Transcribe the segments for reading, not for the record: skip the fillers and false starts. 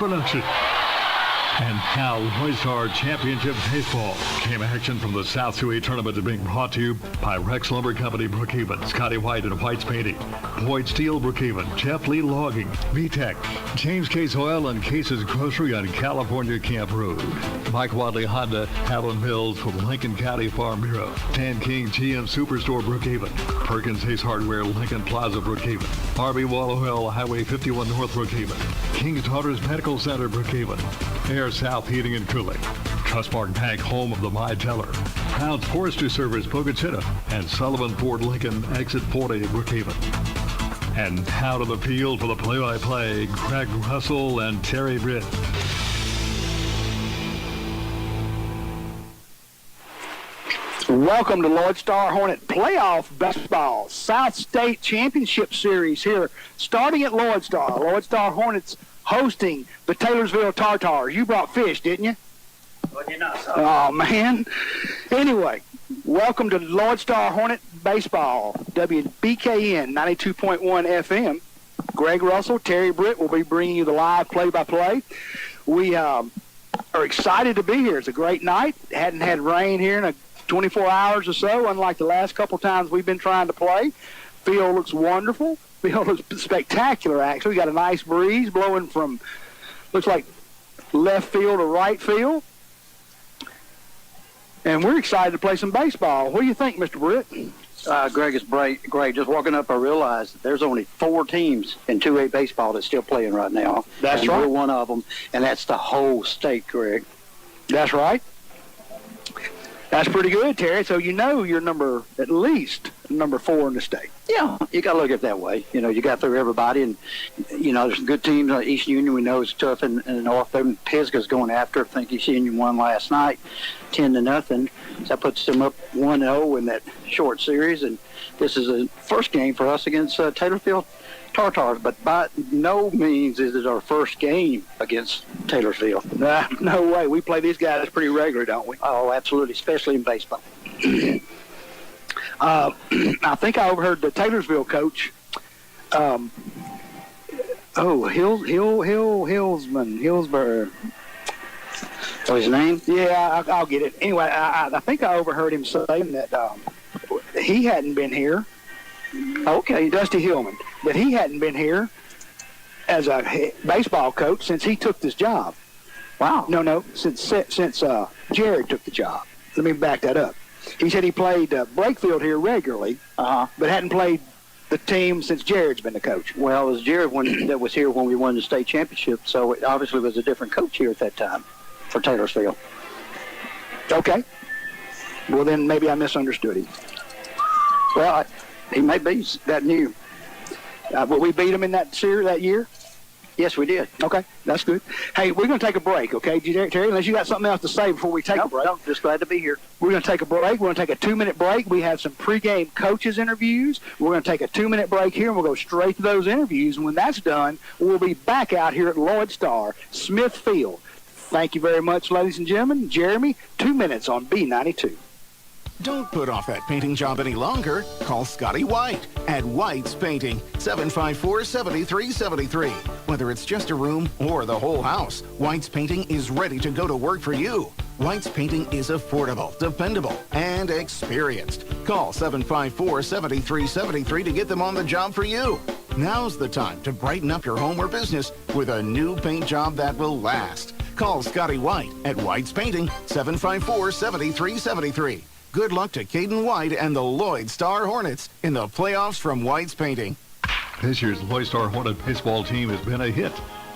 production. And now, Loyd Star Championship Baseball. Game action from the South Sioux Tournament is being brought to you by Rex Lumber Company, Brookhaven, Scotty White and White's Painting, Boyd Steel, Brookhaven, Jeff Lee Logging, VTech, James Case Oil and Case's Grocery on California Camp Road, Mike Wadley Honda, Allen Mills from Lincoln County Farm Bureau, Dan King GM Superstore, Brookhaven, Perkins Ace Hardware, Lincoln Plaza, Brookhaven, RB Wall Oil, Highway 51 North, Brookhaven, King's Daughters Medical Center, Brookhaven, Air South Heating and Cooling, Trustmark Bank, home of the My Teller, Pounds Forestry Service, Pocatello, and Sullivan Ford Lincoln, Exit 40, Brookhaven. And now to the field for the play-by-play, Greg Russell and Terry Britt. Welcome to Loyd Star Hornet Playoff Baseball South State Championship Series here, starting at Loyd Star. Loyd Star Hornets hosting the Taylorsvilee Tartars. You brought fish, didn't you? Well, you're not sorry. Oh, man. Anyway, welcome to Loyd Star Hornet Baseball, WBKN 92.1 FM. Greg Russell, Terry Britt will be bringing you the live play-by-play. We are excited to be here. It's a great night. Hadn't had rain here in 24 hours or so, unlike the last couple times we've been trying to play. Field looks wonderful. Field looks spectacular, actually. We got a nice breeze blowing from, looks like left field to right field. And we're excited to play some baseball. What do you think, Mr. Britt? Greg, it's great. Just walking up, I realized that there's only 4 teams in 2A baseball that's still playing right now. That's right. We're one of them, and that's the whole state, Greg. That's right. That's pretty good, Terry. So you know you're at least number 4 in the state. Yeah, you got to look at it that way. You know, you got through everybody, and, you know, there's some good teams. East Union, we know, is tough in the north. Pisgah's going after. I think East Union won last night, 10-0. So that puts them up 1-0 in that short series. And this is the first game for us against Taylorsvilee Tartars, but by no means is it our first game against Taylorsvilee. No way. We play these guys pretty regular, don't we? Oh, absolutely, especially in baseball. I think I overheard the Taylorsvilee coach, Hillsborough. Oh, his name? Yeah, I'll get it. Anyway, I think I overheard him saying that he hadn't been here. Okay, Dusty Hillman. That he hadn't been here as a baseball coach since he took this job. Wow. No, since Jared took the job. Let me back that up. He said he played Brakefield here regularly, but hadn't played the team since Jared's been the coach. Well, it was Jared that was here when we won the state championship, so it obviously was a different coach here at that time for Taylorsvilee. Okay. Well, then maybe I misunderstood him. Well, he may be that new. Will we beat him in that series that year? Yes, we did. Okay, that's good. Hey, we're going to take a break, okay, Terry? Unless you got something else to say before we take a break. No, just glad to be here. We're going to take a break. We're going to take a 2-minute break. We have some pregame coaches interviews. We're going to take a 2-minute break here, and we'll go straight to those interviews. And when that's done, we'll be back out here at Loyd Star, Smith Field. Thank you very much, ladies and gentlemen. Jeremy, 2 minutes on B92. Don't put off that painting job any longer. Call Scotty White at White's Painting, 754-7373. Whether it's just a room or the whole house, White's Painting is ready to go to work for you. White's Painting is affordable, dependable, and experienced. Call 754-7373 to get them on the job for you. Now's the time to brighten up your home or business with a new paint job that will last. Call Scotty White at White's Painting, 754-7373. Good luck to Caden White and the Loyd Star Hornets in the playoffs from White's Painting. This year's Loyd Star Hornet baseball team has been a hit.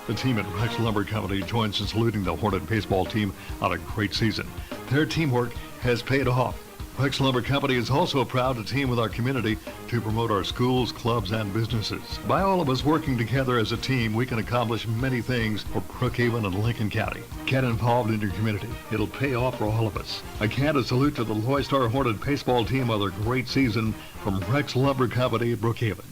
The team at Rex Lumber Company joins in saluting the Hornet baseball team on a great season. Their teamwork has paid off. Rex Lumber Company is also proud to team with our community to promote our schools, clubs, and businesses. By all of us working together as a team, we can accomplish many things for Brookhaven and Lincoln County. Get involved in your community. It'll pay off for all of us. Again, a salute to the Loyd Star Hornet baseball team on their great season from Rex Lumber Company, Brookhaven.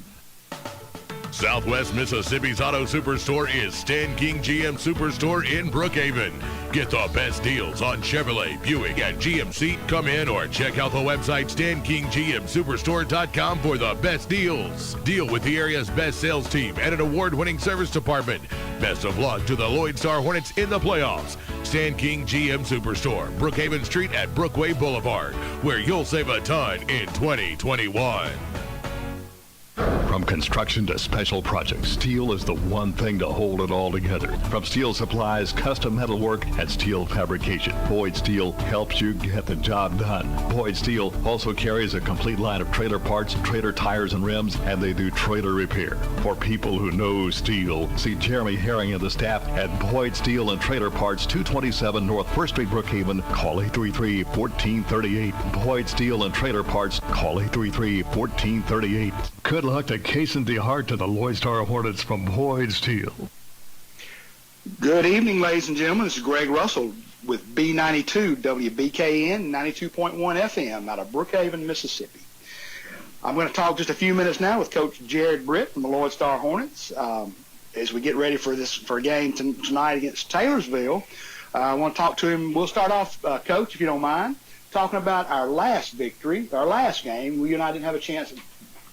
Southwest Mississippi's Auto Superstore is Stan King GM Superstore in Brookhaven. Get the best deals on Chevrolet, Buick, and GMC. Come in or check out the website StanKingGMSuperstore.com for the best deals. Deal with the area's best sales team and an award-winning service department. Best of luck to the Loyd Star Hornets in the playoffs. Stan King GM Superstore, Brookhaven Street at Brookway Boulevard, where you'll save a ton in 2021. From construction to special projects, steel is the one thing to hold it all together. From steel supplies, custom metalwork, and steel fabrication, Boyd Steel helps you get the job done. Boyd Steel also carries a complete line of trailer parts, trailer tires and rims, and they do trailer repair. For people who know steel, see Jeremy Herring and the staff at Boyd Steel and Trailer Parts, 227 North 1st Street, Brookhaven. Call 833-1438. Boyd Steel and Trailer Parts. Call 833-1438. Good luck to Cason DeHart to the Loyd Star Hornets from Boyd Steel. Good evening, ladies and gentlemen. This is Greg Russell with B92 WBKN 92.1 FM out of Brookhaven, Mississippi. I'm going to talk just a few minutes now with Coach Jared Britt from the Loyd Star Hornets as we get ready for a game tonight against Taylorsville. I want to talk to him. We'll start off, Coach, if you don't mind, talking about our last victory, our last game. We and I didn't have a chance to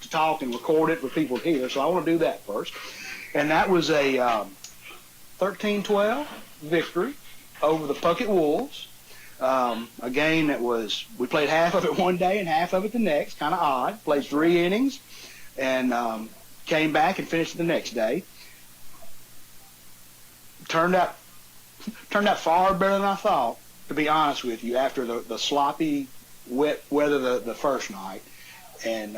talk and record it for people here, so I want to do that first. And that was a 13-12 victory over the Puckett Wolves. A game that we played half of it one day and half of it the next, kind of odd. Played 3 innings and came back and finished it the next day. Turned out far better than I thought, to be honest with you, after the sloppy, wet weather the first night. And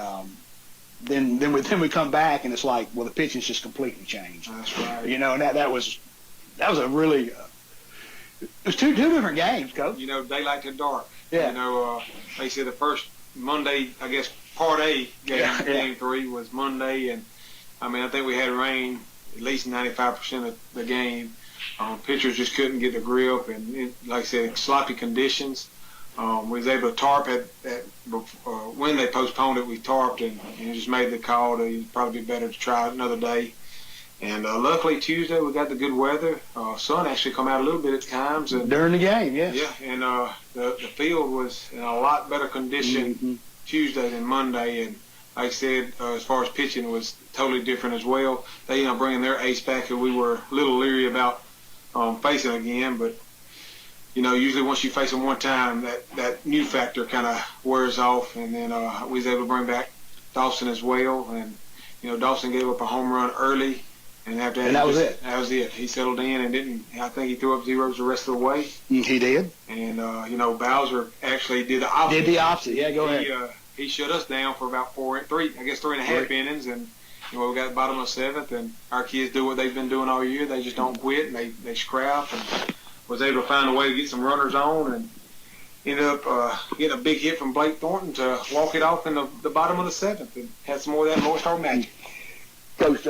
then we come back and it's like, well, the pitching's just completely changed. That's right. You know, and that was a really it was two different games, Coach. You know, daylight to dark. Yeah. You know, they said the first Monday, I guess, Part A game, Game 3 was Monday, and I mean, I think we had rain at least 95% of the game. Pitchers just couldn't get the grip, and like I said, sloppy conditions. We was able to tarp when they postponed it. We tarped and just made the call that it'd probably be better to try it another day. And luckily Tuesday we got the good weather. Sun actually come out a little bit at times. And, during the game, yes. Yeah, and the field was in a lot better condition Tuesday than Monday. And like I said, as far as pitching, it was totally different as well. They bringing their ace back, and we were a little leery about facing again, but usually once you face them one time, that new factor kind of wears off, and then we was able to bring back Dawson as well, and Dawson gave up a home run early, and after that, that was it. That was it. He settled in and didn't. I think he threw up zeros the rest of the way. He did. And Bowser actually did the opposite. Did the opposite? Yeah, go ahead. He shut us down for about 3.5 innings, and we got the bottom of the 7th, and our kids do what they've been doing all year. They just don't quit, and they scrap, and was able to find a way to get some runners on, and ended up getting a big hit from Blake Thornton to walk it off in the bottom of the 7th, and had some more of that Loyd Star magic. Coach,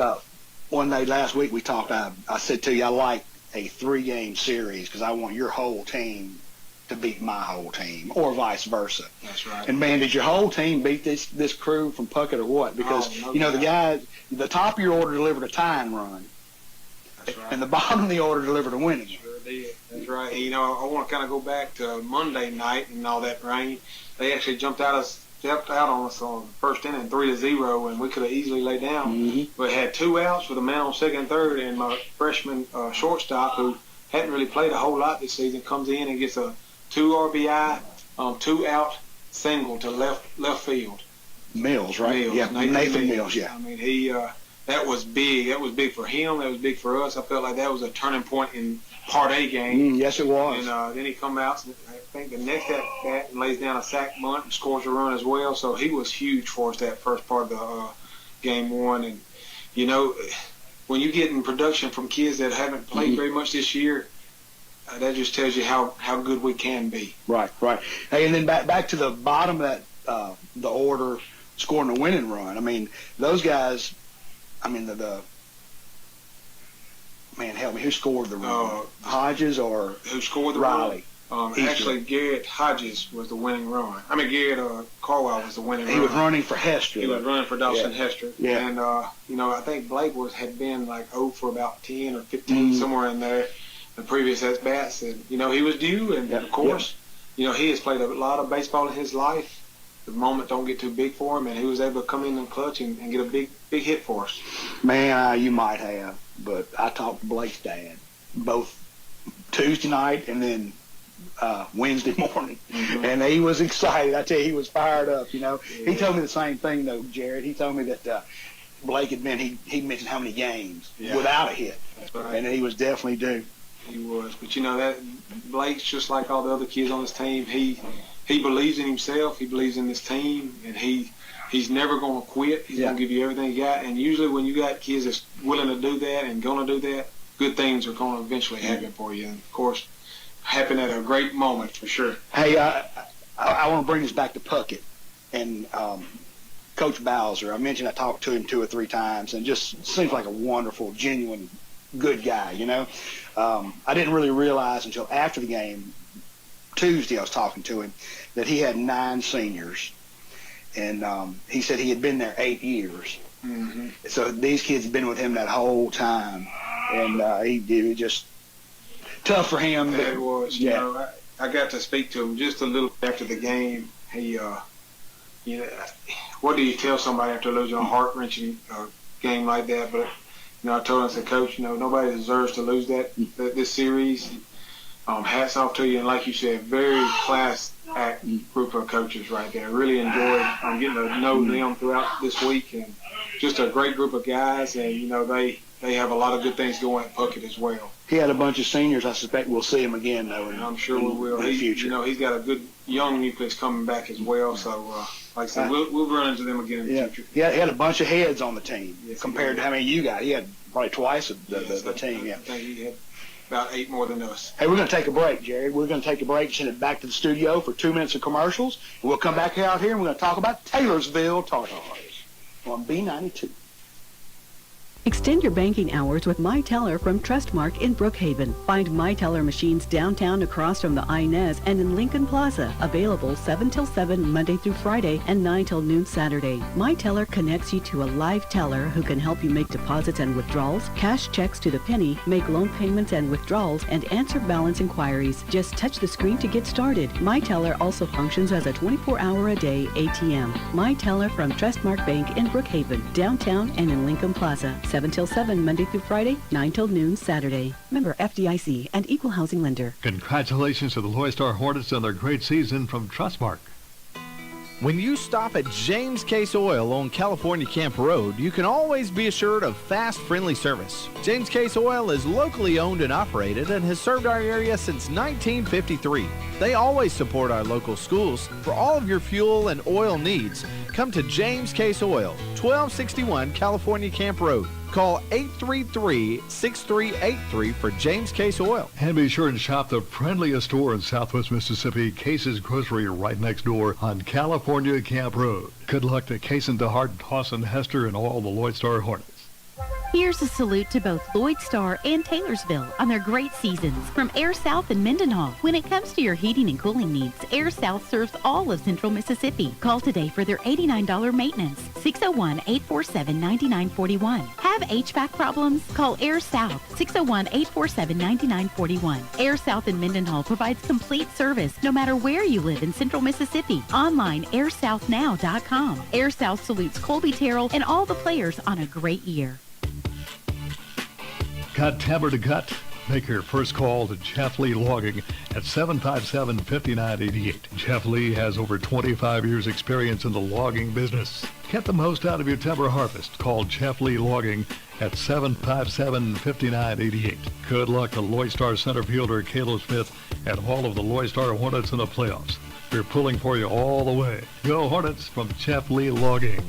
one day last week we talked. I said to you, I like a 3-game series because I want your whole team to beat my whole team, or vice versa. That's right. And man, did your whole team beat this crew from Puckett or what? Because the guys, the top of your order delivered a tying run. That's right. And the bottom of the order delivered a winning. Sure did. That's right. And, I want to kind of go back to Monday night and all that rain. They actually jumped out on us on the first inning, 3-0, and we could have easily laid down. But had 2 outs with a man on second and third, and my freshman shortstop, who hadn't really played a whole lot this season, comes in and gets a 2 RBI, 2-out single to left field. Mills, right? Mills, Yeah, Nathan Mills. Yeah. I mean, that was big. That was big for him. That was big for us. I felt like that was a turning point in Part A game. Yes, it was. And then he come out, I think the next at bat, and lays down a sack bunt and scores a run as well. So he was huge for us that first part of the Game 1. And, when you get in production from kids that haven't played very much this year, that just tells you how good we can be. Right. Hey, and then back to the bottom of that, the order, scoring a winning run. I mean, those guys, man, help me, who scored the run? Hodges or who scored the Riley? Run? Actually, Garrett Hodges was the winning run. Garrett Carwell was the winning run. He was running for Hester. He was running for Dawson Hester. Yeah. And, I think Blake had been like 0 for about 10 or 15, somewhere in there, the previous at-bats. And, he was due. And, of course, he has played a lot of baseball in his life. The moment don't get too big for him, and he was able to come in and clutch and get a big hit for us. Man, you might have. but I talked to Blake's dad both Tuesday night and then Wednesday morning, and he was excited. I tell you, he was fired up. He told me the same thing though, Jared. He told me that Blake had been. He mentioned how many games without a hit, right. And he was definitely due. He was, but that Blake's just like all the other kids on his team. He believes in himself. He believes in this team, and he's never going to quit. He's going to give you everything he got. And usually, when you got kids that's willing to do that and going to do that, good things are going to eventually happen for you. And of course, happen at a great moment for sure. Hey, I want to bring this back to Puckett and Coach Bowser. I mentioned I talked to him 2 or 3 times, and just seems like a wonderful, genuine, good guy. I didn't really realize until after the game Tuesday I was talking to him that he had 9 seniors, and he said he had been there 8 years. Mm-hmm. So these kids had been with him that whole time, and it was just tough for him. But, it was. I got to speak to him just a little after the game. He, what do you tell somebody after losing a heart-wrenching game like that? But I told him, I said, Coach, nobody deserves to lose this series. Hats off to you, and like you said, very class act group of coaches right there. Really enjoyed getting to know them throughout this week, and just a great group of guys. And they have a lot of good things going at Puckett as well. He had a bunch of seniors. I suspect we'll see him again, though. And I'm sure we will. In the future. He's got a good young nucleus coming back as well. So, like I said, we'll run into them again in the future. Yeah, he had a bunch of heads on the team compared to how many you got. He had probably twice the team. I think he had about 8 more than us. Hey, we're going to take a break, Jared. We're going to take a break, send it back to the studio for 2 minutes of commercials. And we'll come back out here, and we're going to talk about Taylorsville Tartars on B92. Extend your banking hours with My Teller from Trustmark in Brookhaven. Find My Teller machines downtown across from the Inez and in Lincoln Plaza. Available 7 till 7 Monday through Friday and 9 till noon Saturday. My Teller connects you to a live teller who can help you make deposits and withdrawals, cash checks to the penny, make loan payments and withdrawals, and answer balance inquiries. Just touch the screen to get started. My Teller also functions as a 24-hour-a-day ATM. My Teller from Trustmark Bank in Brookhaven, downtown and in Lincoln Plaza. 7 till 7 Monday through Friday, 9 till noon Saturday. Member FDIC and Equal Housing Lender. Congratulations to the Loyd Star Hornets on their great season from Trustmark. When you stop at James Case Oil on California Camp Road, you can always be assured of fast, friendly service. James Case Oil is locally owned and operated and has served our area since 1953. They always support our local schools. For all of your fuel and oil needs, come to James Case Oil, 1261 California Camp Road. Call 833-6383 for James Case Oil. And be sure and shop the friendliest store in Southwest Mississippi, Case's Grocery, right next door on California Camp Road. Good luck to Case and DeHart, Dawson, Hester, and all the Loyd Star Hornets. Here's a salute to both Loyd Star and Taylorsville on their great seasons from Air South and Mendenhall. When it comes to your heating and cooling needs, Air South serves all of Central Mississippi. Call today for their $89 maintenance, 601-847-9941. Have HVAC problems? Call Air South, 601-847-9941. Air South and Mendenhall provides complete service no matter where you live in Central Mississippi. Online, airsouthnow.com. Air South salutes Colby Terrell and all the players on a great year. Got timber to gut? Make your first call to Jeff Lee Logging at 757-5988. Jeff Lee has over 25 years experience in the logging business. Get the most out of your timber harvest. Call Jeff Lee Logging at 757-5988. Good luck to Loyd Star center fielder Caleb Smith and all of the Loyd Star Hornets in the playoffs. We're pulling for you all the way. Go Hornets from Jeff Lee Logging.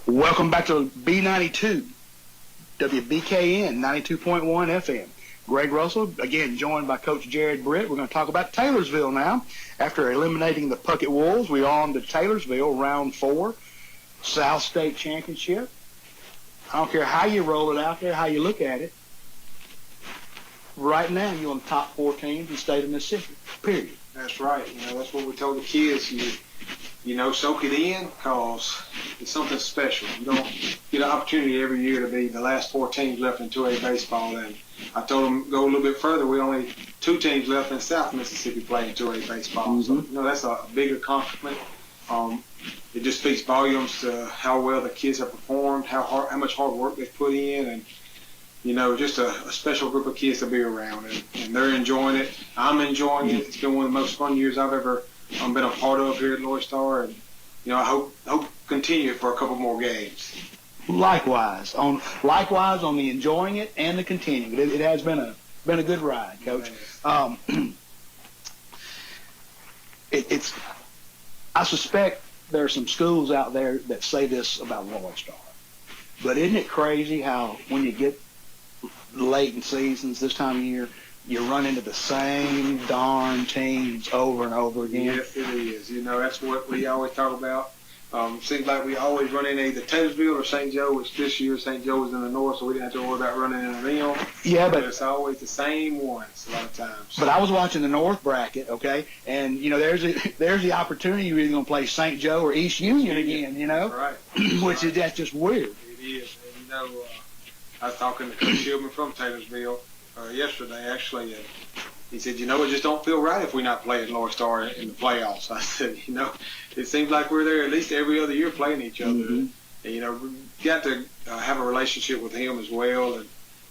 Welcome back to B92. WBKN 92.1 FM. Greg Russell, again, joined by Coach Jared Britt. We're going to talk about Taylorsville now. After eliminating the Puckett Wolves, we are on to Taylorsville, round 4, South State Championship. I don't care how you roll it out there, how you look at it. Right now, you're on the top 4 teams in the state of Mississippi, period. That's right. That's what we told the kids. Soak it in, because it's something special. You don't get an opportunity every year to be the last 4 teams left in 2A baseball. And I told them go a little bit further. We only 2 teams left in South Mississippi playing 2A baseball. Mm-hmm. So, that's a big accomplishment. It just speaks volumes to how well the kids have performed, how much hard work they've put in, and just a special group of kids to be around, and they're enjoying it. I'm enjoying it. It's been one of the most fun years I've ever been a part of here at Loyd Star, and I hope continue it for a couple more games. Likewise on the enjoying it and the continuing. It has been a good ride, Coach. I suspect there are some schools out there that say this about Loyd Star, but isn't it crazy how when you get late in seasons this time of year, you run into the same darn teams over and over again? Yes, it is. That's what we always talk about. Seems like we always run into either Taylorsville or St. Joe, which this year St. Joe was in the north, so we didn't have to worry about running into them. Yeah, but it's always the same ones a lot of times. But I was watching the north bracket, okay, and there's the opportunity you're either going to play St. Joe or East Union again, Right. That's just weird. It is. And, I was talking to Coach Shieldman from Taylorsville yesterday, actually, and he said, it just don't feel right if we're not playing Loyd Star in the playoffs. I said, it seems like we're there at least every other year playing each other. Mm-hmm. And, we've got to have a relationship with him as well. And,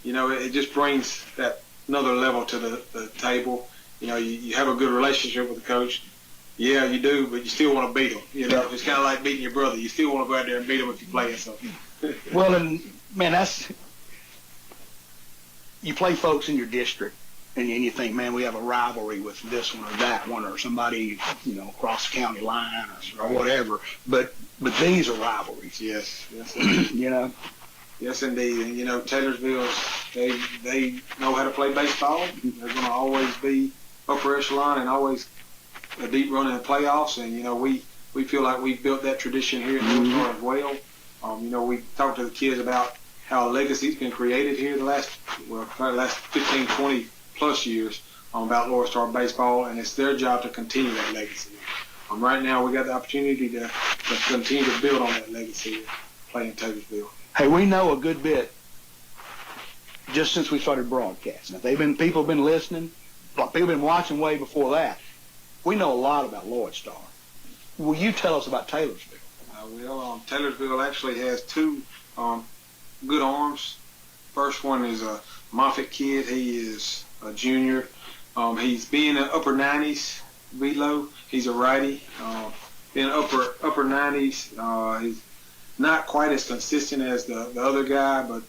it just brings that another level to the table. You have a good relationship with the coach. Yeah, you do, but you still want to beat him. It's kind of like beating your brother. You still want to go out there and beat him if you're playing something. Well, and, man, you play folks in your district. And you think, man, we have a rivalry with this one or that one or somebody, across the county line or whatever. But these are rivalries. Yes. Yes, indeed. And Taylorsville, they know how to play baseball. They're going to always be upper echelon and always a deep run in the playoffs. And we feel like we've built that tradition here at Loyd Star as well. We talked to the kids about how a legacy's been created here the last 15, 20 plus years about Loyd Star baseball, and it's their job to continue that legacy. Right now, we got the opportunity to continue to build on that legacy playing Taylorsville. Hey, we know a good bit just since we started broadcasting. People have been listening, people have been watching way before that. We know a lot about Loyd Star. Will you tell us about Taylorsville? I will. Taylorsville actually has two good arms. First one is a Moffitt kid. He is a junior. He's being in the upper 90s velo. He's a righty. Being upper 90s. He's not quite as consistent as the other guy, but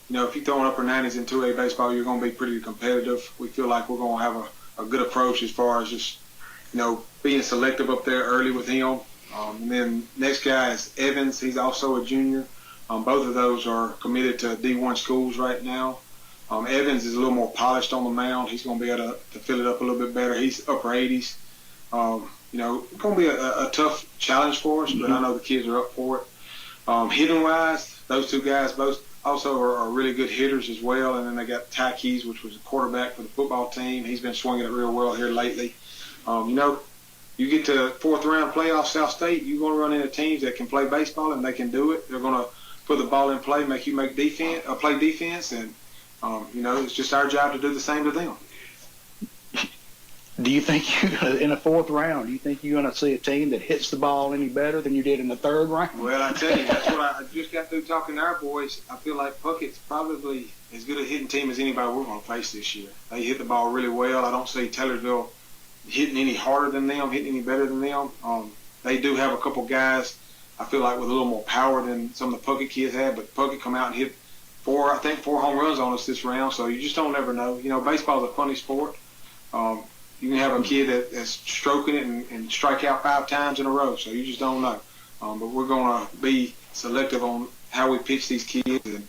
if you're throwing upper 90s in 2A baseball, you're going to be pretty competitive. We feel like we're going to have a good approach as far as just being selective up there early with him. And then next guy is Evans. He's also a junior. Both of those are committed to D1 schools right now. Evans is a little more polished on the mound. He's going to be able to fill it up a little bit better. He's upper 80s. It's going to be a tough challenge for us, but I know the kids are up for it. Hitting-wise, those two guys both also are really good hitters as well. And then they got Ty Keys, which was a quarterback for the football team. He's been swinging it real well here lately. You get to fourth-round playoff South State, you're going to run into teams that can play baseball, and they can do it. They're going to put the ball in play, make you play defense, and it's just our job to do the same to them. Do you think in the fourth round, do you think you're going to see a team that hits the ball any better than you did in the third round? Well, I tell you, that's what I just got through talking to our boys. I feel like Puckett's probably as good a hitting team as anybody we're going to face this year. They hit the ball really well. I don't see Taylorsville hitting any harder than them, hitting any better than them. They do have a couple guys, I feel like, with a little more power than some of the Puckett kids had, but Puckett come out and hit four home runs on us this round, so you just don't ever know. Baseball's a funny sport. You can have a kid that's stroking it and strike out 5 times in a row, so you just don't know. But we're going to be selective on how we pitch these kids, and,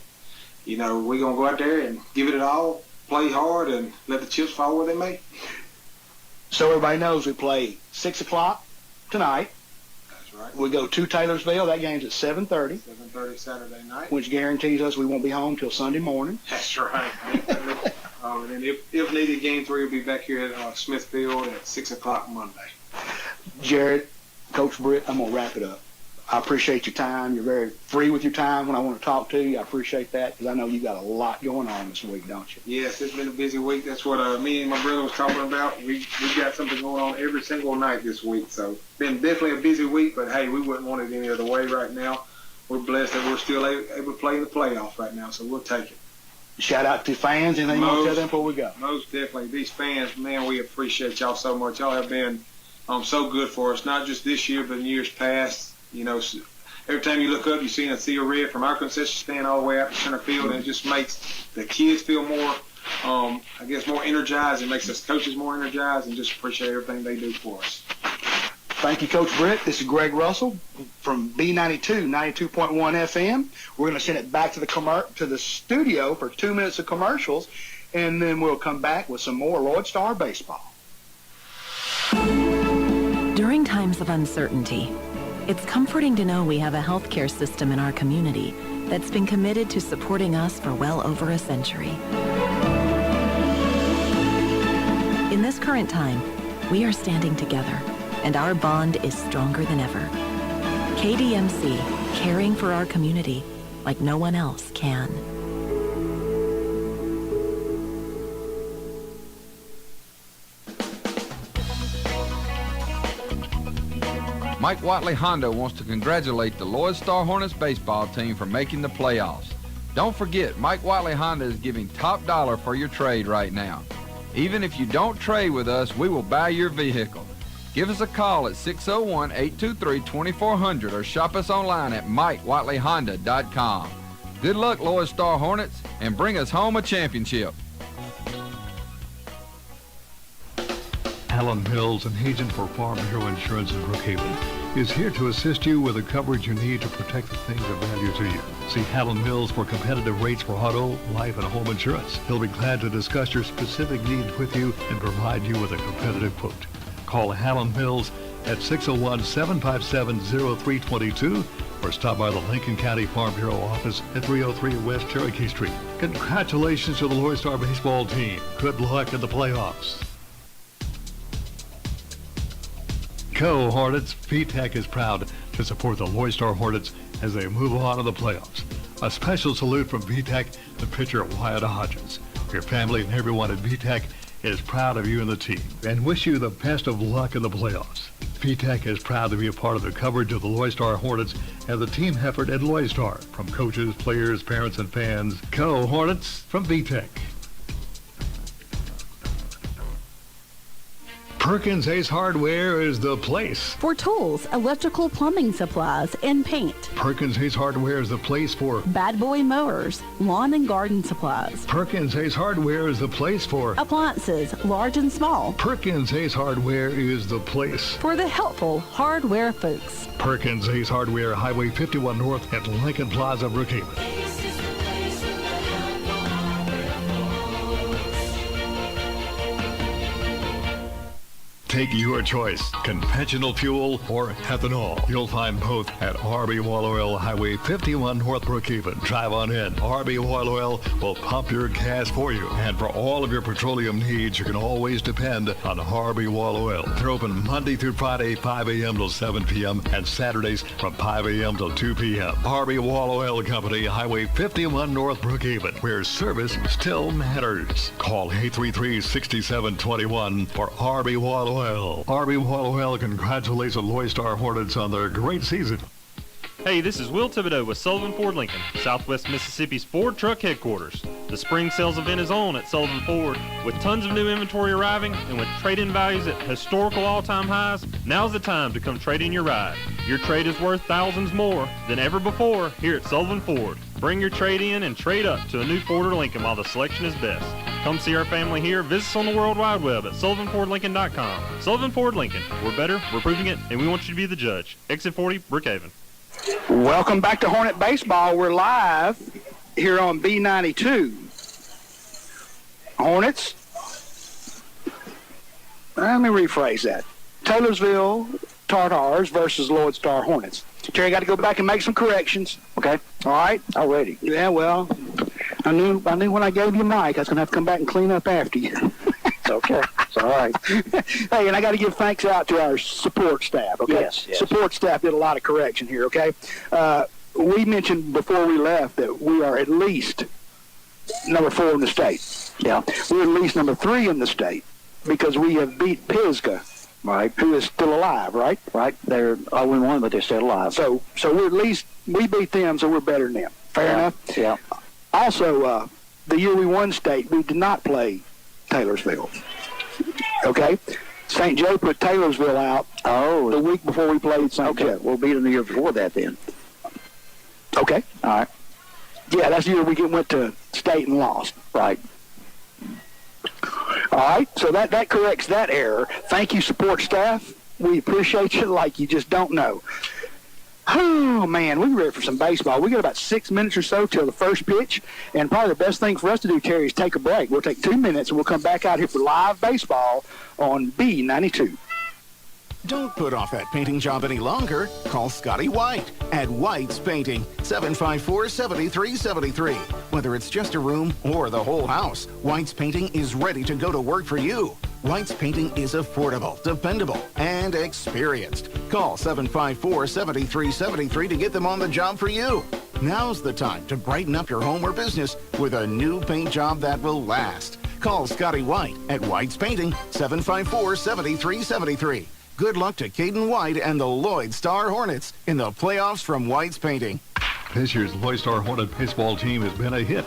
we're going to go out there and give it all, play hard, and let the chips fall where they may. So everybody knows we play 6 o'clock tonight. That's right. We go to Taylorsville. That game's at 7:30. 7:30 Saturday night. Which guarantees us we won't be home till Sunday morning. That's right. And then if needed, Game 3 will be back here at Smithfield at 6 o'clock Monday. Jared, Coach Britt, I'm going to wrap it up. I appreciate your time. You're very free with your time when I want to talk to you. I appreciate that because I know you got a lot going on this week, don't you? Yes, it's been a busy week. That's what me and my brother was talking about. We got something going on every single night this week. So it's been definitely a busy week, but, hey, we wouldn't want it any other way right now. We're blessed that we're still able to play in the playoffs right now, so we'll take it. Shout out to fans. Anything you want to tell them before we go? Most definitely. These fans, man, we appreciate y'all so much. Y'all have been so good for us, not just this year, but in years past. You know, every time you look up, you see a sea of red from our concession stand all the way out to center field, and it just makes the kids feel more, I guess, more energized. It makes us coaches more energized, and just appreciate everything they do for us. Thank you, Coach Britt. This is Greg Russell from B92, 92.1 FM. We're going to send it back to the studio for 2 minutes of commercials, and then we'll come back with some more Loyd Star baseball. During times of uncertainty, it's comforting to know we have a healthcare system in our community that's been committed to supporting us for well over a century. In this current time, we are standing together, and our bond is stronger than ever. KDMC, caring for our community like no one else can. Mike Watley Honda wants to congratulate the Loyd Star Hornets baseball team for making the playoffs. Don't forget, Mike Watley Honda is giving top dollar for your trade right now. Even if you don't trade with us, we will buy your vehicle. Give us a call at 601-823-2400 or shop us online at MikeWatleyHonda.com. Good luck, Loyd Star Hornets, and bring us home a championship. Alan Mills, an agent for Farm Bureau Insurance in Brookhaven, is here to assist you with the coverage you need to protect the things of value to you. See Alan Mills for competitive rates for auto, life, and home insurance. He'll be glad to discuss your specific needs with you and provide you with a competitive quote. Call Alan Mills at 601-757-0322 or stop by the Lincoln County Farm Bureau office at 303 West Cherokee Street. Congratulations to the Loyd Star baseball team. Good luck in the playoffs. Go Hornets! VTech is proud to support the Loyd Star Hornets as they move on to the playoffs. A special salute from VTech, the pitcher Wyatt Hodges. Your family and everyone at VTech is proud of you and the team and wish you the best of luck in the playoffs. VTech is proud to be a part of the coverage of the Loyd Star Hornets and the team effort at Loyd Star. From coaches, players, parents, and fans, go Hornets from VTech. Perkins Ace Hardware is the place. For tools, electrical, plumbing supplies, and paint. Perkins Ace Hardware is the place for Bad boy mowers, lawn and garden supplies. Perkins Ace Hardware is the place for Appliances, large and small. Perkins Ace Hardware is the place For the helpful hardware folks. Perkins Ace Hardware, Highway 51 North at Lincoln Plaza, Brookhaven. Take your choice, conventional fuel or ethanol. You'll find both at RB Wall Oil, Highway 51 North Brookhaven. Drive on in. RB Wall Oil will pump your gas for you. And for all of your petroleum needs, you can always depend on RB Wall Oil. They're open Monday through Friday, 5 a.m. till 7 p.m. and Saturdays from 5 a.m. till 2 p.m. RB Wall Oil Company, Highway 51 North Brookhaven, where service still matters. Call 833-6721 for RB Wall Oil. RB Wall Oil congratulates the Loyd Star Hornets on their great season. Hey, this is Will Thibodeau with Sullivan Ford Lincoln, Southwest Mississippi's Ford truck headquarters. The spring sales event is on at Sullivan Ford. With tons of new inventory arriving and with trade-in values at historical all-time highs, now's the time to come trade in your ride. Your trade is worth thousands more than ever before here at Sullivan Ford. Bring your trade in and trade up to a new Ford or Lincoln while the selection is best. Come see our family here. Visit us on the World Wide Web at SullivanFordLincoln.com. Sullivan Ford Lincoln. We're better, we're proving it, and we want you to be the judge. Exit 40, Brookhaven. Welcome back to Hornet Baseball. We're live here on B92. Hornets. Let me rephrase that. Taylorsville Tartars versus Loyd Star Hornets. Terry, got to go back and make some corrections. Okay. All right. Already. Yeah. Well, I knew when I gave you Mike, I was going to have to come back and clean up after you. Okay. It's all right. Hey, and I got to give thanks out to our support staff, okay? Yes. Support staff did a lot of correction here, okay? We mentioned before we left that we are at least number 4 in the state. Yeah. We're at least number 3 in the state because we have beat Pisgah, right? Who is still alive, right? Right. They're 0-1, but they're still alive. So we're at least, we beat them, so we're better than them. Fair enough? Yeah. Also, the year we won state, we did not play Taylorsville. Okay? St. Joe put Taylorsville out the week before we played St. Joe. We'll beat them the year before that then. Okay. All right. Yeah, that's the year we went to state and lost. Right. All right, so that corrects that error. Thank you, support staff. We appreciate you like you just don't know. Oh, man, we're ready for some baseball. We got about 6 minutes or so till the first pitch, and probably the best thing for us to do, Terry, is take a break. We'll take 2 minutes, and we'll come back out here for live baseball on B92. Don't put off that painting job any longer. Call Scotty White at White's Painting, 754-7373. Whether it's just a room or the whole house, White's Painting is ready to go to work for you. White's Painting is affordable, dependable, and experienced. Call 754-7373 to get them on the job for you. Now's the time to brighten up your home or business with a new paint job that will last. Call Scotty White at White's Painting, 754-7373. Good luck to Caden White and the Loyd Star Hornets in the playoffs from White's Painting. This year's Loyd Star Hornet baseball team has been a hit.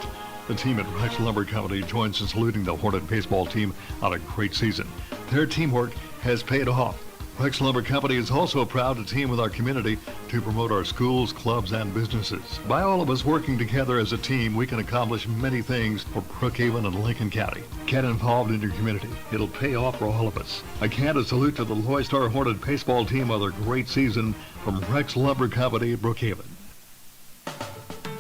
The team at Rex Lumber Company joins in saluting the Hornet baseball team on a great season. Their teamwork has paid off. Rex Lumber Company is also proud to team with our community to promote our schools, clubs, and businesses. By all of us working together as a team, we can accomplish many things for Brookhaven and Lincoln County. Get involved in your community. It'll pay off for all of us. Again, a salute to the Loyd Star Hornet baseball team on their great season from Rex Lumber Company, Brookhaven.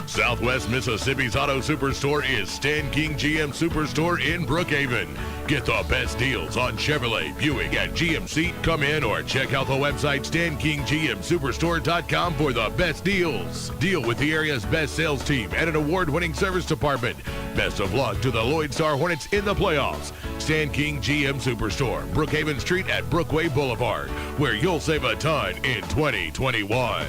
Southwest Mississippi's Auto Superstore is Stan King GM Superstore in Brookhaven. Get the best deals on Chevrolet, Buick, and GMC. Come in or check out the website StanKingGMSuperstore.com for the best deals. Deal with the area's best sales team and an award-winning service department. Best of luck to the Loyd Star Hornets in the playoffs. Stan King GM Superstore, Brookhaven Street at Brookway Boulevard, where you'll save a ton in 2021.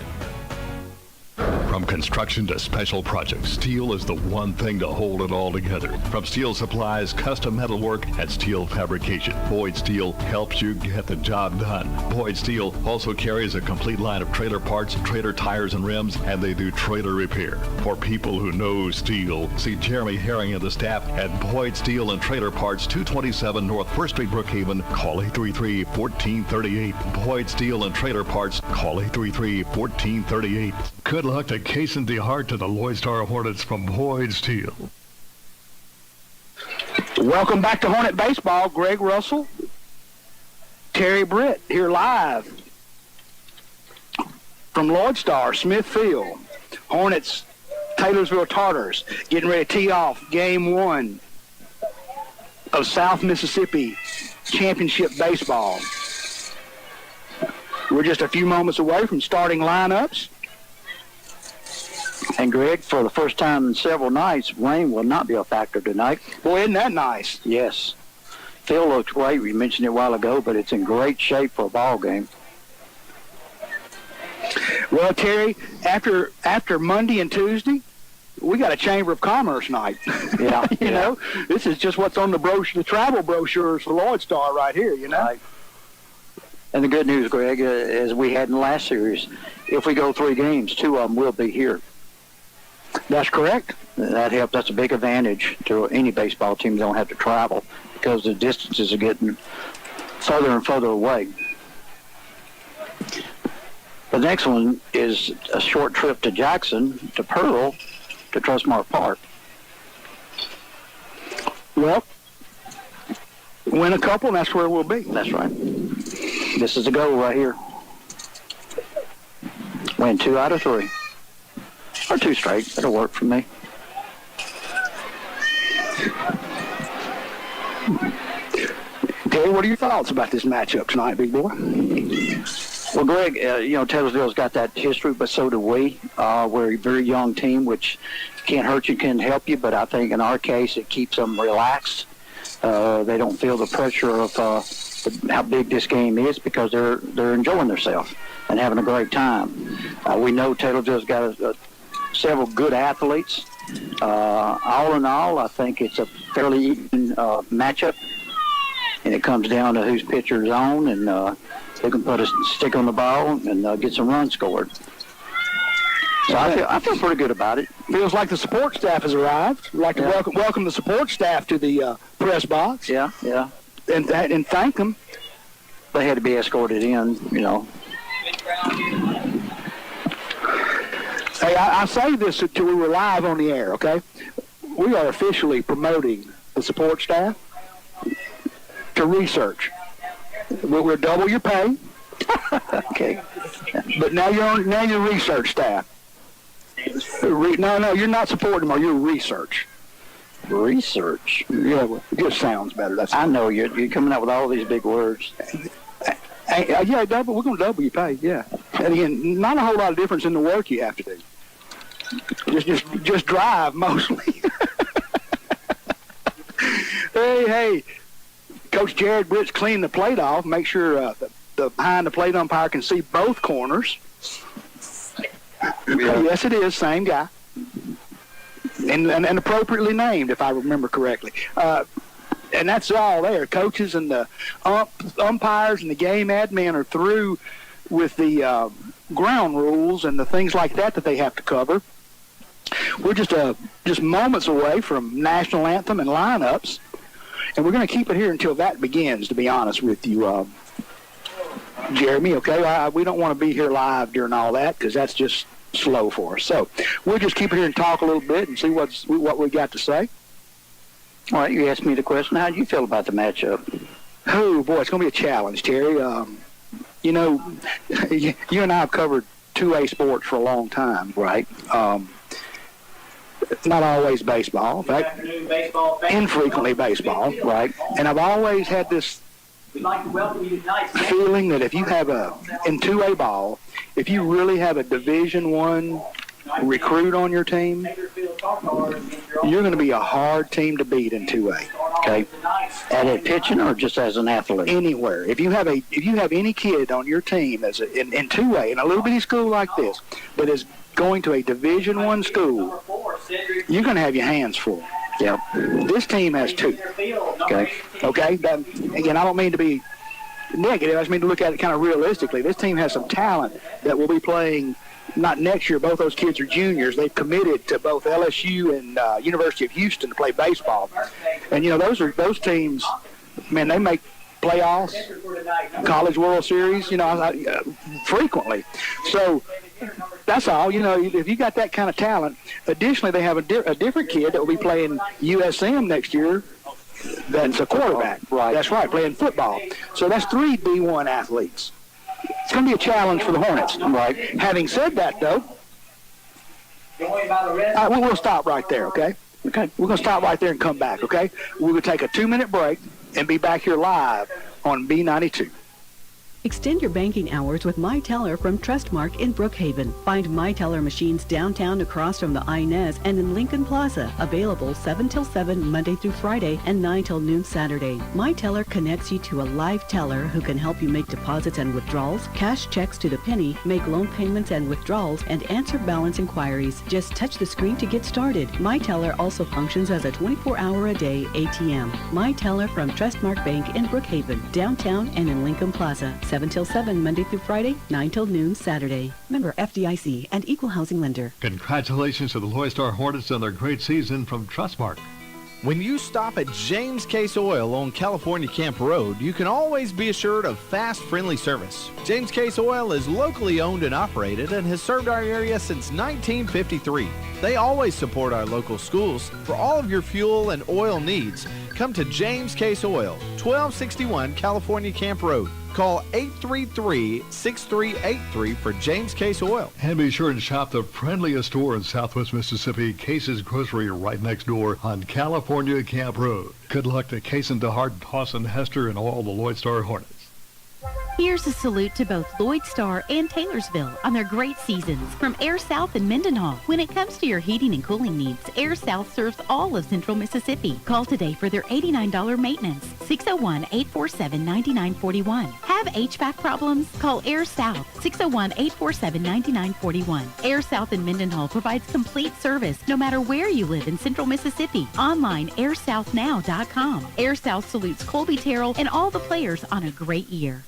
From construction to special projects, steel is the one thing to hold it all together. From steel supplies, custom metalwork, and steel fabrication, Boyd Steel helps you get the job done. Boyd Steel also carries a complete line of trailer parts, trailer tires and rims, and they do trailer repair. For people who know steel, see Jeremy Herring and the staff at Boyd Steel and Trailer Parts, 227 North 1st Street, Brookhaven. Call 833-1438. Boyd Steel and Trailer Parts. Call 833-1438. Good luck to Cason DeHart to the Loyd Star Hornets from Boyd Steel. Welcome back to Hornet Baseball. Greg Russell, Terry Britt here live from Loyd Star, Smith Field. Hornets, Taylorsville Tartars getting ready to tee off Game 1 of South Mississippi Championship Baseball. We're just a few moments away from starting lineups. And, Greg, for the first time in several nights, rain will not be a factor tonight. Boy, isn't that nice? Yes. Field looks great. We mentioned it a while ago, but it's in great shape for a ball game. Well, Terry, after Monday and Tuesday, we got a Chamber of Commerce night. Yeah. you know, this is just what's on the brochure, the travel brochures for Loyd Star right here, you know. Right. And the good news, Greg, as we had in the last series, if we go 3 games, 2 of them will be here. That's correct. That helps. That's a big advantage to any baseball team. They don't have to travel because the distances are getting further and further away. The next one is a short trip to Jackson, to Pearl, to Trustmark Park. Well, win a couple, and that's where we'll be. That's right. This is the goal right here. Win 2 out of 3. Or 2 straight. That'll work for me. Terry, what are your thoughts about this matchup tonight, big boy? Well, Greg, Taylorsville's got that history, but so do we. We're a very young team, which can't hurt you, can help you, but I think in our case it keeps them relaxed. They don't feel the pressure of how big this game is because they're enjoying themselves and having a great time. We know Taylorsville's got several good athletes. All in all, I think it's a fairly even matchup, and it comes down to whose pitcher is on, and they can put a stick on the ball and get some runs scored. So I feel pretty good about it. Feels like the support staff has arrived. We'd like to welcome the support staff to the press box. Yeah. And thank them. They had to be escorted in, you know. Hey, I say this until we were live on the air, okay? We are officially promoting the support staff to research. We'll double your pay. Okay. But now you're research staff. No, you're not supporting them, or you're research. Research? Yeah, well, it just sounds better. I know you're coming out with all these big words. Yeah, we're going to double your pay, yeah. And again, not a whole lot of difference in the work you have to do. Just drive mostly. Hey, Coach Jared Britt's cleaned the plate off. Make sure the behind the plate umpire can see both corners. Yeah. Yes, it is. Same guy. And appropriately named, if I remember correctly. And that's all there. Coaches and the umpires and the game admin are through with the ground rules and the things like that they have to cover. We're just moments away from national anthem and lineups, and we're going to keep it here until that begins, to be honest with you, Jeremy, okay? We don't want to be here live during all that because that's just slow for us. So we'll just keep it here and talk a little bit and see what we got to say. All right, you asked me the question. How do you feel about the matchup? Oh, boy, it's going to be a challenge, Terry. You know, you and I have covered 2A sports for a long time. Right. Not always baseball. In fact, infrequently baseball. Right. And I've always had this feeling that if you have in 2A ball, if you really have a Division I recruit on your team, you're going to be a hard team to beat in 2A. Okay. At a pitching or just as an athlete? Anywhere. If you have any kid on your team that's in 2A, in a little bitty school like this, that is going to a Division I school, you're going to have your hands full. Yep. This team has 2. Okay. Again, I don't mean to be negative. I just mean to look at it kind of realistically. This team has some talent that will be playing not next year. Both those kids are juniors. They've committed to both LSU and University of Houston to play baseball. And, you know, those teams, man, they make playoffs, College World Series, you know, frequently. So that's all. You know, if you got that kind of talent. Additionally, they have a different kid that will be playing USM next year. That's a quarterback. Right. That's right, playing football. So that's 3 D1 athletes. It's going to be a challenge for the Hornets. Right. Having said that, though, we'll stop right there, okay? Okay. We're going to stop right there and come back, okay? We're going to take a 2-minute break and be back here live on B92. Extend your banking hours with My Teller from Trustmark in Brookhaven. Find My Teller machines downtown across from the Inez and in Lincoln Plaza. Available 7 till 7 Monday through Friday and 9 till noon Saturday. My Teller connects you to a live teller who can help you make deposits and withdrawals, cash checks to the penny, make loan payments and withdrawals, and answer balance inquiries. Just touch the screen to get started. My Teller also functions as a 24-hour-a-day ATM. My Teller from Trustmark Bank in Brookhaven, downtown and in Lincoln Plaza. 7 till 7 Monday through Friday, 9 till noon Saturday. Member FDIC and Equal Housing Lender. Congratulations to the Loyd Star Hornets on their great season from Trustmark. When you stop at James Case Oil on California Camp Road, you can always be assured of fast, friendly service. James Case Oil is locally owned and operated and has served our area since 1953. They always support our local schools. For all of your fuel and oil needs, come to James Case Oil, 1261 California Camp Road. Call 833-6383 for James Case Oil. And be sure to shop the friendliest store in Southwest Mississippi, Case's Grocery, right next door on California Camp Road. Good luck to Case and DeHart, Dawson, Hester, and all the Loyd Star Hornets. Here's a salute to both Loyd Star and Taylorsville on their great seasons from Air South and Mendenhall. When it comes to your heating and cooling needs, Air South serves all of Central Mississippi. Call today for their $89 maintenance, 601-847-9941. Have HVAC problems? Call Air South, 601-847-9941. Air South and Mendenhall provides complete service no matter where you live in Central Mississippi. Online, airsouthnow.com. Air South salutes Colby Terrell and all the players on a great year.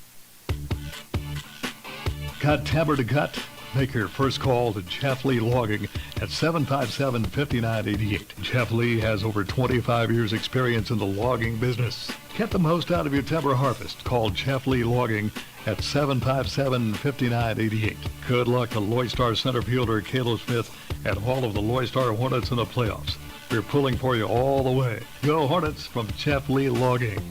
Got timber to cut? Make your first call to Jeff Lee Logging at 757-5988. Jeff Lee has over 25 years experience in the logging business. Get the most out of your timber harvest. Call Jeff Lee Logging at 757-5988. Good luck to Loyd Star center fielder Caleb Smith and all of the Loyd Star Hornets in the playoffs. We're pulling for you all the way. Go Hornets from Jeff Lee Logging.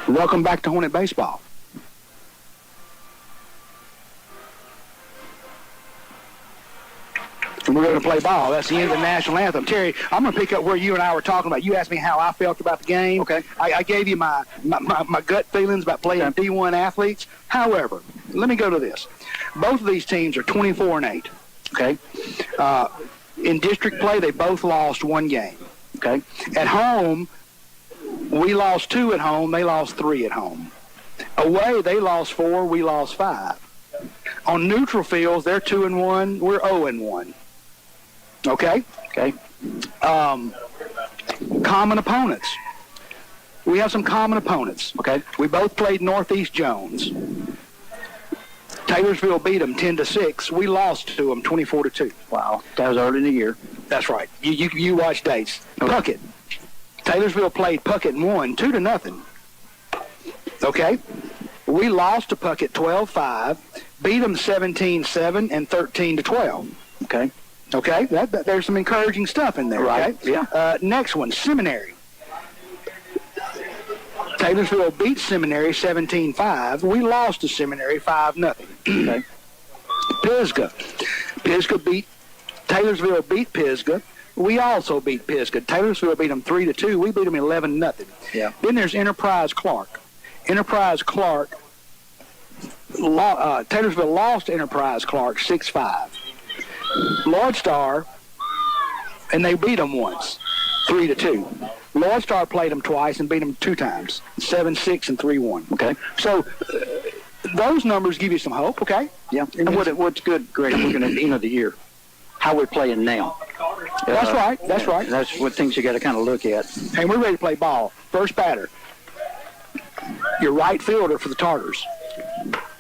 Welcome back to Hornet Baseball. And we're going to play ball. That's the end of the national anthem. Terry, I'm going to pick up where you and I were talking about. You asked me how I felt about the game. Okay. I gave you my gut feelings about playing D1 athletes. However, let me go to this. Both of these teams are 24-8. Okay. In district play, they both lost one game. Okay. At home, we lost 2 at home. They lost 3 at home. Away, they lost 4. We lost 5. On neutral fields, they're 2-1. We're 0-1. Okay? Okay. Common opponents. We have some common opponents. Okay? We both played Northeast Jones. Taylorsville beat them 10-6. We lost to them 24-2. Wow. That was early in the year. That's right. You watch dates. Okay. Puckett. Taylorsville played Puckett and won 2-0. Okay? We lost to Puckett 12-5, beat them 17-7 and 13-12. Okay? Okay? There's some encouraging stuff in there, right? Okay? Yeah. Next one, Seminary. Taylorsville beat Seminary 17-5. We lost to Seminary 5-0. Okay? Pisgah. Taylorsville beat Pisgah. We also beat Pisgah. Taylorsville beat them 3-2. We beat them 11-0. Yeah. Then there's Enterprise Clark. Taylorsville lost to Enterprise Clark 6-5. Loyd Star, and they beat them once, 3-2. Loyd Star played them twice and beat them 2 times, 7-6 and 3-1. Okay. So those numbers give you some hope. Okay. Yeah. And what's good, Greg, looking at the end of the year, how we're playing now. That's right. That's right. That's what things you got to kind of look at. And we're ready to play ball. First batter, your right fielder for the Tartars.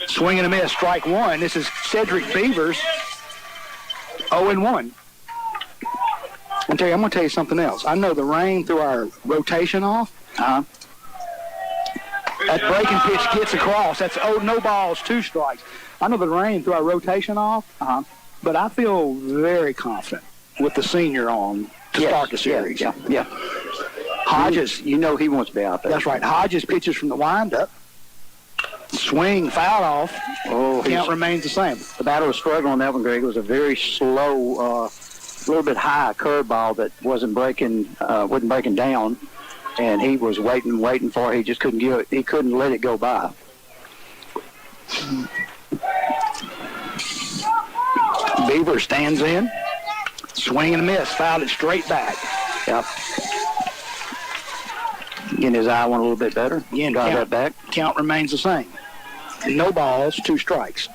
Swing and a miss, strike 1. This is Cedric Beavers, 0-1. I'm going to tell you something else. I know the rain threw our rotation off. That breaking pitch gets across. That's no balls, 2 strikes. I know the rain threw our rotation off, but I feel very confident with the senior on to start the series. Yeah. Hodges, you know he wants to be out there. That's right. Hodges pitches from the windup. Swing, foul off. Count remains the same. The batter was struggling on that one, Greg. It was a very slow, a little bit high curveball that wasn't breaking down, and he was waiting for it. He just couldn't let it go by. Beaver stands in. Swing and a miss. Fouled it straight back. Yep. Getting his eye one a little bit better. Again, drive that back. Count remains the same. No balls, 2 strikes.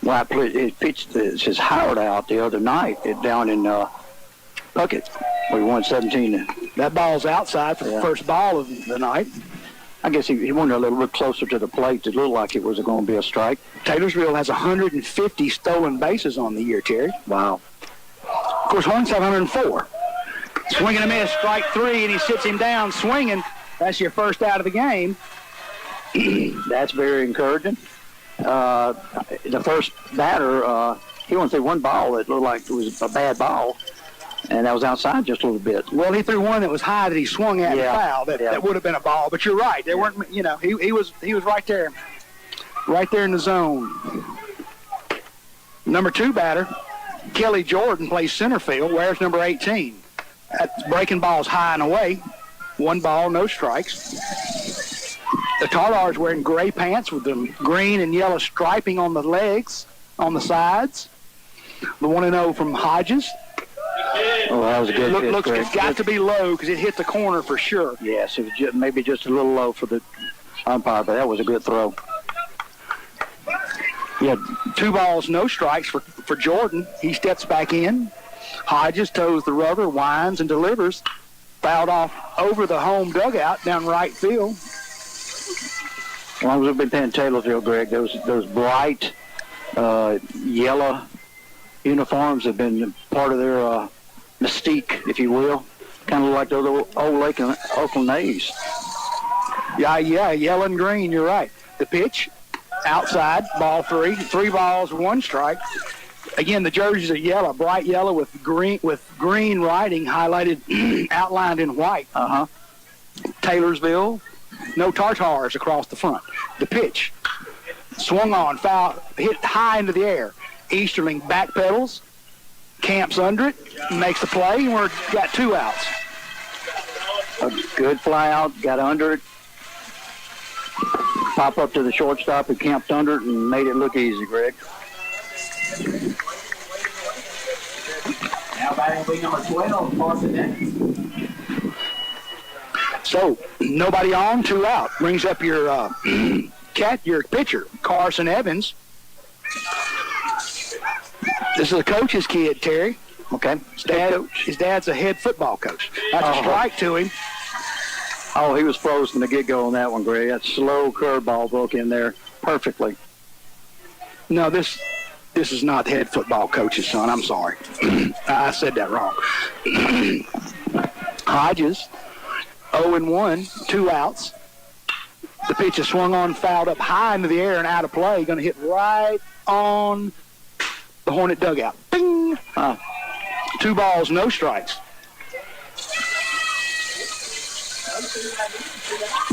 Well, it pitched his Howard out the other night down in Puckett. We won 17. That ball's outside for the first ball of the night. I guess he wanted a little bit closer to the plate to look like it was going to be a strike. Taylorsville has 150 stolen bases on the year, Terry. Wow. Of course, Hornets have 104. Swing and a miss, strike 3, and he sits him down swinging. That's your first out of the game. That's very encouraging. The first batter, he only threw one ball that looked like it was a bad ball, and that was outside just a little bit. Well, he threw one that was high that he swung at and fouled. That would have been a ball, but you're right. They weren't. He was right there in the zone. Number 2 batter, Kelly Jordan, plays center field. Wears number 18. That's breaking balls high and away. 1 ball, no strikes. The Tartars wearing gray pants with the green and yellow striping on the legs, on the sides. The 1-0 from Hodges. Oh, that was a good pitch. It's got to be low because it hit the corner for sure. Yes, it was maybe just a little low for the umpire, but that was a good throw. Yeah, 2 balls, no strikes for Jordan. He steps back in. Hodges toes the rubber, winds, and delivers. Fouled off over the home dugout down right field. As long as we've been paying Taylorsville, Greg, those bright yellow uniforms have been part of their mystique, if you will. Kind of like those old Oakland A's. Yeah, yellow and green, you're right. The pitch, outside, ball 3. 3 balls, 1 strike. Again, the jerseys are yellow, bright yellow with green writing highlighted, outlined in white. Taylorsville, no Tartars across the front. The pitch, swung on, foul, hit high into the air. Easterling backpedals, camps under it, makes the play, and we've got 2 outs. A good fly out, got under it. Pop up to the shortstop who camped under it and made it look easy, Greg. Now batting will be number 12, Carson Evans. So, nobody on, 2 out. Brings up your your pitcher, Carson Evans. This is a coach's kid, Terry. Okay. His dad's a head football coach. That's a strike to him. Oh, he was frozen to get go on that one, Greg. That slow curveball broke in there perfectly. No, this is not head football coach's son. I'm sorry. I said that wrong. Hodges, 0-1, 2 outs. The pitch is swung on, fouled up high into the air and out of play. Going to hit right on the Hornet dugout. Bing! 2 balls, no strikes.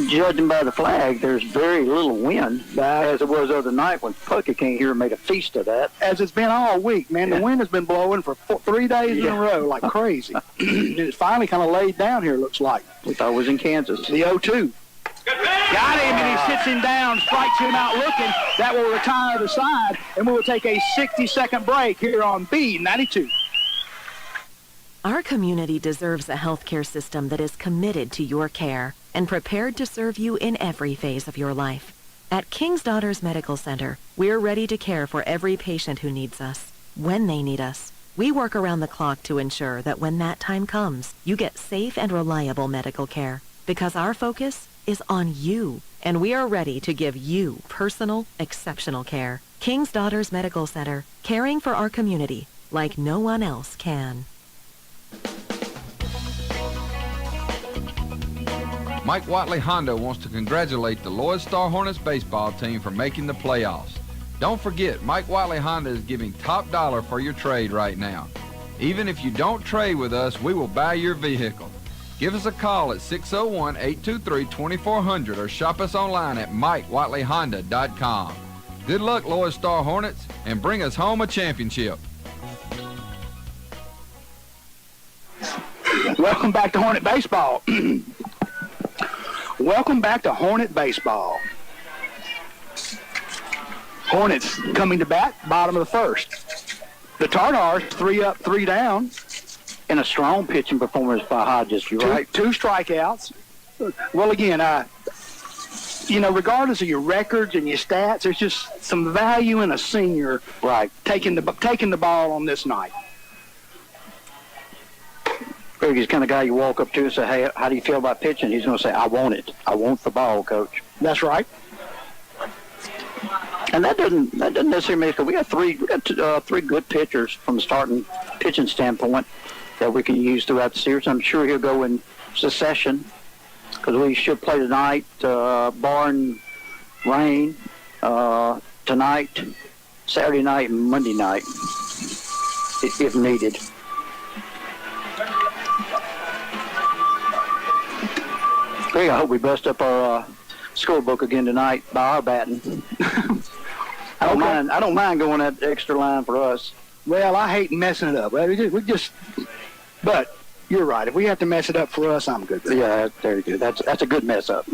Judging by the flag, there's very little wind, as it was the other night when Puckett came here and made a feast of that. As it's been all week, man. The wind has been blowing for 3 days in a row like crazy. It's finally kind of laid down here, looks like. We thought it was in Kansas. The 0-2. Got him, and he sits him down, strikes him out looking. That will retire the side, and we will take a 60-second break here on B92. Our community deserves a healthcare system that is committed to your care and prepared to serve you in every phase of your life. At King's Daughters Medical Center, we're ready to care for every patient who needs us, when they need us. We work around the clock to ensure that when that time comes, you get safe and reliable medical care, because our focus is on you, and we are ready to give you personal, exceptional care. King's Daughters Medical Center, caring for our community like no one else can. Mike Watley Honda wants to congratulate the Loyd Star Hornets baseball team for making the playoffs. Don't forget, Mike Watley Honda is giving top dollar for your trade right now. Even if you don't trade with us, we will buy your vehicle. Give us a call at 601-823-2400 or shop us online at MikeWatleyHonda.com. Good luck, Loyd Star Hornets, and bring us home a championship. Welcome back to Hornet Baseball. Welcome back to Hornet Baseball. Hornets coming to bat, bottom of the first. The Tartars 3 up, 3 down. And a strong pitching performance by Hodges, you're right. 2 strikeouts. Well, again, regardless of your records and your stats, there's just some value in a senior taking the ball on this night. Greg is the kind of guy you walk up to and say, hey, how do you feel about pitching? He's going to say, I want it. I want the ball, Coach. That's right. And that doesn't necessarily make it. We got 3 good pitchers from the starting pitching standpoint that we can use throughout the series. I'm sure he'll go in succession because we should play tonight, barring rain, tonight, Saturday night, and Monday night, if needed. Greg, I hope we bust up our scorebook again tonight by our batting. I don't mind going that extra line for us. Well, I hate messing it up. But You're right. If we have to mess it up for us, I'm good with it. Yeah, there you go. That's a good mess up.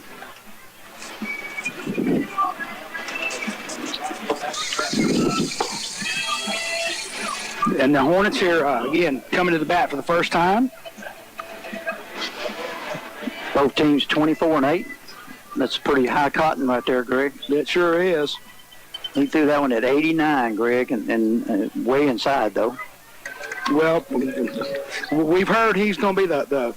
And the Hornets here, again, coming to the bat for the first time. Both teams 24-8. That's pretty high cotton right there, Greg. It sure is. He threw that one at 89, Greg, and way inside, though. Well, we've heard he's going to be the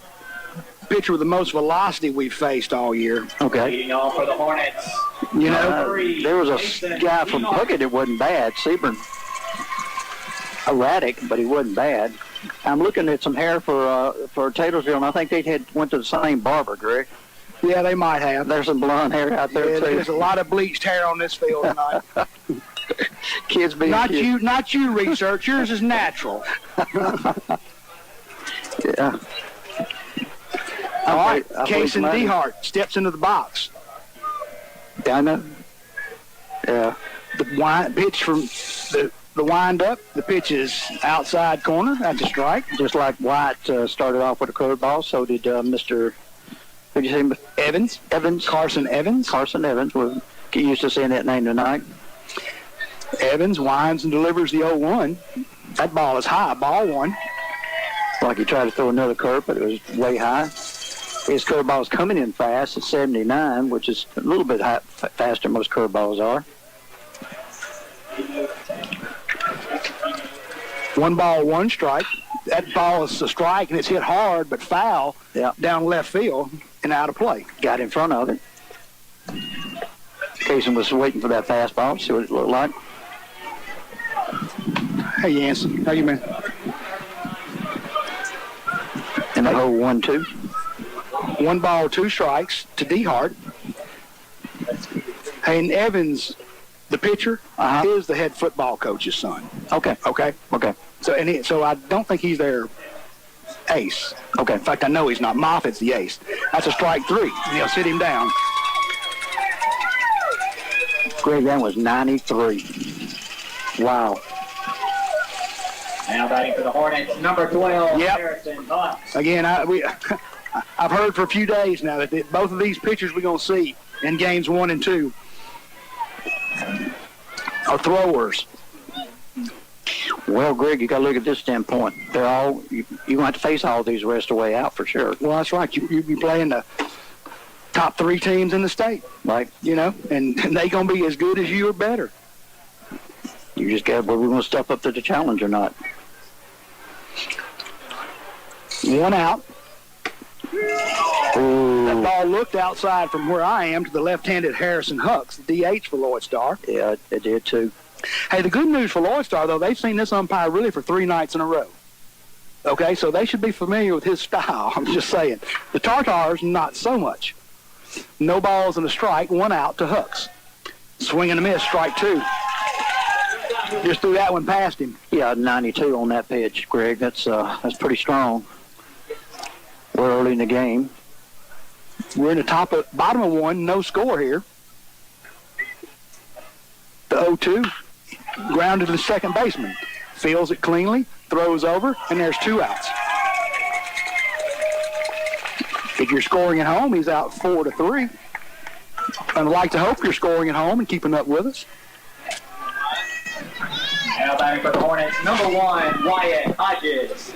pitcher with the most velocity we've faced all year. Okay. Leading off for the Hornets. You know, there was a guy from Puckett that wasn't bad, Seaburn. Erratic, but he wasn't bad. I'm looking at some hair for Taylorsville, and I think they went to the same barber, Greg. Yeah, they might have. There's some blonde hair out there, too. There's a lot of bleached hair on this field tonight. Kids being not kids. Not you, research. Yours is natural. Yeah. All right, Case and DeHart steps into the box. Dino. Yeah. The pitch from the wind up. The pitch is outside corner. That's a strike. Just like White started off with a curveball, so did Mr. Who'd you say? Evans. Carson Evans. Carson Evans. We're used to saying that name tonight. Evans winds and delivers the 0-1. That ball is high. Ball one. Like he tried to throw another curve, but it was way high. His curveball is coming in fast at 79, which is a little bit faster than most curveballs are. 1 ball, 1 strike. That ball is a strike, and it's hit hard but foul down left field and out of play. Got in front of it. Kaysen was waiting for that fastball, see what it looked like. Hey, Yancy. How you, man? And the 0-1-2. 1 ball, 2 strikes to DeHart. Hey, and Evans, the pitcher, is the head football coach's son. Okay. So I don't think he's their ace. Okay. In fact, I know he's not. Moffitt's the ace. That's a strike 3. They'll sit him down. Greg, that was 93. Wow. Now batting for the Hornets, number 12, Yep. Harrison Bucks. Again, I've heard for a few days now that both of these pitchers we're going to see in games 1 and 2 are throwers. Well, Greg, you got to look at this standpoint. They're all you're going to have to face all these the rest of the way out for sure. Well, that's right. You be playing the top 3 teams in the state, right? You know, and they going to be as good as you or better. You just got whether we're going to step up to the challenge or not. 1 out. Ooh. That ball looked outside from where I am to the left-handed Harrison Hucks, the DH for Loyd Star. Yeah, it did too. Hey, the good news for Loyd Star, though, they've seen this umpire really for 3 nights in a row. Okay, so they should be familiar with his style. I'm just saying. The Tartars, not so much. No balls and a strike, 1 out to Hucks. Swing and a miss, strike 2. Just threw that one past him. Yeah, 92 on that pitch, Greg. That's pretty strong. We're early in the game. We're in the bottom of 1, no score here. The 0-2, grounded to the second baseman. Fields it cleanly, throws over, and there's 2 outs. If you're scoring at home, he's out 4-3. I'd like to hope you're scoring at home and keeping up with us. Now batting for the Hornets, number 1, Wyatt Hodges.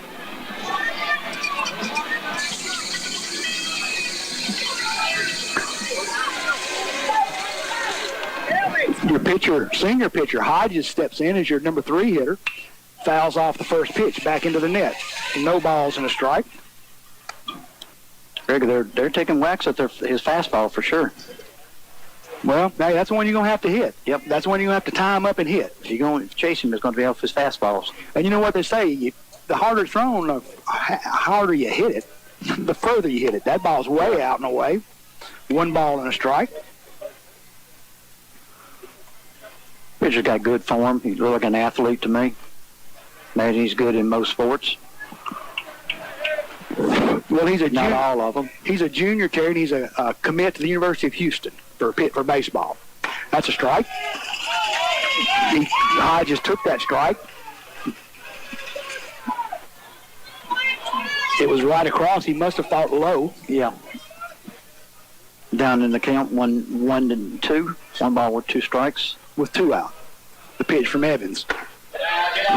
Your senior pitcher, Hodges, steps in as your number 3 hitter. Fouls off the first pitch back into the net. No balls and a strike. Greg, they're taking whacks at his fastball for sure. Well, hey, that's the one you're going to have to hit. Yep, that's the one you're going to have to time up and hit. If you're going to chase him, it's going to be off his fastballs. And you know what they say, the harder it's thrown, the harder you hit it, the further you hit it. That ball's way out and away. 1 ball and a strike. Pitcher's got good form. He looks like an athlete to me. Imagine he's good in most sports. Well, he's not all of them. He's a junior, Terry, and he's a commit to the University of Houston for baseball. That's a strike. Hodges took that strike. It was right across. He must have thought low. Yeah. Down in the count, 1-2. 1 ball with 2 strikes. With 2 out. The pitch from Evans.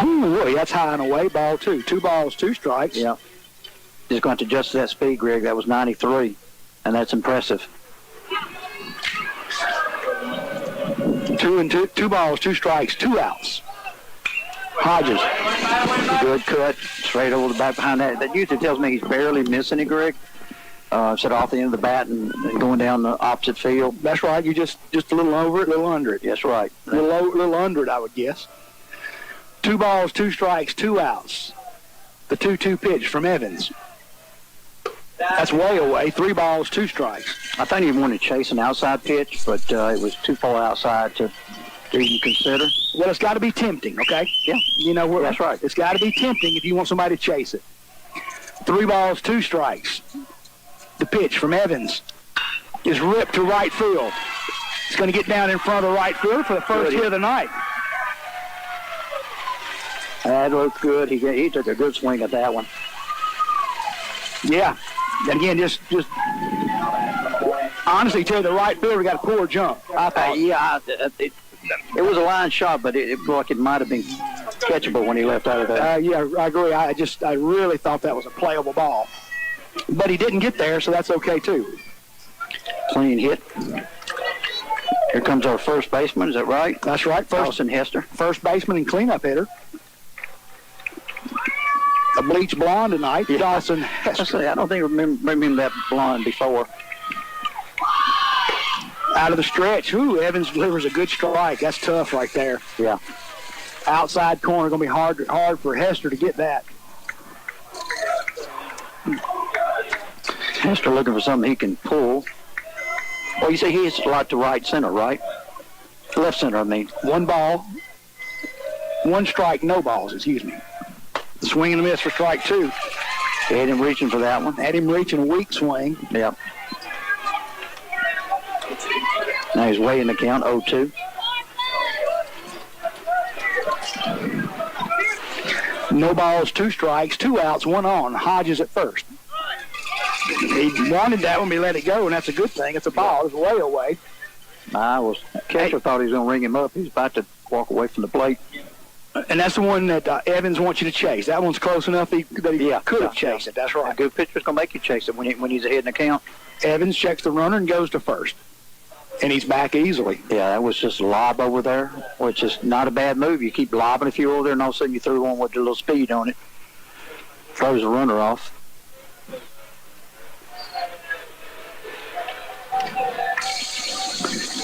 Ooh, boy, that's high and away. Ball 2. 2 balls, 2 strikes. Yeah. Just going to adjust to that speed, Greg. That was 93, and that's impressive. 2 balls, 2 strikes, 2 outs. Hodges. Good cut, straight over the back behind that. That usually tells me he's barely missing it, Greg. Set off the end of the bat and going down the opposite field. That's right. You just a little over it, a little under it. That's right. A little under it, I would guess. 2 balls, 2 strikes, 2 outs. The 2-2 pitch from Evans. That's way away. 3 balls, 2 strikes. I think he wanted to chase an outside pitch, but it was too far outside to even consider. Well, it's got to be tempting, okay? Yeah. You know, that's right. It's got to be tempting if you want somebody to chase it. 3 balls, 2 strikes. The pitch from Evans is ripped to right field. It's going to get down in front of the right field for the first hit of the night. That looked good. He took a good swing at that one. Yeah. And again, just honestly, to the right fielder got a poor jump. I thought. It was a line shot, but it looked like it might have been catchable when he left out of there. Yeah, I agree. I really thought that was a playable ball. But he didn't get there, so that's okay, too. Clean hit. Here comes our first baseman, is that right? That's right. Dawson Hester. First baseman and cleanup hitter. A bleach blonde tonight, yeah. Dawson Hester. I don't think I remember that blonde before. Out of the stretch. Ooh, Evans delivers a good strike. That's tough right there. Yeah. Outside corner, going to be hard for Hester to get that. Hester looking for something he can pull. Well, you say he hits a lot to right center, right? Left center, I mean. 1 ball, 1 strike, no balls, excuse me. The swing and a miss for strike 2. Had him reaching for that one. Had him reaching, a weak swing. Yep. Now he's way in the count, 0-2. No balls, 2 strikes, 2 outs, 1 on. Hodges at first. He wanted that one, but he let it go, and that's a good thing. It's a ball. It's way away. Catcher thought he was going to ring him up. He was about to walk away from the plate. And that's the one that Evans wants you to chase. That one's close enough that he could have chased it. That's right. A good pitcher's going to make you chase it when he's ahead in the count. Evans checks the runner and goes to first. And he's back easily. Yeah, that was just a lob over there, which is not a bad move. You keep lobbing a few over there, and all of a sudden you throw one with a little speed on it. Throws the runner off.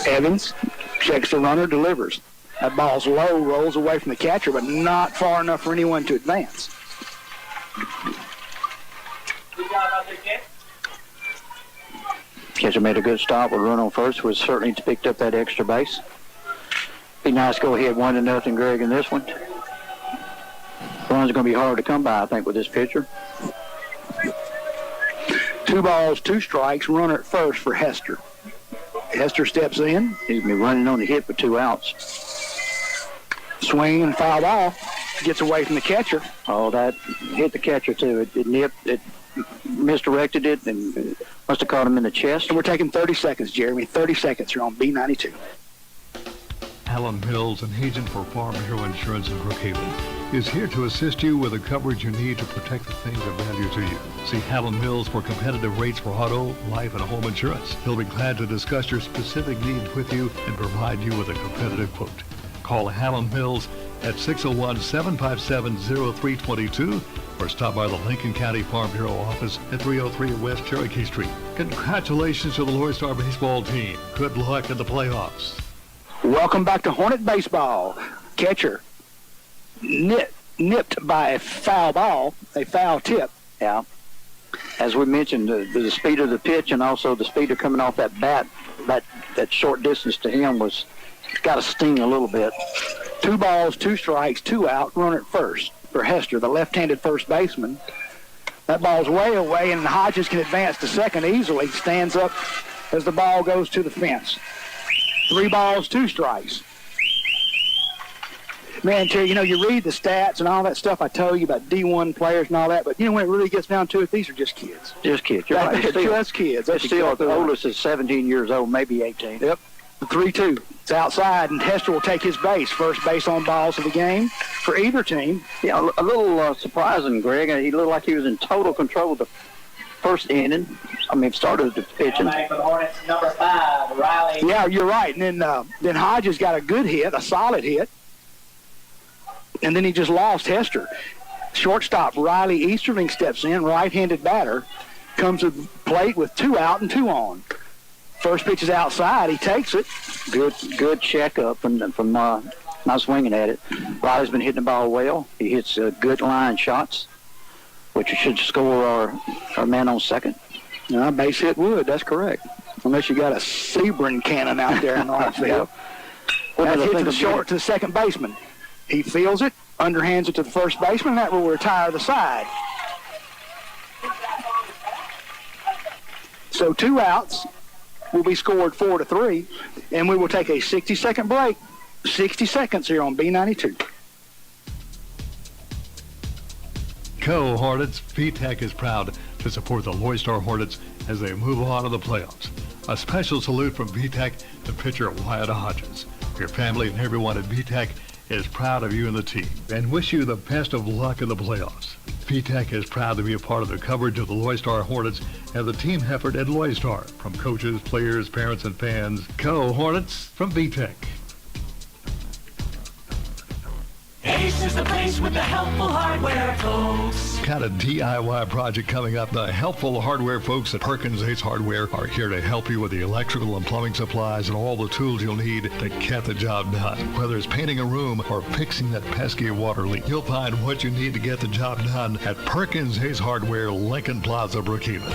Evans checks the runner, delivers. That ball's low, rolls away from the catcher, but not far enough for anyone to advance. Catcher made a good stop with a run on first, was certainly picked up that extra base. Be nice to go ahead 1-0, Greg, in this one. Runs are going to be hard to come by, I think, with this pitcher. 2 balls, 2 strikes, runner at first for Hester. Hester steps in. He's going to be running on the hit with 2 outs. Swing and foul ball. Gets away from the catcher. Oh, that hit the catcher, too. It nipped, it misdirected it, and must have caught him in the chest. And we're taking 30 seconds, Jeremy. 30 seconds here on B92. Alan Mills, an agent for Farm Bureau Insurance in Brookhaven, is here to assist you with the coverage you need to protect the things of value to you. See Alan Mills for competitive rates for auto, life, and home insurance. He'll be glad to discuss your specific needs with you and provide you with a competitive quote. Call Alan Mills at 601-757-0322 or stop by the Lincoln County Farm Bureau office at 303 West Cherokee Street. Congratulations to the Loyd Star baseball team. Good luck in the playoffs. Welcome back to Hornet Baseball. Catcher nipped by a foul ball, a foul tip. Yeah. As we mentioned, the speed of the pitch and also the speed of coming off that bat, that short distance to him was got to sting a little bit. 2 balls, 2 strikes, 2 out, runner at first for Hester, the left-handed first baseman. That ball's way away, and Hodges can advance to second easily. Stands up as the ball goes to the fence. 3 balls, 2 strikes. Man, Terry, you read the stats and all that stuff I told you about D1 players and all that, but when it really gets down to it, these are just kids. Just kids. You're right. Just kids. They're still the oldest is 17 years old, maybe 18. Yep. The 3-2. It's outside, and Hester will take his base. First base on balls of the game for either team. Yeah, a little surprising, Greg. He looked like he was in total control of the first inning. Started the pitching. For the Hornets, number 5, Riley. Yeah, you're right. And then Hodges got a good hit, a solid hit. And then he just lost Hester. Shortstop Riley Easterling steps in, right-handed batter, comes to the plate with 2 out and 2 on. First pitch is outside. He takes it. Good checkup from not swinging at it. Riley's been hitting the ball well. He hits good line shots, which should score our man on second. No, base hit would. That's correct. Unless you got a Sebring cannon out there in Lawrenceville. That hits it short to the second baseman. He fields it, underhands it to the first baseman, and that will retire the side. So 2 outs will be scored 4-3, and we will take a 60-second break. 60 seconds here on B92. Go Hornets. VTech is proud to support the Loyd Star Hornets as they move on to the playoffs. A special salute from VTech to pitcher Wyatt Hodges. Your family and everyone at VTech is proud of you and the team and wish you the best of luck in the playoffs. VTech is proud to be a part of the coverage of the Loyd Star Hornets and the team effort at Loyd Star. From coaches, players, parents, and fans, go Hornets from VTech. Ace is the place with the helpful hardware, folks. Got a DIY project coming up? The helpful hardware folks at Perkins Ace Hardware are here to help you with the electrical and plumbing supplies and all the tools you'll need to get the job done. Whether it's painting a room or fixing that pesky water leak, you'll find what you need to get the job done at Perkins Ace Hardware, Lincoln Plaza, Brookhaven.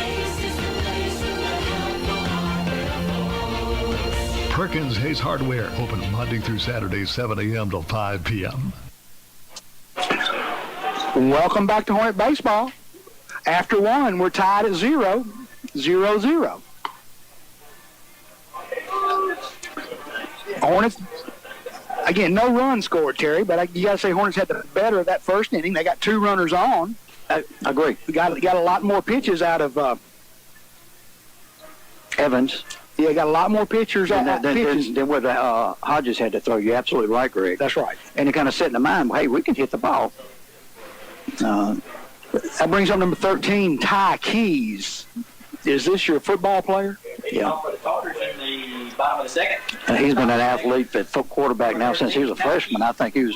Perkins Ace Hardware, open Monday through Saturday, 7 a.m. till 5 p.m. Welcome back to Hornet Baseball. After 1, we're tied at 0-0. Hornets, again, no run scored, Terry, but you got to say Hornets had the better of that first inning. They got 2 runners on. I agree. Got a lot more pitches out of Evans. Yeah, got a lot more pitchers than what Hodges had to throw. You're absolutely right, Greg. That's right. And it kind of set in the mind, hey, we can hit the ball. That brings up number 13, Ty Keys. Is this your football player? Yeah. For the Tigers in the bottom of the second. He's been an athlete at quarterback now since he was a freshman. I think he was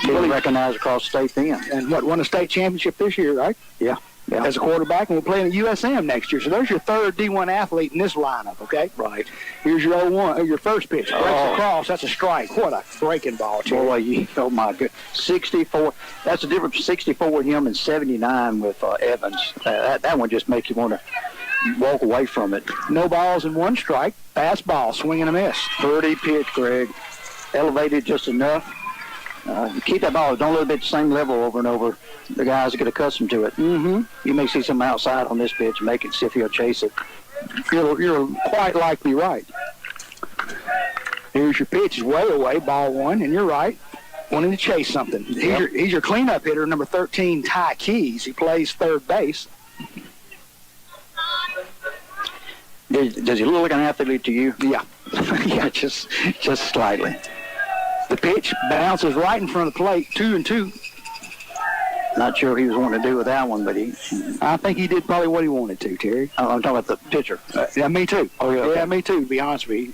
really recognized across state then. And won a state championship this year, right? Yeah. As a quarterback, and we're playing at USM next year. So there's your third D1 athlete in this lineup, okay? Right. Here's your your first pitch. Breaks across. That's a strike. What a breaking ball, Terry. Boy, oh, my God. 64. That's the difference between 64 with him and 79 with Evans. That one just makes you want to walk away from it. No balls and 1 strike. Fastball, swing and a miss. Pretty pitch, Greg. Elevated just enough. Keep that ball. Don't let it be at the same level over and over. The guys get accustomed to it. Mm-hmm. You may see some outside on this pitch, make it see if he'll chase it. You're quite likely right. Here's your pitch. Is way away, ball 1, and you're right. Wanting to chase something. He's your cleanup hitter, number 13, Ty Keys. He plays third base. Does he look like an athlete to you? Yeah. Yeah, just slightly. The pitch bounces right in front of the plate, 2-2. Not sure he was wanting to do with that one, but I think he did probably what he wanted to, Terry. I'm talking about the pitcher. Yeah, me too. Oh, yeah. Okay. Yeah, me too, to be honest with you.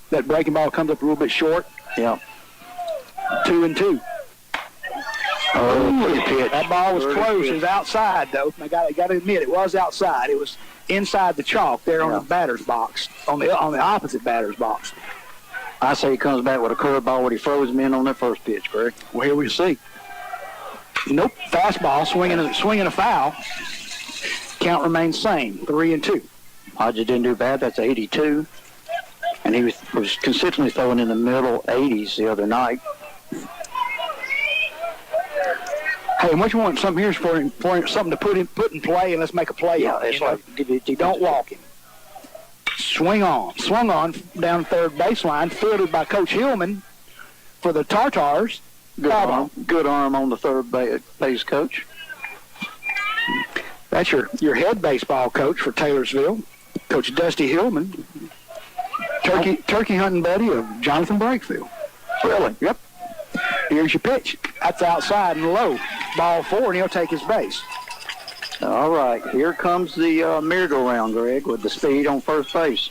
That breaking ball comes up a little bit short. Yeah. 2-2. Oh, pretty pitch. That ball was close. It was outside, though. I got to admit, it was outside. It was inside the chalk there on the batter's box, on the opposite batter's box. I say he comes back with a curveball when he froze him in on that first pitch, Greg. Well, here we see. Nope. Fastball, swinging a foul. Count remains same, 3-2. Hodges didn't do bad. That's 82. And he was consistently throwing in the middle 80s the other night. Hey, what you want? Something here's for something to put in play, and let's make a play. Yeah, it's like don't walk him. Swung on down third baseline, fielded by Coach Hillman for the Tartars. Good arm on the third base coach. That's your head baseball coach for Taylorsville, Coach Dusty Hillman, turkey hunting buddy of Jonathan Brakefield. Really? Yep. Here's your pitch. That's outside and low. Ball 4, and he'll take his base. All right. Here comes the merry-go-round, Greg, with the speed on first base.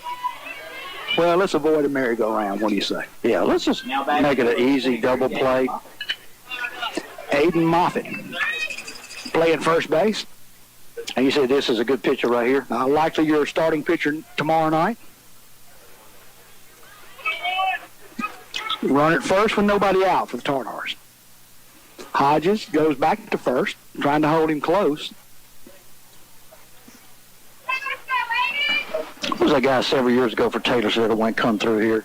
Well, let's avoid a merry-go-round. What do you say? Yeah, let's just make it an easy double play. Aiden Moffitt playing first base. And you said this is a good pitcher right here? Likely your starting pitcher tomorrow night. Run it first with nobody out for the Tartars. Hodges goes back to first, trying to hold him close. Who was that guy several years ago for Taylorsville that went come through here?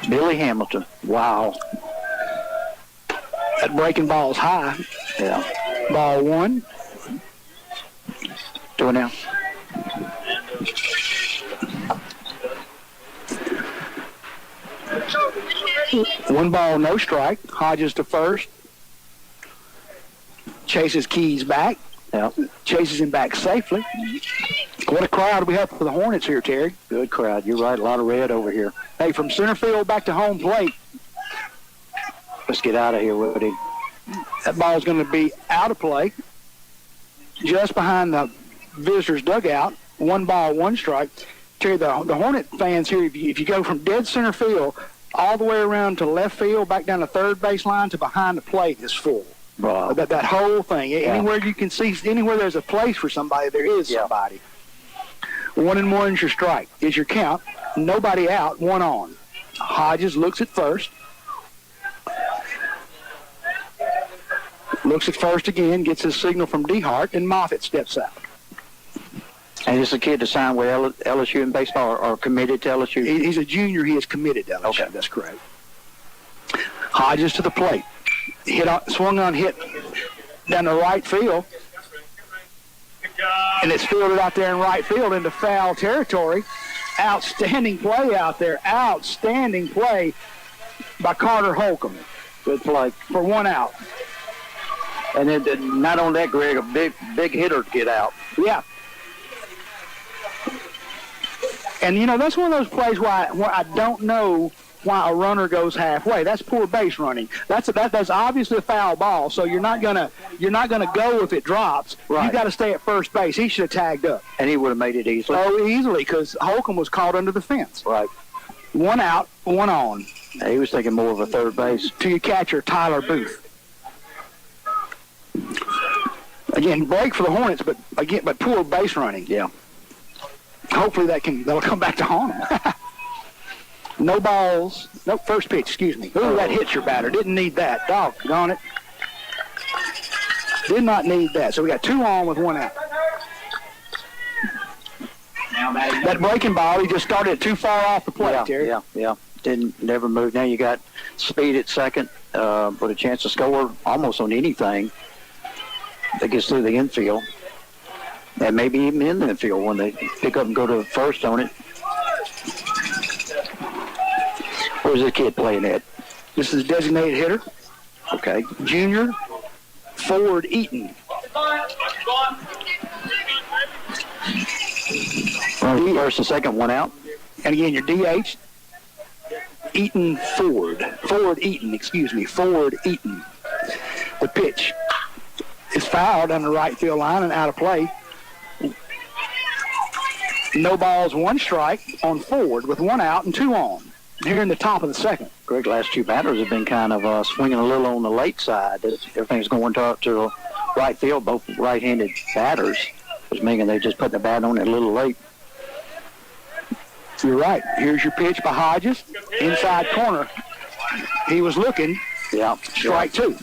Billy Hamilton. Wow. That breaking ball's high. Yeah. Ball 1. Do it now. One ball, no strike. Hodges to first. Chases Keys back. Yep. Chases him back safely. What a crowd we have for the Hornets here, Terry. Good crowd. You're right. A lot of red over here. Hey, from center field back to home plate. Let's get out of here, Woody. That ball's going to be out of play. Just behind the visitors' dugout. 1 ball, 1 strike. Terry, the Hornet fans here, if you go from dead center field all the way around to left field, back down the third base line to behind the plate is full. Wow. That whole thing. Yeah. Anywhere you can see, anywhere there's a place for somebody, there is somebody. 1-1 is your strike. Is your count. Nobody out, 1 on. Hodges looks at first. Looks at first again, gets his signal from DeHart, and Moffitt steps out. And he's a kid to sign with LSU in baseball or committed to LSU? He's a junior. He is committed to LSU. Okay. That's correct. Hodges to the plate. Swung on, hit down the right field. And it's fielded out there in right field into foul territory. Outstanding play out there. Outstanding play by Carter Holcomb. Good play. For 1 out. And then not only that, Greg, a big hitter to get out. Yeah. And, that's one of those plays where I don't know why a runner goes halfway. That's poor base running. That's obviously a foul ball, so you're not gonna go if it drops. Right. You got to stay at first base. He should have tagged up. And he would have made it easily. Oh, easily, because Holcomb was caught under the fence. Right. 1 out, 1 on. He was thinking more of a third base. To your catcher, Tyler Booth. Again, break for the Hornets, but poor base running. Yeah. Hopefully that'll come back to haunt him. No balls. No, first pitch, excuse me. Ooh, that hits your batter. Didn't need that. Doggone it. Did not need that. So we got 2 on with 1 out. That breaking ball, he just started too far off the plate, Terry. Yeah. Never moved. Now you got speed at second, with a chance to score almost on anything that gets through the infield. And maybe even in the infield when they pick up and go to first on it. Where's this kid playing at? This is a designated hitter. Okay. Junior Ford Eaton. First and second, 1 out. And again, your DH, Eaton Ford. Ford Eaton. The pitch is fouled on the right field line and out of play. No balls, 1 strike on Ford with 1 out and 2 on. Here in the top of the second. Greg, last 2 batters have been kind of swinging a little on the late side. Everything's going to right field, both right-handed batters, which meaning they just put the bat on it a little late. You're right. Here's your pitch by Hodges. Inside corner. He was looking. Yeah. Strike 2.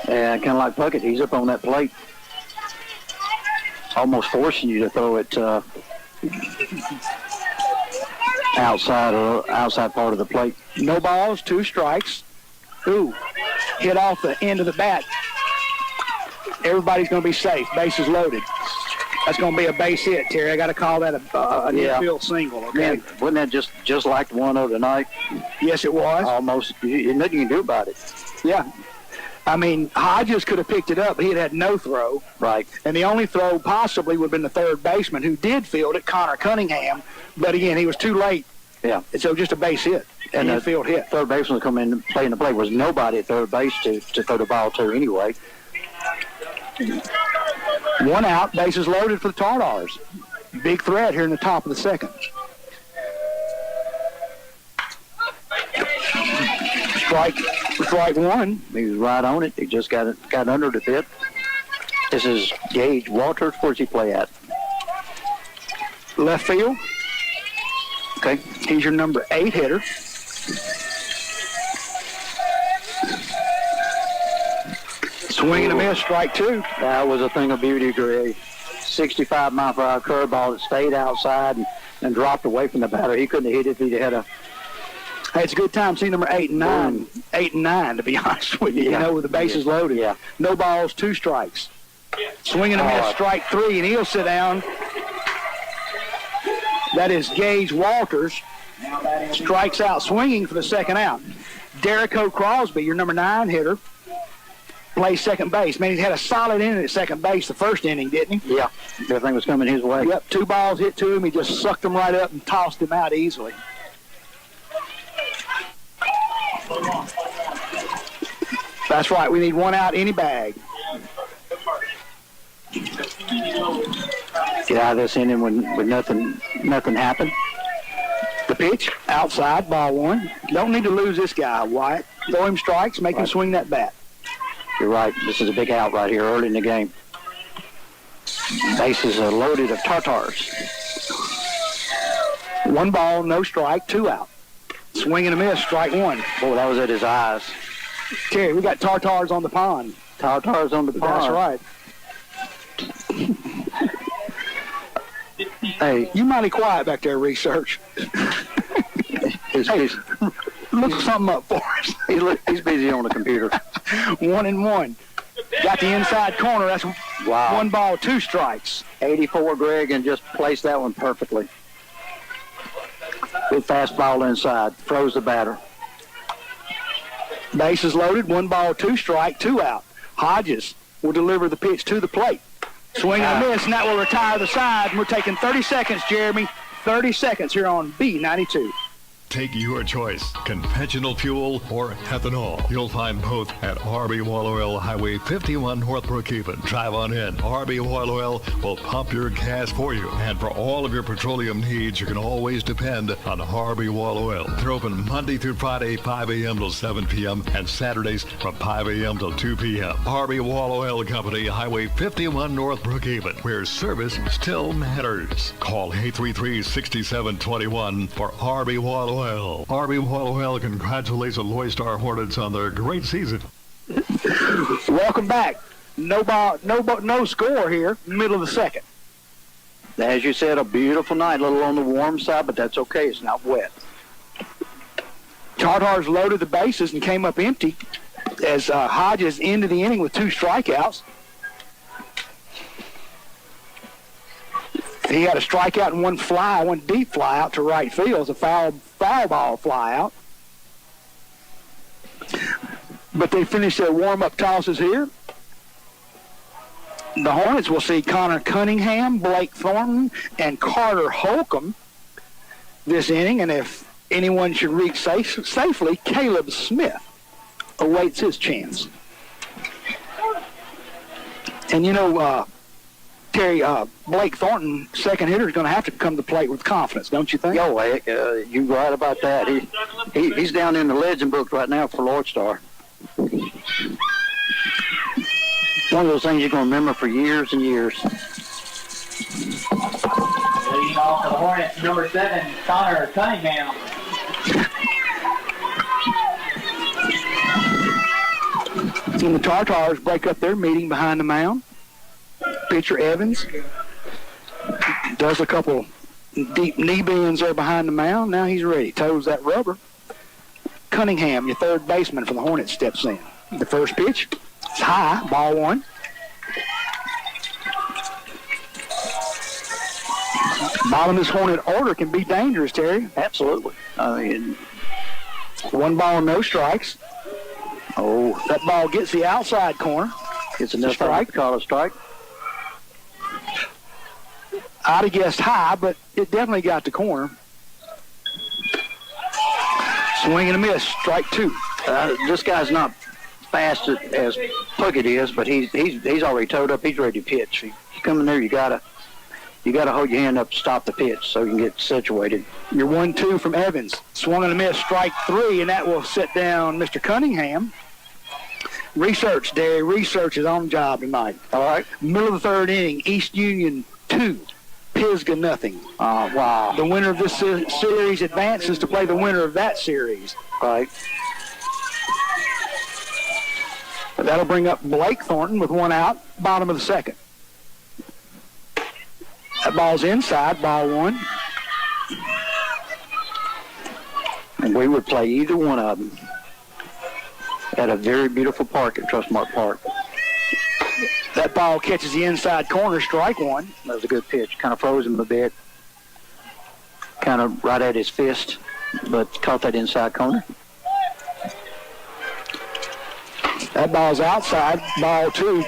And kind of like Puckett, he's up on that plate. Almost forcing you to throw it outside part of the plate. No balls, 2 strikes. Ooh, hit off the end of the bat. Everybody's going to be safe. Bases loaded. That's going to be a base hit, Terry. I got to call that an infield single. Okay. Man, wasn't that just like the one other night? Yes, it was. Almost. Nothing you can do about it. Yeah. I mean, Hodges could have picked it up, but he had no throw. Right. And the only throw possibly would have been the third baseman who did field it, Connor Cunningham. But again, he was too late. Yeah. So just a base hit. And a field hit. Third baseman come in and play in the play. Was nobody at third base to throw the ball to anyway. 1 out, bases loaded for the Tartars. Big threat here in the top of the second. Strike one. He was right on it. He just got under it a bit. This is Gage Walters. Where's he play at? Left field. Okay. He's your number 8 hitter. Swing and a miss, strike 2. That was a thing of beauty, Greg. 65-mile-per-hour curveball that stayed outside and dropped away from the batter. He couldn't have hit it if he'd had a... Hey, it's a good time to see number 8 and 9. 8 and 9, to be honest with you. Yeah. You know, with the bases loaded. Yeah. No balls, 2 strikes. Swing and a miss, strike 3, and he'll sit down. That is Gage Walters. Strikes out swinging for the second out. Derrico Crosby, your number 9 hitter, plays second base. Man, he had a solid inning at second base the first inning, didn't he? Yeah. Everything was coming his way. Yep, 2 balls hit to him. He just sucked them right up and tossed him out easily. That's right. We need 1 out, any bag. Get out of this inning with nothing happened. The pitch, outside, ball 1. Don't need to lose this guy, Wyatt. Throw him strikes, make him swing that bat. You're right. This is a big out right here early in the game. Bases are loaded of Tartars. 1 ball, no strike, 2 out. Swing and a miss, strike 1. Boy, that was at his eyes. Terry, we got Tartars on the pond. Tartars on the pond. That's right. Hey, you mighty quiet back there, research. Hey, look something up for us. He's busy on the computer. 1 and 1. Got the inside corner. That's wow. 1 ball, 2 strikes. 84, Greg, and just placed that one perfectly. Good fastball inside. Froze the batter. Bases loaded. 1 ball, 2 strike, 2 out. Hodges will deliver the pitch to the plate. Swing and a miss, and that will retire the side. And we're taking 30 seconds, Jeremy. 30 seconds here on B92. Take your choice, conventional fuel or ethanol. You'll find both at RB Wall Oil, Highway 51 North Brookhaven. Drive on in. RB Wall Oil will pump your gas for you. And for all of your petroleum needs, you can always depend on RB Wall Oil. They're open Monday through Friday, 5 a.m. till 7 p.m. and Saturdays from 5 a.m. till 2 p.m. RB Wall Oil Company, Highway 51 North Brookhaven, where service still matters. Call 833-6721 for RB Wall Oil. RB Wall Oil congratulates the Loyd Star Hornets on their great season. Welcome back. No score here, middle of the second. As you said, a beautiful night, a little on the warm side, but that's okay. It's not wet. Tartars loaded the bases and came up empty as Hodges ended the inning with 2 strikeouts. He had a strikeout and 1 deep fly out to right field. It's a foul ball fly out. But they finished their warm-up tosses here. The Hornets will see Connor Cunningham, Blake Thornton, and Carter Holcomb this inning. And if anyone should reach safely, Caleb Smith awaits his chance. And, you know, Terry, Blake Thornton, second hitter, is going to have to come to the plate with confidence, don't you think? You're right about that. He's down in the legend book right now for Loyd Star. One of those things you're going to remember for years and years. Leading off for the Hornets, number 7, Connor Cunningham. And the Tartars break up their meeting behind the mound. Pitcher Evans does a couple deep knee bends there behind the mound. Now he's ready. Toes that rubber. Cunningham, your third baseman for the Hornets, steps in. The first pitch is high, ball 1. Bottom of this Hornet order can be dangerous, Terry. Absolutely. I mean, 1 ball, no strikes. Oh, That ball gets the outside corner. it's enough Strike. to call a strike. I'd have guessed high, but it definitely got the corner. Swing and a miss, strike 2. This guy's not fast as Puckett is, but he's already towed up. He's ready to pitch. You come in there, you gotta hold your hand up to stop the pitch so you can get situated. Your 1-2 from Evans. Swung and a miss, strike 3, and that will sit down Mr. Cunningham. Research, Derry. Research is on the job tonight. All right. Middle of the third inning, East Union 2, Pisgah nothing. Wow. The winner of this series advances to play the winner of that series. Right. That'll bring up Blake Thornton with 1 out, bottom of the second. That ball's inside, ball 1. And we would play either one of them at a very beautiful park at Trustmark Park. That ball catches the inside corner, strike 1. That was a good pitch. Kind of froze him a bit. Kind of right at his fist, but caught that inside corner. That ball's outside, ball 2.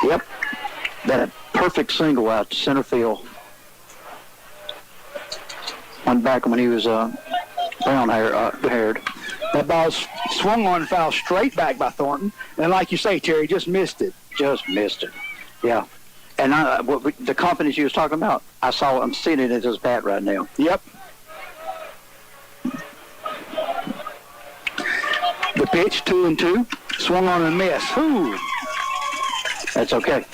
Yep. That perfect single out to center field. Went back when he was brown-haired. That ball's swung on and foul straight back by Thornton. And like you say, Terry, just missed it. Just missed it. Yeah. And the confidence you was talking about, I'm seeing it at his bat right now. Yep. The pitch, 2-2. Swung on and miss. Ooh. That's okay.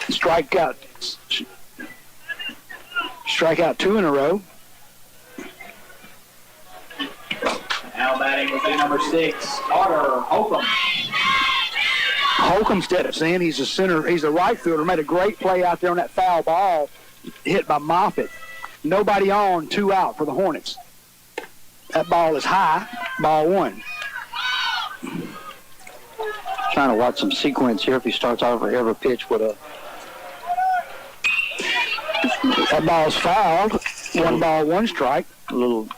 Strikeout 2 in a row. Now batting will be number 6, Carter Holcomb. Holcomb, instead of saying he's a right fielder, made a great play out there on that foul ball hit by Moffitt. Nobody on, 2 out for the Hornets. That ball is high, ball 1. Trying to watch some sequence here if he starts off every pitch with a... That ball's fouled. 1 ball, 1 strike. A little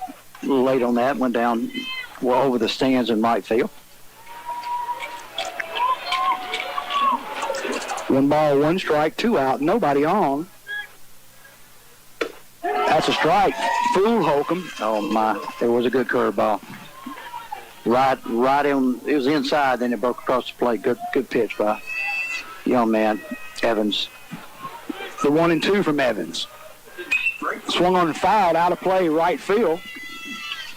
late on that. Went down well over the stands in right field. 1 ball, 1 strike, 2 out. Nobody on. That's a strike. Fool Holcomb. Oh, my. It was a good curveball. Right on. It was inside, then it broke across the plate. Good pitch by young man, Evans. The 1-2 from Evans. Swung on and fouled, out of play, right field.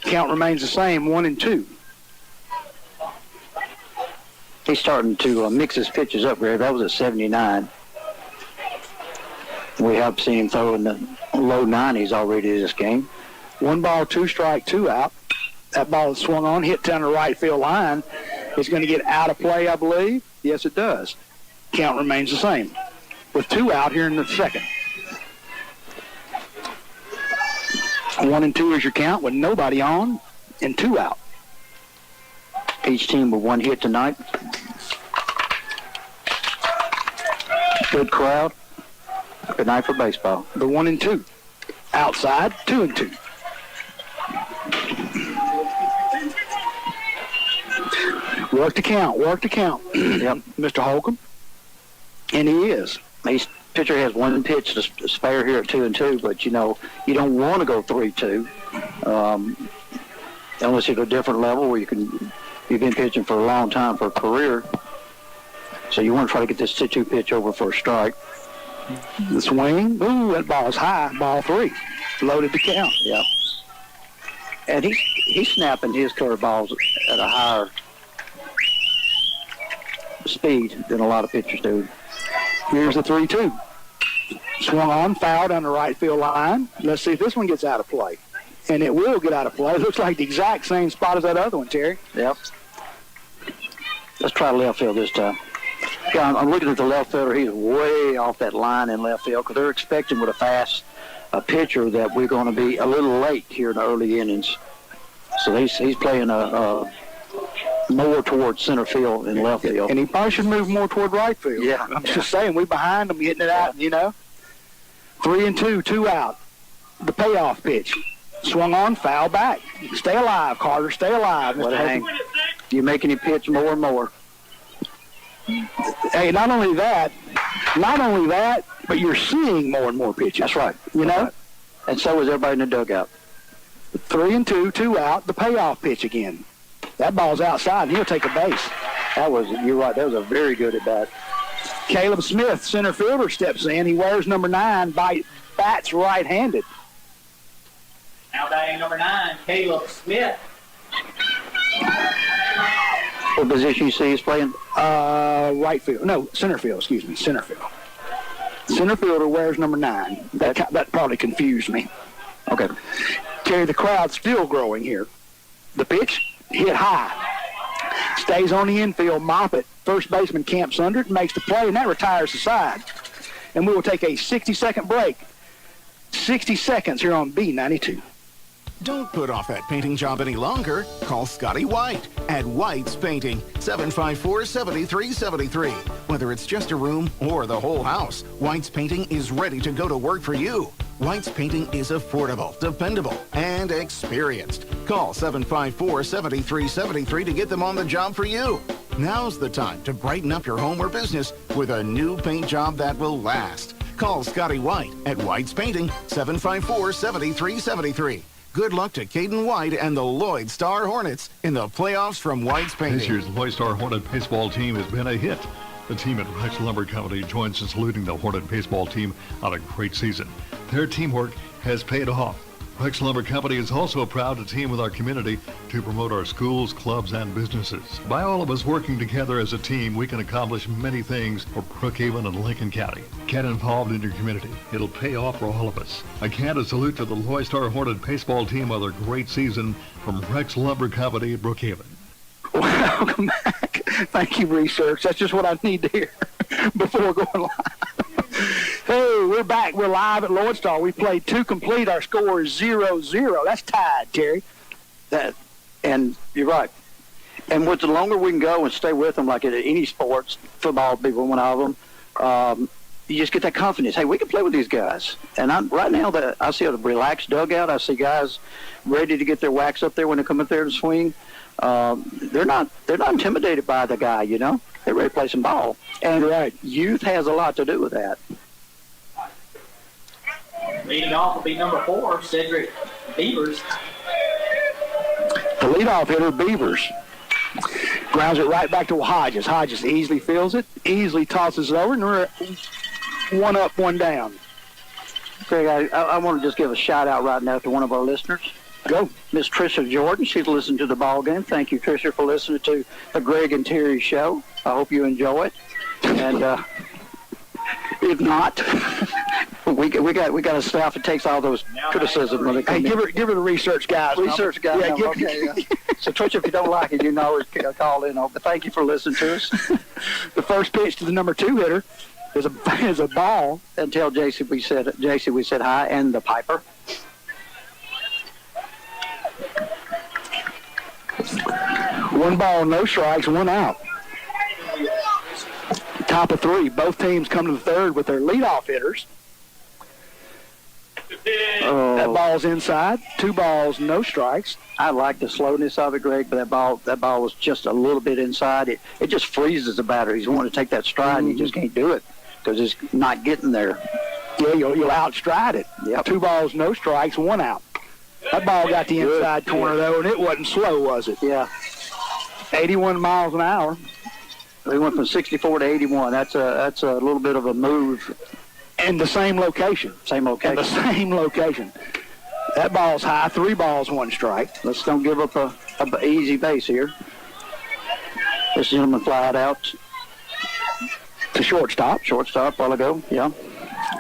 Count remains the same, 1-2. He's starting to mix his pitches up, Greg. That was at 79. We have seen him throw in the low 90s already this game. 1 ball, 2 strike, 2 out. That ball is swung on, hit down the right field line. It's going to get out of play, I believe. Yes, it does. Count remains the same, with 2 out here in the second. 1-2 is your count with nobody on and 2 out. Each team with 1 hit tonight. Good crowd. Good night for baseball. The 1-2. Outside, 2-2. Work the count. Yep. Mr. Holcomb. And he is. Pitcher has 1 pitch to spare here at 2-2, but you don't want to go 3-2 unless you're at a different level where you've been pitching for a long time for a career. So you want to try to get this 2-2 pitch over for a strike. The swing. Ooh, that ball's high. Ball 3. Loaded the count. Yeah. And he's snapping his curveballs at a higher speed than a lot of pitchers do. Here's the 3-2. Swung on, fouled on the right field line. Let's see if this one gets out of play. And it will get out of play. It looks like the exact same spot as that other one, Terry. Yep. Let's try left field this time. Yeah, I'm looking at the left fielder. He's way off that line in left field because they're expecting with a pitcher that we're going to be a little late here in the early innings. So he's playing more towards center field and left field. And he probably should move more toward right field. Yeah. I'm just saying, we behind him, getting it out, 3-2, 2 out. The payoff pitch. Swung on, foul back. Stay alive, Carter. Stay alive, Mr. Hank, you're making him pitch more and more. Hey, not only that, but you're seeing more and more pitches. That's right. You know? Right. And so is everybody in the dugout. 3-2, 2 out, the payoff pitch again. That ball's outside, and he'll take a base. You're right, that was a very good at bat. Caleb Smith, center fielder, steps in. He wears number 9, bats right-handed. Now batting number 9, Caleb Smith. What position you see he's playing? Right field. No, center field, excuse me, center field. Center fielder wears number 9. That probably confused me. Okay. Terry, the crowd's still growing here. The pitch hit high. Stays on the infield. Moffitt, first baseman, camps under it, makes the play, and that retires the side. And we will take a 60-second break. 60 seconds here on B92. Don't put off that painting job any longer. Call Scotty White at White's Painting, 754-7373. Whether it's just a room or the whole house, White's Painting is ready to go to work for you. White's Painting is affordable, dependable, and experienced. Call 754-7373 to get them on the job for you. Now's the time to brighten up your home or business with a new paint job that will last. Call Scotty White at White's Painting, 754-7373. Good luck to Caden White and the Loyd Star Hornets in the playoffs from White's Painting. This year's Loyd Star Hornet baseball team has been a hit. The team at Rex Lumber Company joins in saluting the Hornet baseball team on a great season. Their teamwork has paid off. Rex Lumber Company is also proud to team with our community to promote our schools, clubs, and businesses. By all of us working together as a team, we can accomplish many things for Brookhaven and Lincoln County. Get involved in your community. It'll pay off for all of us. Again, a salute to the Loyd Star Hornet baseball team on their great season from Rex Lumber Company, Brookhaven. Welcome back. Thank you, research. That's just what I need to hear before going live. Hey, we're back. We're live at Loyd Star. We played 2 complete. Our score is 0-0. That's tied, Terry. And you're right. And with the longer we can go and stay with them, like at any sports, football being one of them, you just get that confidence. Hey, we can play with these guys. And right now, I see a relaxed dugout. I see guys ready to get their wax up there when they come up there to swing. They're not intimidated by the guy, you know. They're ready to play some ball. And youth has a lot to do with that. Leading off will be number 4, Cedric Beavers. The leadoff hitter, Beavers, grounds it right back to Hodges. Hodges easily fills it, easily tosses it over, and we're 1 up, 1 down. Greg, I want to just give a shout-out right now to one of our listeners. Go. Miss Tricia Jordan. She's listened to the ball game. Thank you, Tricia, for listening to the Greg and Terry show. I hope you enjoy it. And if not, we got a staff that takes all those criticism when they come in. Give her the research guys. Research guys. Yeah, okay. So, Tricia, if you don't like it, you can always call in. But thank you for listening to us. The first pitch to the number 2 hitter is a ball. And tell JC we said hi, and the Piper. 1 ball, no strikes, 1 out. Top of 3. Both teams come to the third with their leadoff hitters. That ball's inside. 2 balls, no strikes. I like the slowness of it, Greg, but that ball was just a little bit inside. It just freezes the batter. He's wanting to take that stride, and he just can't do it because it's not getting there. Yeah, you'll outstride it. Yep. 2 balls, no strikes, 1 out. That ball got the inside corner, though, and it wasn't slow, was it? Yeah. 81 miles an hour. We went from 64 to 81. That's a little bit of a move. In the same location. Same location. In the same location. That ball's high. 3 balls, 1 strike. Let's don't give up a easy base here. This gentleman flied out to shortstop. Shortstop, while ago, yeah.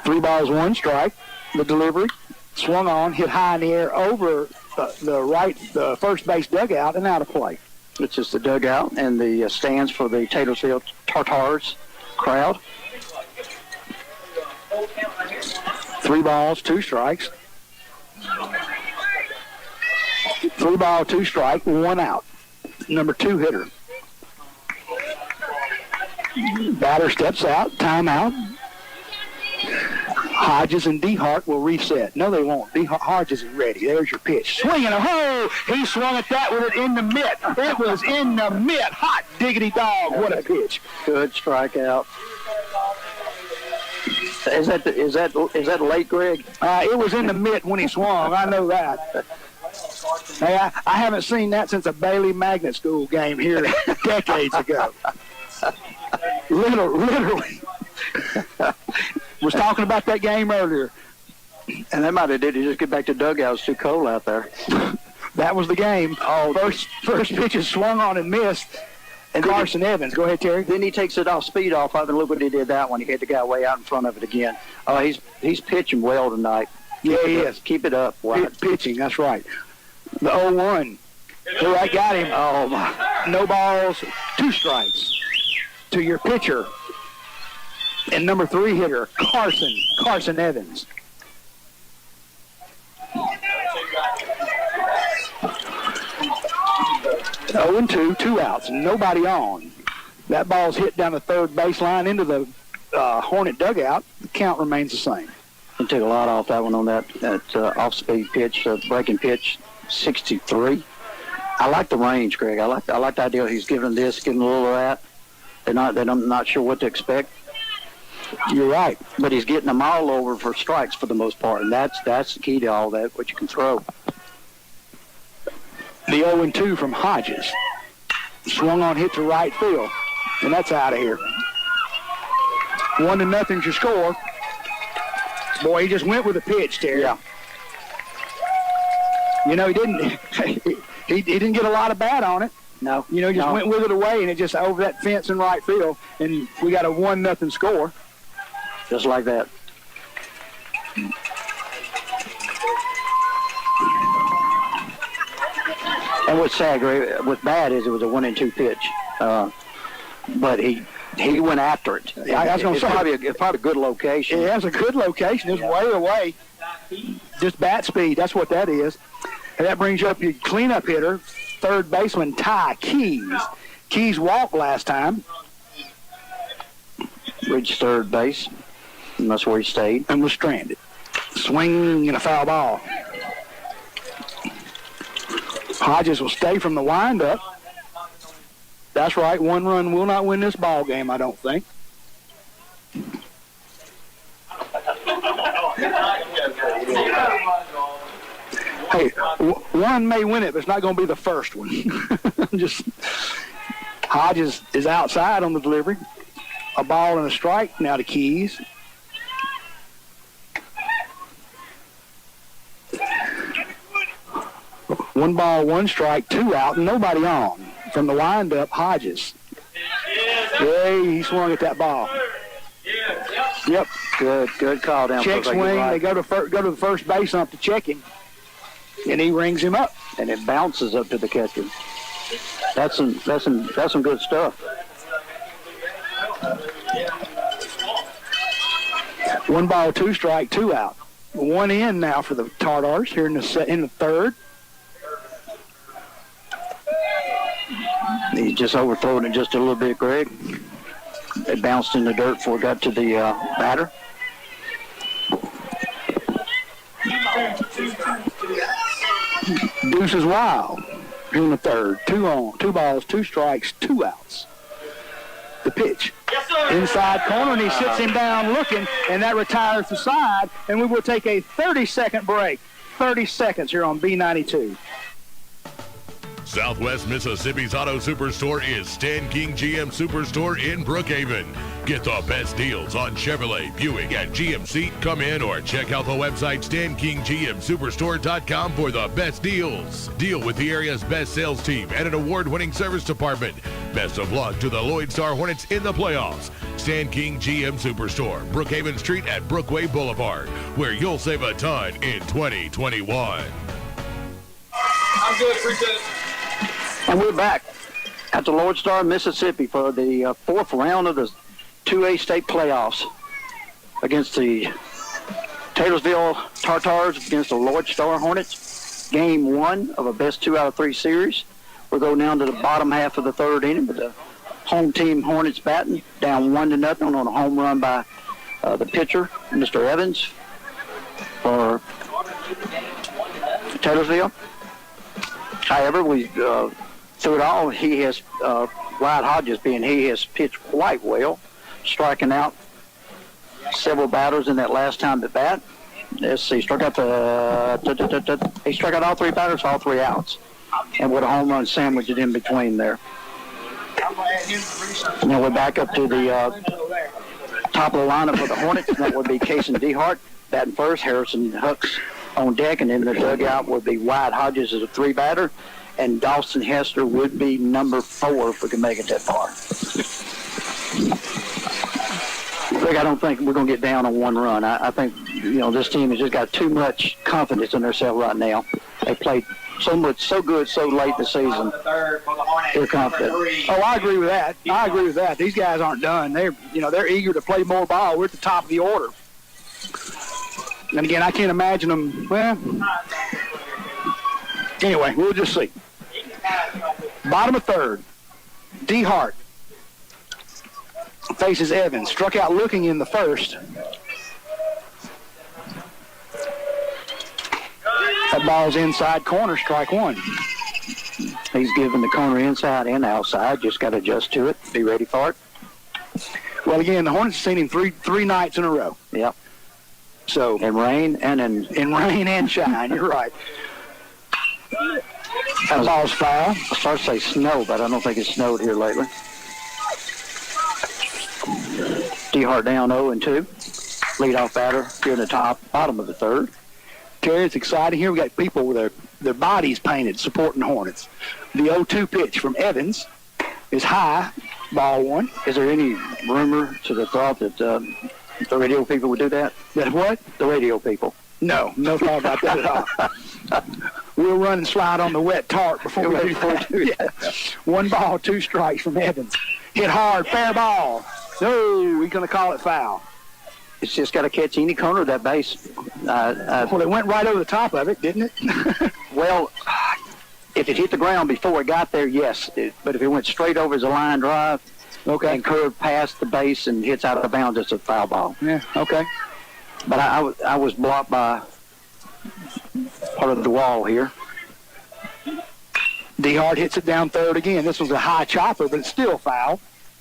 3 balls, 1 strike. The delivery. Swung on, hit high in the air over the first base dugout and out of play. It's just the dugout and the stands for the Taylorsvilee Tartars crowd. 3 balls, 2 strikes. 3 ball, 2 strike, 1 out. Number 2 hitter. Batter steps out, timeout. Hodges and DeHart will reset. No, they won't. Hodges is ready. There's your pitch. Swinging a hole. He swung at that with it in the mitt. It was in the mitt. Hot diggity dog. What a pitch. Good strikeout. Is that late, Greg? It was in the mitt when he swung. I know that. Hey, I haven't seen that since a Bailey Magnet School game here decades ago. Literally. Was talking about that game earlier. And that might have did it. Just get back to dugout. It's too cold out there. That was the game. Oh, first pitch is swung on and missed. And Carson Evans. Go ahead, Terry. Then he takes it off, speed off of it. Look what he did that one. He had the guy way out in front of it again. Oh, he's pitching well tonight. Yeah, he is. Keep it up. Pitching, that's right. The 0-1. So I got him. Oh, my. No balls, 2 strikes to your pitcher. And number 3 hitter, Carson Evans. Oh, and 2 outs, nobody on. That ball's hit down the third baseline into the Hornet dugout. The count remains the same. He took a lot off that one on that off-speed pitch, breaking pitch, 63. I like the range, Greg. I like the idea he's giving this, giving a little of that. I'm not sure what to expect. You're right. But he's getting them all over for strikes for the most part, and that's the key to all that, what you can throw. The 0-2 from Hodges. Swung on, hit to right field, and that's out of here. 1-0 your score. Boy, he just went with a pitch, Terry. Yeah. You know, he didn't. he didn't get a lot of bat on it. No. You know, he just went with it away, and it just over that fence in right field, and we got a 1-0 score. Just like that. And what's sad, Greg, what's bad is it was a 1-2 pitch, but he went after it. I was going to say it's probably a good location. Yeah, it's a good location. It's way away. Just bat speed. That's what that is. And that brings you up your cleanup hitter, third baseman Ty Keys. Keys walked last time. Reached third base, and that's where he stayed. And was stranded. Swing and a foul ball. Hodges will stay from the windup. That's right. 1 run will not win this ball game, I don't think. Hey, 1 may win it, but it's not going to be the first one. Hodges is outside on the delivery. A ball and a strike now to Keys. One ball, 1 strike, 2 out, nobody on. From the windup, Hodges. Yeah, he swung at that ball. Yep. Good call down. Check swing. They go to the first base ump to check him, and he rings him up, and it bounces up to the catcher. That's some good stuff. 1 ball, 2 strike, 2 out. 1 in now for the Tartars here in the third. He just overthrown it just a little bit, Greg. It bounced in the dirt before it got to the batter. Deuce is wild here in the third. 2 on, 2 balls, 2 strikes, 2 outs. The pitch. Inside corner, and he sits him down looking, and that retires the side, and we will take a 30-second break. 30 seconds here on B92. Southwest Mississippi's Auto Superstore is Stan King GM Superstore in Brookhaven. Get the best deals on Chevrolet, Buick, and GMC. Come in or check out the website StanKingGMSuperstore.com for the best deals. Deal with the area's best sales team and an award-winning service department. Best of luck to the Loyd Star Hornets in the playoffs. Stan King GM Superstore, Brookhaven Street at Brookway Boulevard, where you'll save a ton in 2021. I'm good, appreciate it. And we're back at the Loyd Star, Mississippi for the 4th round of the 2A state playoffs against the Taylorsville Tartars against the Loyd Star Hornets. Game 1 of a best 2 out of 3 series. We'll go down to the bottom half of the 3rd inning with the home team Hornets batting down 1-0 on a home run by the pitcher, Mr. Evans, for Taylorsville. However, we through it all, he has Loyd Hodges he has pitched quite well, striking out several batters in that last time at bat. Let's see, he struck out all three batters, all three outs, and with a home run sandwiched in between there. Now we're back up to the top of the lineup for the Hornets, and that would be Kason DeHart batting first, Harrison Hucks on deck, and in the dugout would be Loyd Hodges as a three batter, and Dawson Hester would be number 4 if we can make it that far. Rick, I don't think we're going to get down on one run. I think, this team has just got too much confidence in themselves right now. They played so good, so late in the season. They're confident. Oh, I agree with that. These guys aren't done. They're eager to play more ball. We're at the top of the order. And again, I can't imagine them. Well, anyway, we'll just see. Bottom of third, DeHart faces Evans. Struck out looking in the first. That ball's inside corner, strike one. He's given the corner inside and outside. Just got to adjust to it. Be ready for it. Well, again, the Hornets have seen him three nights in a row. Yep. So in rain and in rain and shine. You're right. That ball's foul. I started to say snow, but I don't think it's snowed here lately. DeHart down 0-2. Leadoff batter here in the bottom of the third. Terry, it's exciting here. We got people with their bodies painted supporting the Hornets. The 0-2 pitch from Evans is high, ball one. Is there any rumor to the thought that the radio people would do that? That what? The radio people. No thought about that at all. We'll run and slide on the wet tarp before we do that. 1 ball, 2 strikes from Evans. Hit hard, fair ball. No, he's going to call it foul. It's just got to catch any corner of that base. Well, it went right over the top of it, didn't it? Well, if it hit the ground before it got there, yes. But if it went straight over as a line drive and curved past the base and hits out of bounds, it's a foul ball. Yeah, okay. But I was blocked by part of the wall here. DeHart hits it down third again. This was a high chopper, but it's still foul.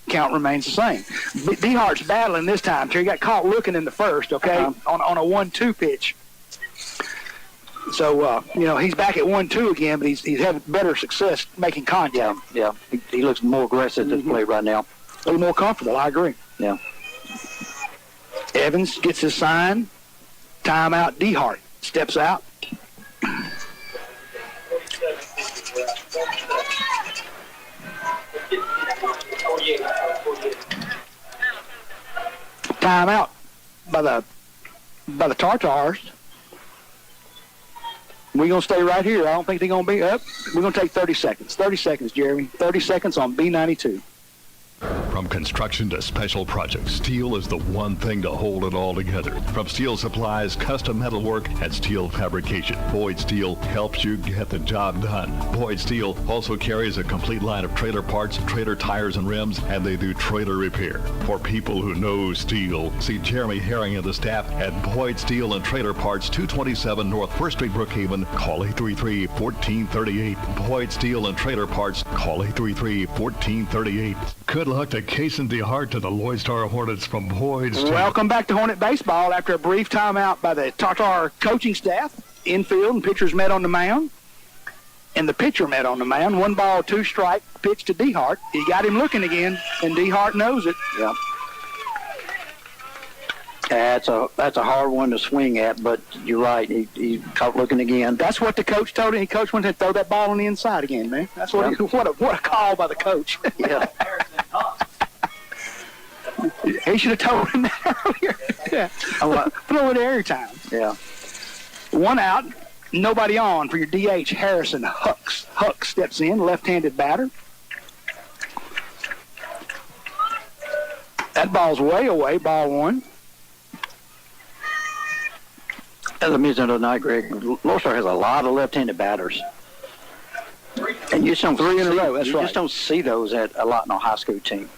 Count remains the same. DeHart's battling this time. He got caught looking in the first, okay, on a 1-2 pitch. So, he's back at 1-2 again, but he's having better success making contact. Yeah. He looks more aggressive at this plate right now. A little more comfortable, I agree. Yeah. Evans gets his sign. Timeout. DeHart steps out. Timeout by the Tartars. We're going to stay right here. I don't think they're going to be up. We're going to take 30 seconds. 30 seconds, Jeremy. 30 seconds on B92. From construction to special projects, steel is the one thing to hold it all together. From steel supplies, custom metal work, and steel fabrication, Boyd Steel helps you get the job done. Boyd Steel also carries a complete line of trailer parts, trailer tires and rims, and they do trailer repair. For people who know steel, see Jeremy Herring and the staff at Boyd Steel and Trailer Parts, 227 North 1st Street, Brookhaven. Call 833-1438. Boyd Steel and Trailer Parts. Call 833-1438. Good luck to Kason DeHart to the Loyd Star Hornets from Boyd Steel. Welcome back to Hornet Baseball after a brief timeout by the Tartar coaching staff. Infield and pitchers met on the mound. And the pitcher met on the mound. 1 ball, 2 strike, pitch to DeHart. He got him looking again, and DeHart knows it. Yeah. That's a hard one to swing at, but you're right. He caught looking again. That's what the coach told him. The coach wanted to throw that ball on the inside again, man. That's what. What a call by the coach. Yeah. He should have told him that earlier. Yeah. Throw it every time. Yeah. 1 out, nobody on for your DH, Harrison Hucks. Hucks steps in, left-handed batter. That ball's way away, ball 1. As I mentioned tonight, Greg, Loyd Star has a lot of left-handed batters. And you just don't 3 in a row, that's you right. just don't see those a lot in a high school team.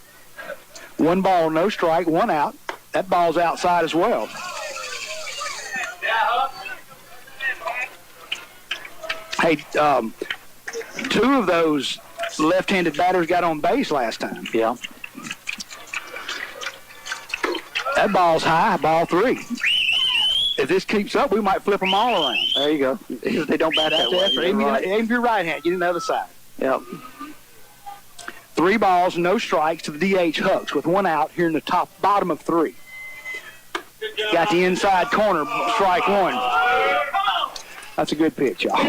1 ball, no strike, 1 out. That ball's outside as well. Hey, two of those left-handed batters got on base last time. Yeah. That ball's high, ball 3. If this keeps up, we might flip them all around. There you go. If they don't bat that way. Aim for your right hand. Get in the other side. Yep. 3 balls, no strikes to the DH Hucks with 1 out here in the bottom of 3. Got the inside corner, strike 1. That's a good pitch, y'all.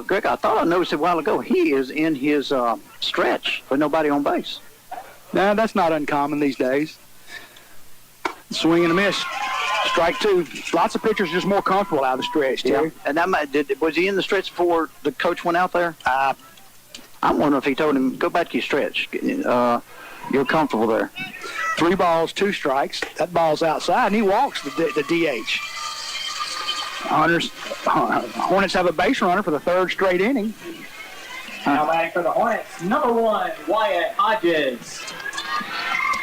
Greg, I thought I noticed a while ago he is in his stretch with nobody on base. No, that's not uncommon these days. Swing and a miss. Strike 2. Lots of pitchers just more comfortable out of the stretch, Terry. Yeah. And was he in the stretch before the coach went out there? I'm wondering if he told him, go back to your stretch. You're comfortable there. 3 balls, 2 strikes. That ball's outside, and he walks the DH. Hornets have a base runner for the 3rd straight inning. Now back for the Hornets, number 1, Wyatt Hodges.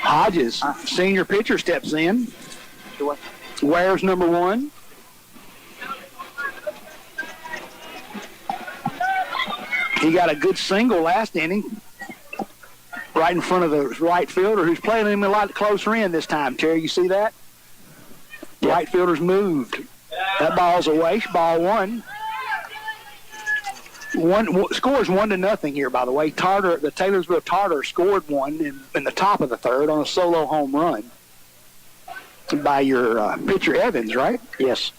Hodges, senior pitcher, steps in. Wears number 1. He got a good single last inning right in front of the right fielder who's playing him a lot closer in this time, Terry. You see that? Yep. Right fielder's moved. That ball's away. Ball 1. Scores 1-0 here, by the way. The Taylorsville Tartar scored 1 in the top of the 3rd on a solo home run by your pitcher Evans, right? Yes.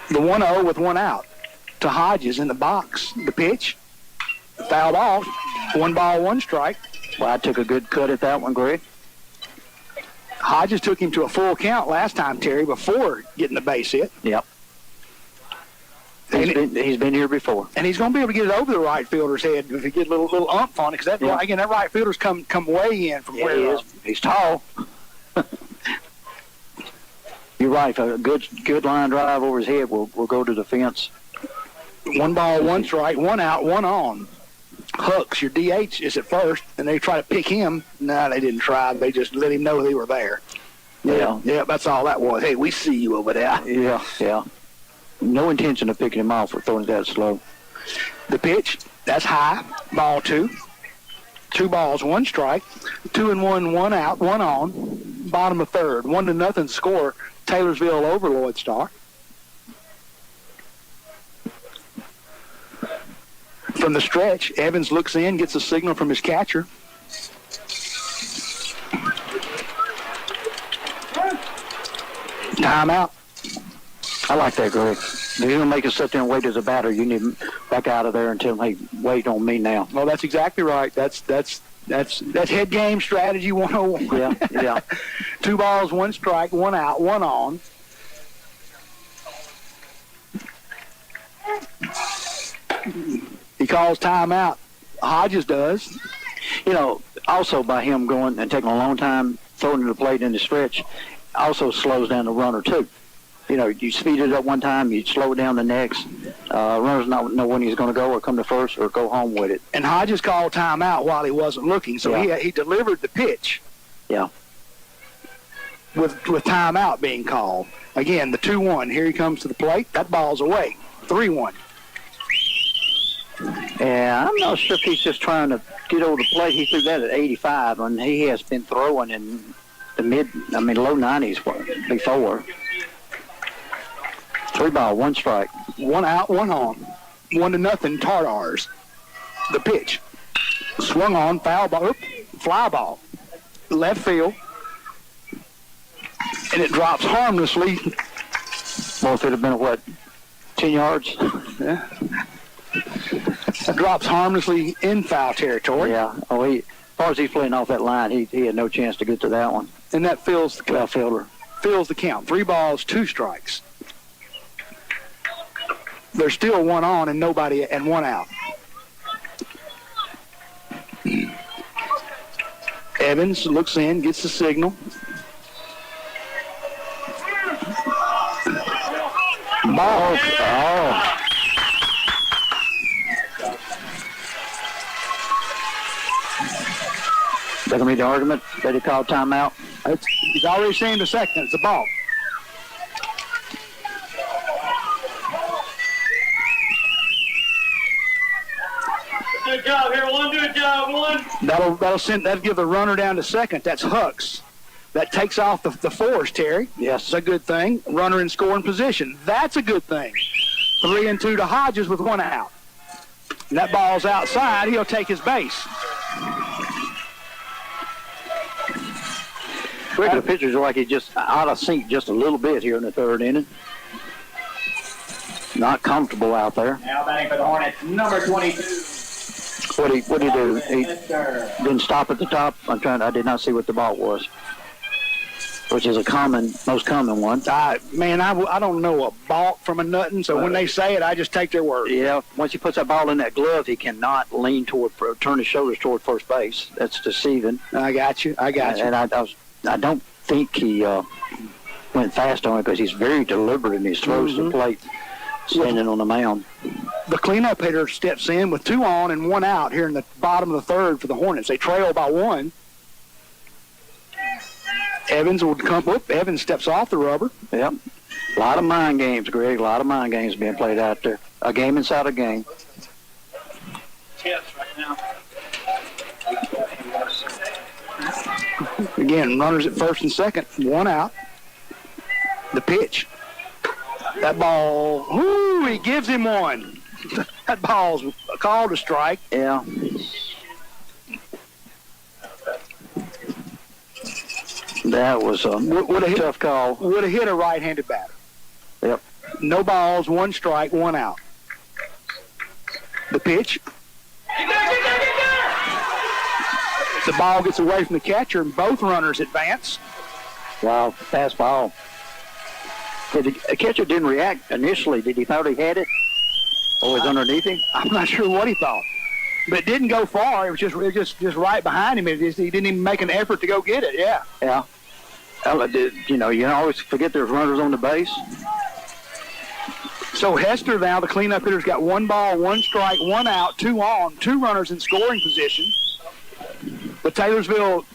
The 1-0 with 1 out to Hodges in the box. The pitch, foul ball, 1 ball, 1 strike. Well, I took a good cut at that one, Greg. Hodges took him to a full count last time, Terry, before getting the base hit. Yep. He's been here before. And he's going to be able to get it over the right fielder's head if he get a little umph on it, because that right fielder's come way in from where he is. He's tall. You're right. A good line drive over his head will go to the fence. 1 ball, 1 strike, 1 out, 1 on. Hooks, your DH, is at first, and they try to pick him. No, they didn't try. They just let him know they were there. Yeah, that's all that was. Hey, we see you over there. Yeah. No intention of picking him off or throwing it that slow. The pitch, that's high. Ball 2. 2 balls, 1 strike. 2-1, 1 out, 1 on. Bottom of 3rd. 1-0 score. Taylorsville over Loyd Star. From the stretch, Evans looks in, gets a signal from his catcher. Timeout. I like that, Greg. If you're going to make us sit there and wait as a batter, you need to back out of there and tell him, hey, wait on me now. Well, that's exactly right. That's head game strategy 101. Yeah. 2 balls, 1 strike, 1 out, 1 on. He calls timeout. Hodges does. Also by him going and taking a long time throwing to the plate in the stretch, also slows down the runner too. You speed it up one time, you slow it down the next. Runners not know when he's going to go or come to first or go home with it. And Hodges called timeout while he wasn't looking, so he delivered the pitch. Yeah. With timeout being called. Again, the 2-1. Here he comes to the plate. That ball's away. 3-1. Yeah, I'm not sure if he's just trying to get over the plate. He threw that at 85, and he has been throwing in the low 90s before. 3 ball, 1 strike. 1 out, 1 on. 1-0 Tartars. The pitch. Swung on, foul ball, fly ball. Left field. And it drops harmlessly. Well, if it had been, 10 yards? Yeah. It drops harmlessly in foul territory. Yeah. As far as he's playing off that line, he had no chance to get to that one. And that fills the left fielder. Fills the count. 3 balls, 2 strikes. There's still 1 on and 1 out. Evans looks in, gets the signal. Ball. Oh. That gonna be the argument that he called timeout? He's already seen the second. It's a ball. Good job here, one. Good job, one. That'll give the runner down to second. That's Hucks. That takes off the force, Terry. Yes. It's a good thing. Runner in scoring position. That's a good thing. 3-2 to Hodges with 1 out. And that ball's outside. He'll take his base. The pitchers are like he just out of sync just a little bit here in the third inning. Not comfortable out there. Now batting for the Hornets, number 22. What did he do? He didn't stop at the top. I did not see what the ball was, which is most common one. I don't know a balk from a nuttin', so when they say it, I just take their word. Yeah, once he puts that ball in that glove, he cannot turn his shoulders toward first base. That's deceiving. I got you. And I don't think he went fast on it because he's very deliberate in his throws to the plate, standing on the mound. The cleanup hitter steps in with 2 on and 1 out here in the bottom of the third for the Hornets. They trail by 1. Evans would come up. Evans steps off the rubber. Yep. A lot of mind games, Greg. A lot of mind games being played out there. A game inside a game. Tips right now. Again, runners at first and second, 1 out. The pitch. That ball, he gives him 1. That ball's called a strike. Yeah. That was a tough call. Would have hit a right-handed batter. Yep. No balls, 1 strike, 1 out. The pitch. The ball gets away from the catcher, and both runners advance. Wow, fast ball. The catcher didn't react initially. Did he thought he had it? Or was underneath him? I'm not sure what he thought. But it didn't go far. It was just right behind him. He didn't even make an effort to go get it, yeah. Yeah. You always forget there's runners on the base. So Hester now, the cleanup hitter's got 1 ball, 1 strike, 1 out, 2 on, 2 runners in scoring position. The Taylorsville,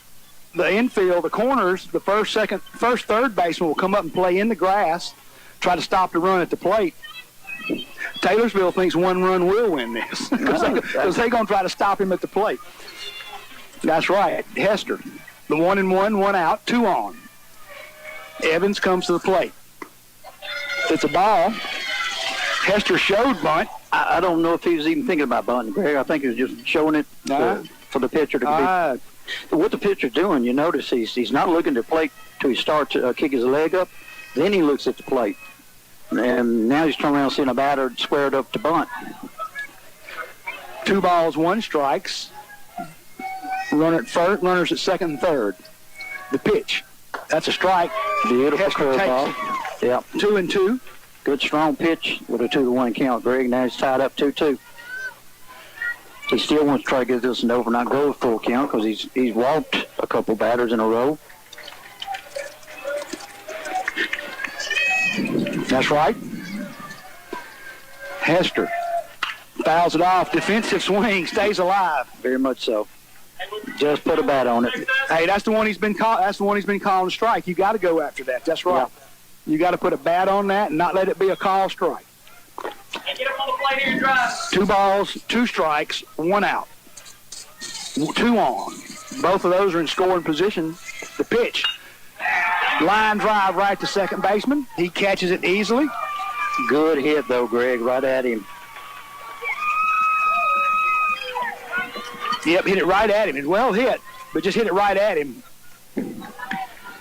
the infield, the corners, the first, third baseman will come up and play in the grass, try to stop the run at the plate. Taylorsville thinks 1 run will win this because they're going to try to stop him at the plate. That's right. Hester, the 1-1, 1 out, 2 on. Evans comes to the plate. It's a ball. Hester showed bunt. I don't know if he was even thinking about bunting, Greg. I think he was just showing it for the pitcher to be. What the pitcher's doing, you notice he's not looking to plate till he starts to kick his leg up. Then he looks at the plate. And now he's turning around seeing a batter squared up to bunt. 2 balls, 1 strikes. Runners at second and third. The pitch. That's a strike. Beautiful curveball. Yeah. 2-2. Good strong pitch with a 2-1 count, Greg. Now he's tied up 2-2. He still wants to try to get this one over, not go with full count because he's walked a couple batters in a row. That's right. Hester fouls it off. Defensive swing, stays alive. Very much so. Just put a bat on it. Hey, that's the one he's been calling a strike. You got to go after that. That's right. Yeah. You got to put a bat on that and not let it be a call strike. Get up on the plate here, drive. 2 balls, 2 strikes, 1 out. 2 on. Both of those are in scoring position. The pitch. Line drive right to second baseman. He catches it easily. Good hit, though, Greg, right at him. Yep, hit it right at him. It's well hit, but just hit it right at him.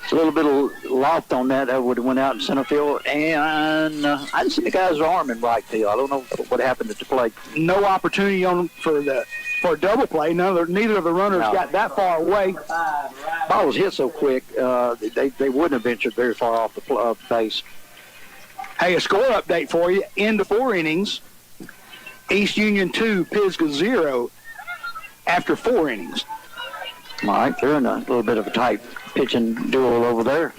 A little bit of loft on that. That would have went out in center field. And I didn't see the guy's arm in right field. I don't know what happened at the plate. No opportunity for a double play. Neither of the runners got that far away. Ball was hit so quick, they wouldn't have ventured very far off the base. Hey, a score update for you. Into 4 innings. East Union 2, Pisgah 0 after 4 innings. All right, they're in a little bit of a tight pitching duel over there.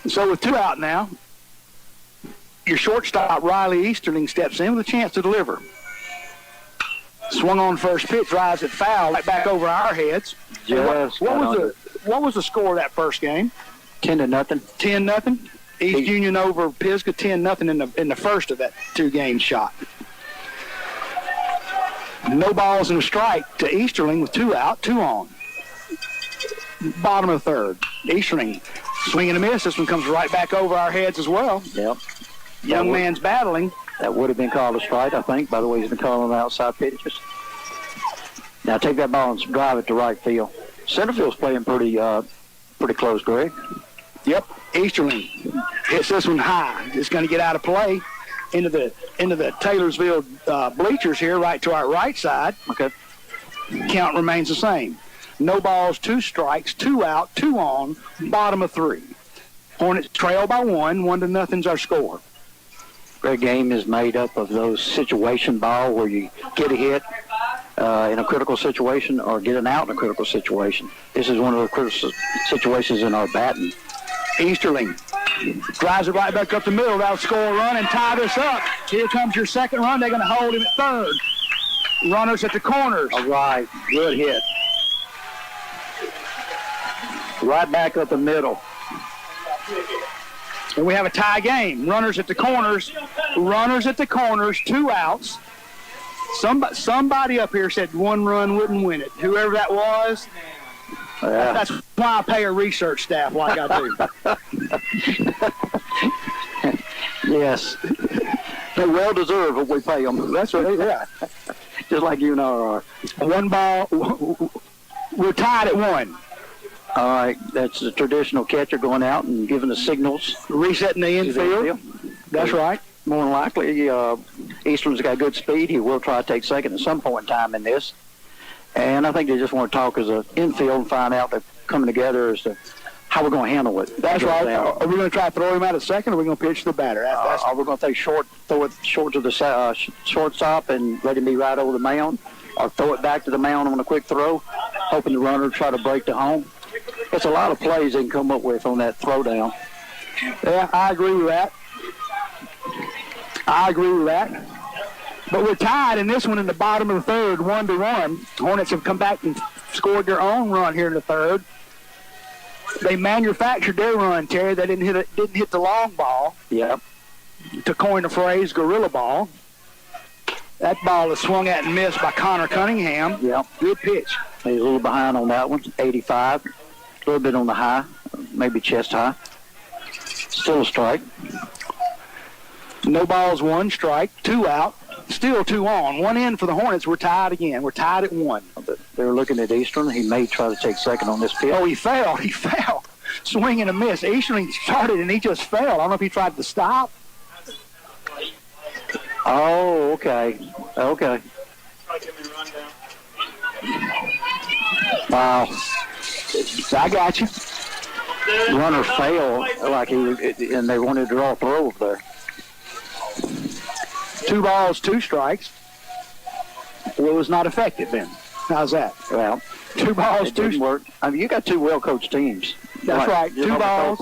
So with 2 out now, your shortstop, Riley Easterling, steps in with a chance to deliver. Swung on first pitch, drives it foul right back over our heads. Just what was the score of that first game? 10-0. 10-0. East Union over Pisgah 10-0 in the first of that 2-game shot. No balls and a strike to Easterling with 2 out, 2 on. Bottom of the third. Easterling swing and a miss. This one comes right back over our heads as well. Yep. Young man's battling. That would have been called a strike, I think, by the way he's been calling the outside pitches. Now take that ball and drive it to right field. Centerfield's playing pretty close, Greg. Yep. Easterling hits this one high. It's going to get out of play into the Taylorsville bleachers here, right to our right side. Okay. Count remains the same. No balls, 2 strikes, 2 out, 2 on, bottom of 3. Hornets trail by 1, 1-0's our score. Great game is made up of those situation ball where you get a hit in a critical situation or get an out in a critical situation. This is one of the critical situations in our batting. Easterling drives it right back up the middle. That'll score a run and tie this up. Here comes your second run. They're going to hold him at third. Runners at the corners. All right, good hit. Right back up the middle. And we have a tie game. Runners at the corners. Runners at the corners, 2 outs. Somebody up here said 1 run wouldn't win it. Whoever that was, that's why I pay a research staff like I do. Yes. They well deserve what we pay them. That's right, yeah. Just like you and I are. 1 ball. We're tied at 1. All right, that's the traditional catcher going out and giving the signals. Resetting the infield. That's right. More than likely, Eastern's got good speed. He will try to take second at some point in time in this. And I think they just want to talk as an infield and find out they're coming together as to how we're going to handle it. That's right. Are we going to try to throw him out at second, or are we going to pitch to the batter? Are we going to take short, throw it short to the shortstop and let him be right over the mound, or throw it back to the mound on a quick throw, hoping the runner try to break to home? It's a lot of plays they can come up with on that throwdown. Yeah, I agree with that. But we're tied in this one in the bottom of the third, 1-1. Hornets have come back and scored their own run here in the third. They manufactured their run, Terry. They didn't hit the long ball. Yep. To coin the phrase, gorilla ball. That ball is swung at and missed by Connor Cunningham. Yep. Good pitch. He's a little behind on that one, 85. A little bit on the high, maybe chest high. Still a strike. No balls, 1 strike, 2 out. Still 2 on. 1 in for the Hornets. We're tied again. We're tied at 1. They're looking at Eastern. He may try to take second on this pitch. Oh, he fell. Swing and a miss. Eastern started and he just fell. I don't know if he tried to stop. Oh, okay. Wow. I got you. Runner failed like he was, and they wanted to draw a throw over there. 2 balls, 2 strikes. Well, it was not effective then. How's that? Well, 2 balls, 2 didn't work. I mean, you got 2 well-coached teams. That's right. 2 balls.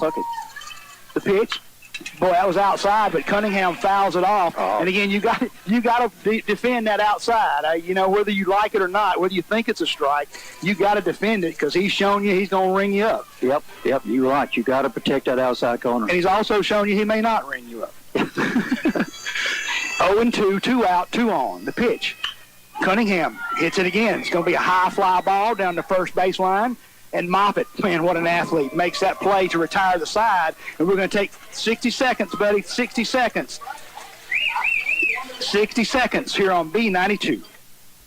The pitch. Boy, that was outside, but Cunningham fouls it off. Oh. And again, you got to defend that outside. Whether you like it or not, whether you think it's a strike, you got to defend it because he's shown you he's going to ring you up. Yep. You're right. You got to protect that outside corner. And he's also shown you he may not ring you up. 0-2, 2 out, 2 on. The pitch. Cunningham hits it again. It's going to be a high fly ball down the first baseline. And Moffitt, man, what an athlete, makes that play to retire the side. And we're going to take 60 seconds, buddy, 60 seconds. 60 seconds here on B92.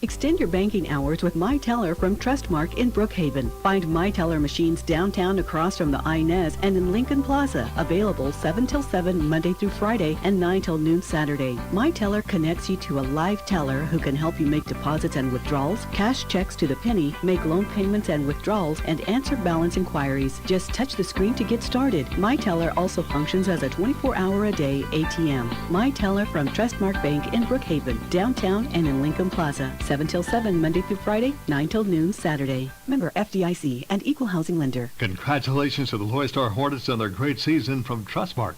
Extend your banking hours with My Teller from Trustmark in Brookhaven. Find My Teller machines downtown across from the Inez and in Lincoln Plaza. Available 7 till 7 Monday through Friday and 9 till noon Saturday. My Teller connects you to a live teller who can help you make deposits and withdrawals, cash checks to the penny, make loan payments and withdrawals, and answer balance inquiries. Just touch the screen to get started. My Teller also functions as a 24-hour-a-day ATM. My Teller from Trustmark Bank in Brookhaven, downtown and in Lincoln Plaza. 7 till 7 Monday through Friday, 9 till noon Saturday. Member FDIC and Equal Housing Lender. Congratulations to the Loyd Star Hornets on their great season from Trustmark.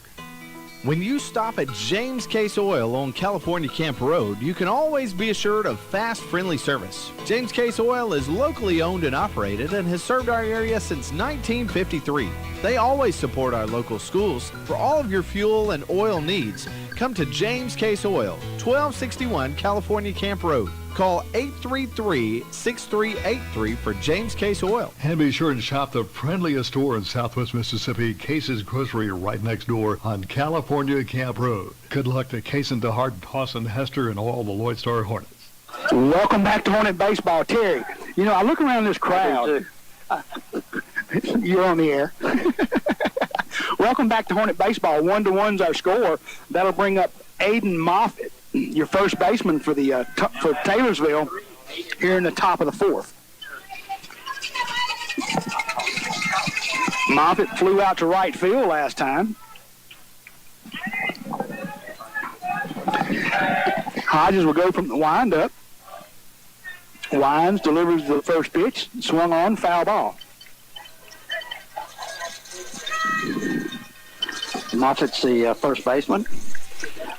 When you stop at James Case Oil on California Camp Road, you can always be assured of fast, friendly service. James Case Oil is locally owned and operated and has served our area since 1953. They always support our local schools. For all of your fuel and oil needs, come to James Case Oil, 1261 California Camp Road. Call 833-6383 for James Case Oil. And be sure and shop the friendliest store in Southwest Mississippi, Case's Grocery, right next door on California Camp Road. Good luck to Case and DeHart, Dawson, Hester, and all the Loyd Star Hornets. Welcome back to Hornet Baseball, Terry. You know, I look around this crowd. You're on the air. Welcome back to Hornet Baseball. 1-1's our score. That'll bring up Aiden Moffitt, your first baseman for the for Taylorsville, here in the top of the fourth. Moffitt flew out to right field last time. Hodges will go from the windup. Wines delivers the first pitch, swung on, foul ball. Moffitt's the first baseman.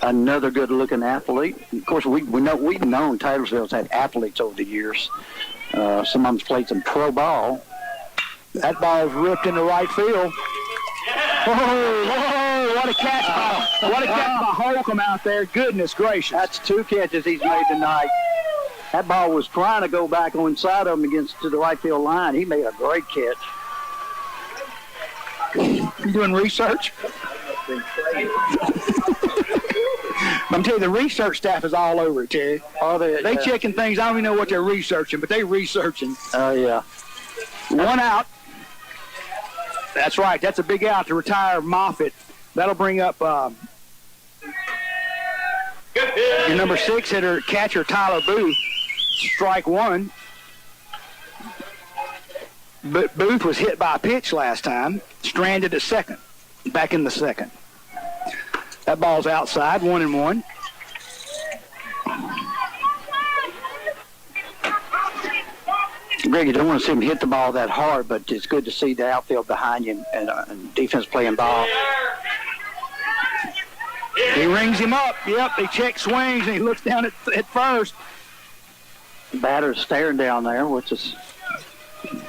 Another good-looking athlete. Of course, we've known Taylorsville's had athletes over the years. Some of them's played some pro ball. That ball's ripped into right field. Oh, what a catch by Holcomb out there. Goodness gracious. That's 2 catches he's made tonight. That ball was trying to go back on inside of him to the right field line. He made a great catch. You doing research? I'm telling you, the research staff is all over it, Terry. Oh, they checking things. I don't even know what they're researching, but they're researching. Oh, yeah. 1 out. That's right. That's a big out to retire Moffitt. That'll bring up your number 6 hitter, catcher Tyler Booth. Strike 1. But Booth was hit by a pitch last time. Stranded at second. Back in the second. That ball's outside, 1-1. Greg, you don't want to see him hit the ball that hard, but it's good to see the outfield behind you and defense playing ball. He rings him up. Yep, he checks swings, and he looks down at first. Batter's staring down there, which is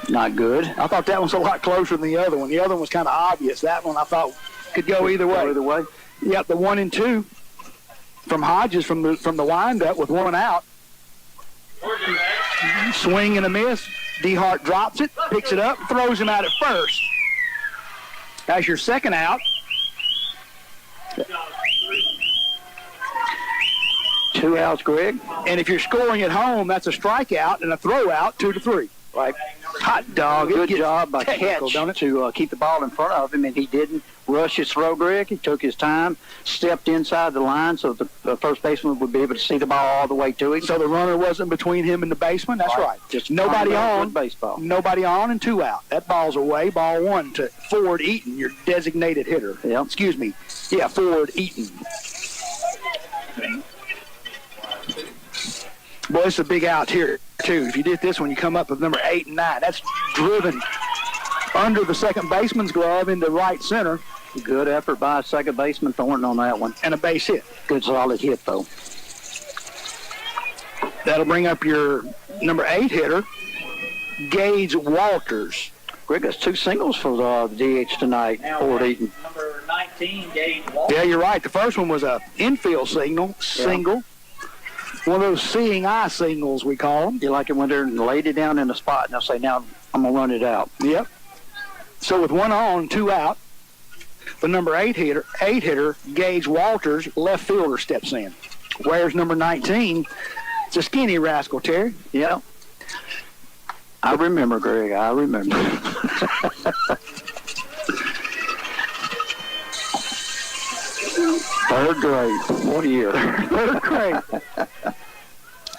not good. I thought that was a lot closer than the other one. The other one was kind of obvious. That one I thought could go either way. Either way. Yep, the 1-2 from Hodges from the windup with 1 out. Swing and a miss. DeHart drops it, picks it up, throws him out at first. That's your second out. 2 outs, Greg. And if you're scoring at home, that's a strikeout and a throw out, 2-3. Right. Hot dog. Good job by technical, Catch don't it? to keep the ball in front of him, and he didn't rush his throw, Greg. He took his time, stepped inside the line so the first baseman would be able to see the ball all the way to him. So the runner wasn't between him and the baseman? That's right. Just nobody on. Baseball. Nobody on and 2 out. That ball's away. Ball 1 to Ford Eaton, your designated hitter. Yep. Excuse me. Yeah, Ford Eaton. Boy, it's a big out here, too. If you did this one, you come up with number 8 and 9. That's driven under the second baseman's glove into right center. Good effort by second baseman Thornton on that one. And a base hit. Good solid hit, though. That'll bring up your number 8 hitter, Gage Walters. Greg, that's 2 singles for the DH tonight, Ford Eaton. Number 19, Gage Walters. Yeah, you're right. The first one was a infield single. Yeah. One of those seeing eye singles, we call them. You like it when they're laid it down in the spot, and they'll say, now I'm going to run it out. Yep. So with 1 on, 2 out, the number 8 hitter, Gage Walters, left fielder, steps in. Where's number 19? It's a skinny rascal, Terry. Yeah. I remember, Greg. I remember. Third grade. What a year. Third grade.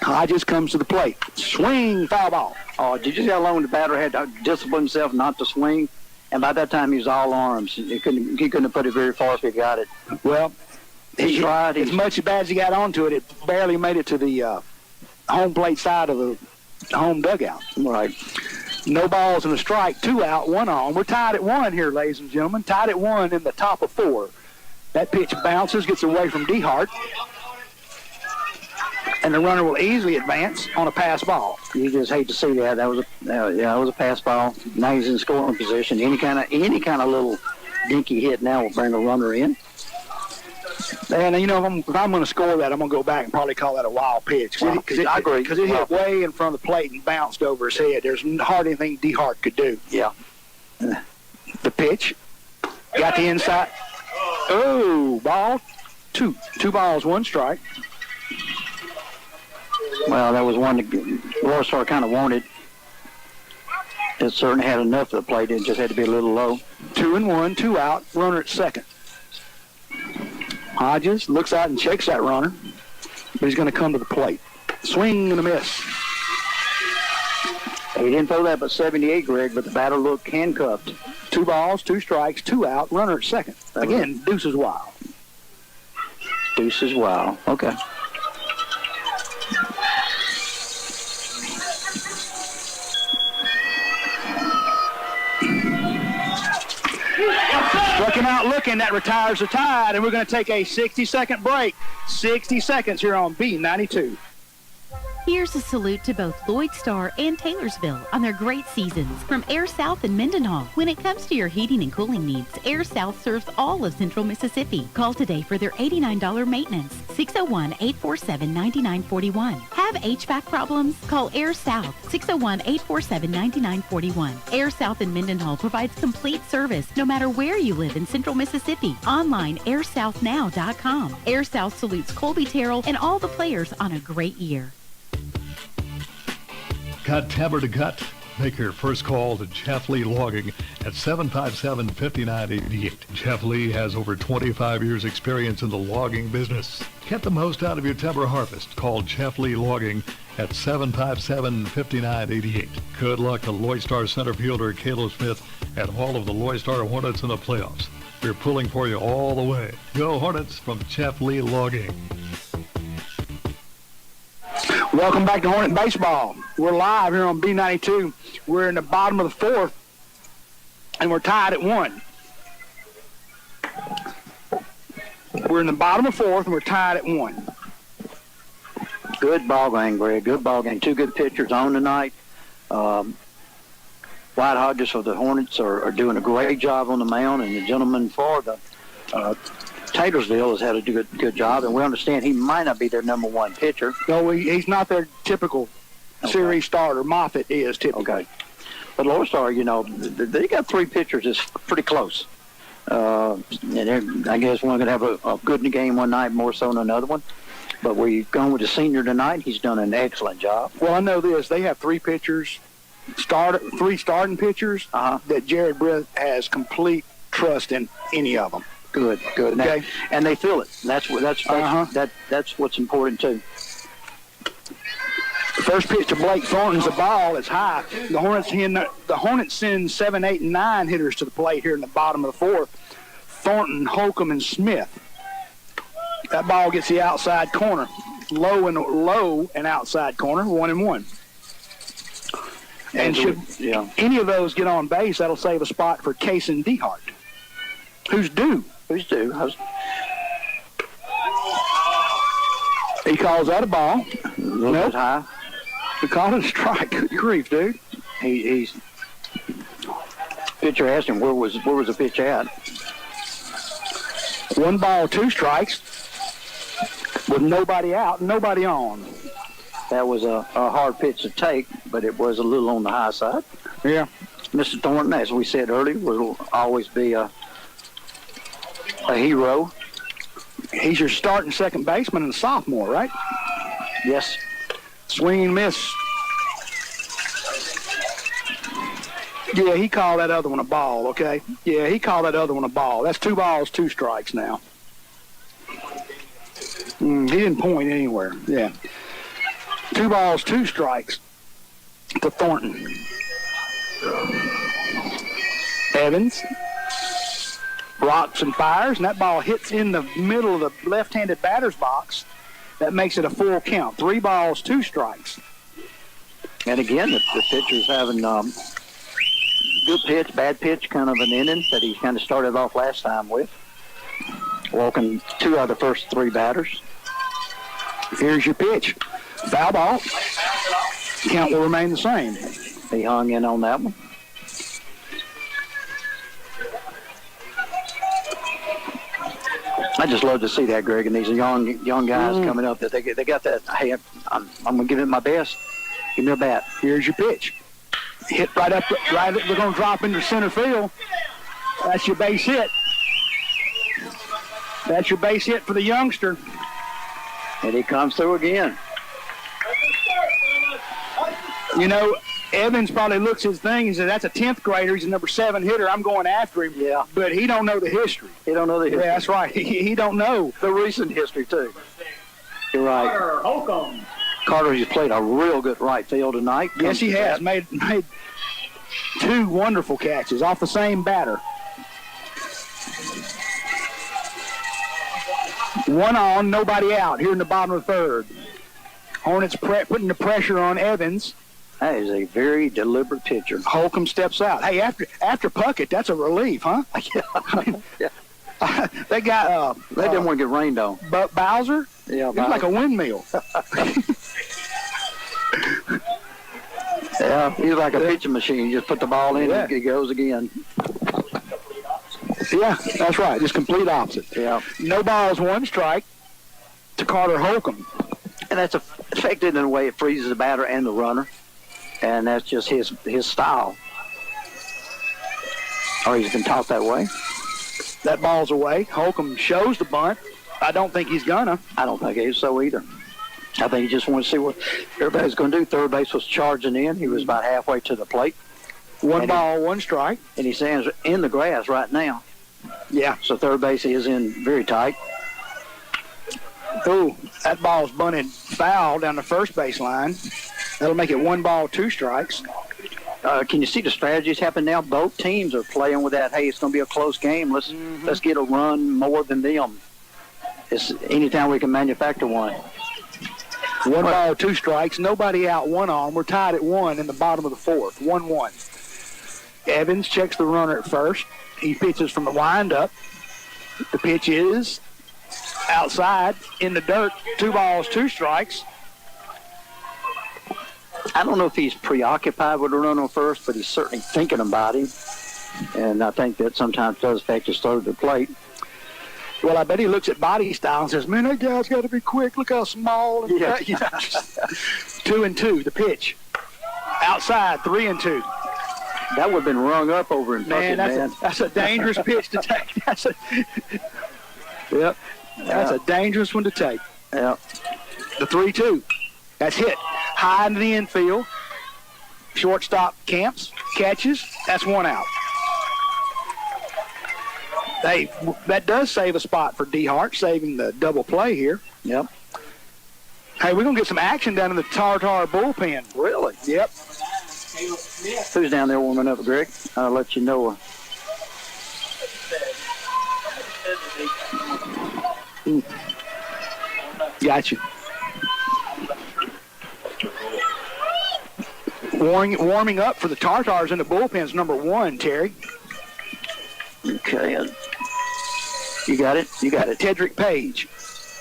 Hodges comes to the plate. Swing, foul ball. Oh, did you see how long the batter had to discipline himself not to swing? And by that time, he was all arms. He couldn't have put it very far if he got it. Well, he tried. As much as bad as he got onto it, it barely made it to the home plate side of the home dugout. Right. No balls and a strike, 2 out, 1 on. We're tied at 1 here, ladies and gentlemen. Tied at 1 in the top of 4. That pitch bounces, gets away from DeHart, and the runner will easily advance on a pass ball. You just hate to see that. That was a pass ball. Now he's in scoring position. Any kind of little dinky hit now will bring the runner in. And if I'm going to score that, I'm going to go back and probably call that a wild pitch. I agree. Because it hit way in front of the plate and bounced over his head. There's hardly anything DeHart could do. Yeah. The pitch. Got the inside. Oh, ball. Two balls, one strike. Well, that was one that Loyd Star kind of wanted. It certainly had enough of the plate. It just had to be a little low. 2-1, 2 out. Runner at second. Hodges looks out and checks that runner, but he's going to come to the plate. Swing and a miss. He didn't throw that but 78, Greg, but the batter looked handcuffed. 2 balls, 2 strikes, 2 out. Runner at second. Again, deuce is wild. Deuce is wild. Okay. Struck him out looking. That retires the tide, and we're going to take a 60-second break. 60 seconds here on B92. Here's a salute to both Loyd Star and Taylorsville on their great seasons from Air South and Mendenhall. When it comes to your heating and cooling needs, Air South serves all of Central Mississippi. Call today for their $89 maintenance, 601-847-9941. Have HVAC problems? Call Air South, 601-847-9941. Air South and Mendenhall provides complete service no matter where you live in Central Mississippi. Online, airsouthnow.com. Air South salutes Colby Terrell and all the players on a great year. Got timber to cut? Make your first call to Jeff Lee Logging at 757-5988. Jeff Lee has over 25 years experience in the logging business. Get the most out of your timber harvest. Call Jeff Lee Logging at 757-5988. Good luck to Loyd Star center fielder Caleb Smith and all of the Loyd Star Hornets in the playoffs. We're pulling for you all the way. Go Hornets from Jeff Lee Logging. Welcome back to Hornet Baseball. We're live here on B92. We're in the bottom of the fourth, and we're tied at 1. We're in the bottom of the fourth, and we're tied at 1. Good ball game, Greg. Good ball game. 2 good pitchers on tonight. White Hodges for the Hornets are doing a great job on the mound, and the gentleman for the Taylorsville has had a good job, and we understand he might not be their number 1 pitcher. No, he's not their typical series starter. Moffitt is typical. Okay. But Loyd Star, they got 3 pitchers that's pretty close. And I guess one could have a good game one night more so than another one. But we've gone with the senior tonight. He's done an excellent job. Well, I know this. They have 3 pitchers, 3 starting pitchers that Jared Britt has complete trust in any of them. Good. Okay. And they feel it. That's what's important too. The first pitch to Blake Thornton's a ball. It's high. The Hornets send 7, 8, and 9 hitters to the plate here in the bottom of the fourth. Thornton, Holcomb, and Smith. That ball gets the outside corner. Low and outside corner, 1-1. And should any of those get on base, that'll save a spot for Case and DeHart. Who's due? He calls that a ball. A little bit high. He called it a strike. Good grief, dude. He's pitcher asked him where was the pitch at. 1 ball, 2 strikes with nobody out, nobody on. That was a hard pitch to take, but it was a little on the high side. Yeah. Mr. Thornton, as we said earlier, will always be a hero. He's your starting second baseman and a sophomore, right? Yes. Swing and miss. Yeah, he called that other one a ball, okay? Yeah, he called that other one a ball. That's 2 balls, 2 strikes now. He didn't point anywhere. Yeah. 2 balls, 2 strikes to Thornton. Evans rocks and fires, and that ball hits in the middle of the left-handed batter's box. That makes it a full count. 3 balls, 2 strikes. And again, the pitcher's having good pitch, bad pitch, kind of an inning that he kind of started off last time with. walking 2 out of the first 3 batters. Here's your pitch. Foul ball. Count will remain the same. He hung in on that one. I just love to see that, Greg, and these young guys coming up. That they got that. Hey, I'm gonna give it my best. Give me a bat. Here's your pitch. Hit right up. Right. They're gonna drop into center field. That's your base hit. That's your base hit for the youngster. And he comes through again. You know, Evans probably looks his thing and says, that's a 10th grader. He's a number 7 hitter. I'm going after him. Yeah. But he don't know the history. He don't know the history. Yeah, that's right. He don't know the recent history, too. You're right. Carter Holcomb. Carter has played a real good right field tonight. Yes, he has. Made 2 wonderful catches off the same batter. 1 on, nobody out here in the bottom of the 3rd. Hornets putting the pressure on Evans. That is a very deliberate pitcher. Holcomb steps out. Hey, after Puckett, that's a relief, huh? Yeah. They got they didn't want to get rained on. But Bowser? Yeah, He's like a windmill. Yeah, he's like a pitching machine. You just put the ball in and it goes again. Yeah, that's right. Just complete opposite. Yeah. No balls, 1 strike to Carter Holcomb. And that's affected in a way it freezes the batter and the runner. And that's just his style. Or he's been taught that way. That ball's away. Holcomb shows the bunt. I don't think he's gonna. I don't think he's so either. I think he just wanted to see what everybody's going to do. Third base was charging in. He was about halfway to the plate. 1 ball, 1 strike. And he stands in the grass right now. Yeah. So third base is in very tight. Ooh, that ball's bunted foul down the first base line. That'll make it 1 ball, 2 strikes. Can you see the strategies happen now? Both teams are playing with that. Hey, it's going to be a close game. Let's get a run more than them. It's anytime we can manufacture one. 1 ball, 2 strikes. Nobody out, 1 on. We're tied at 1 in the bottom of the 4th. 1-1. Evans checks the runner at first. He pitches from the windup. The pitch is outside in the dirt. 2 balls, 2 strikes. I don't know if he's preoccupied with a run on first, but he's certainly thinking about him. And I think that sometimes does affect his throw to the plate. Well, I bet he looks at body style and says, man, that guy's got to be quick. Look how small. And 2-2, the pitch. Outside, 3-2. That would have been rung up over in Puckett, man. That's a dangerous pitch to take. That's a dangerous one to take. Yeah. The 3-2. That's hit high into the infield. Shortstop camps, catches. That's 1 out. That does save a spot for D. Hart, saving the double play here. Yep. Hey, we're going to get some action down in the Tartar bullpen. Really? Yep. Who's down there warming up, Greg? I'll let you know. Gotcha. Warming up for the Tartars in the bullpen is number 1, Terry. Okay. You got it? You got it. Tedrick Page.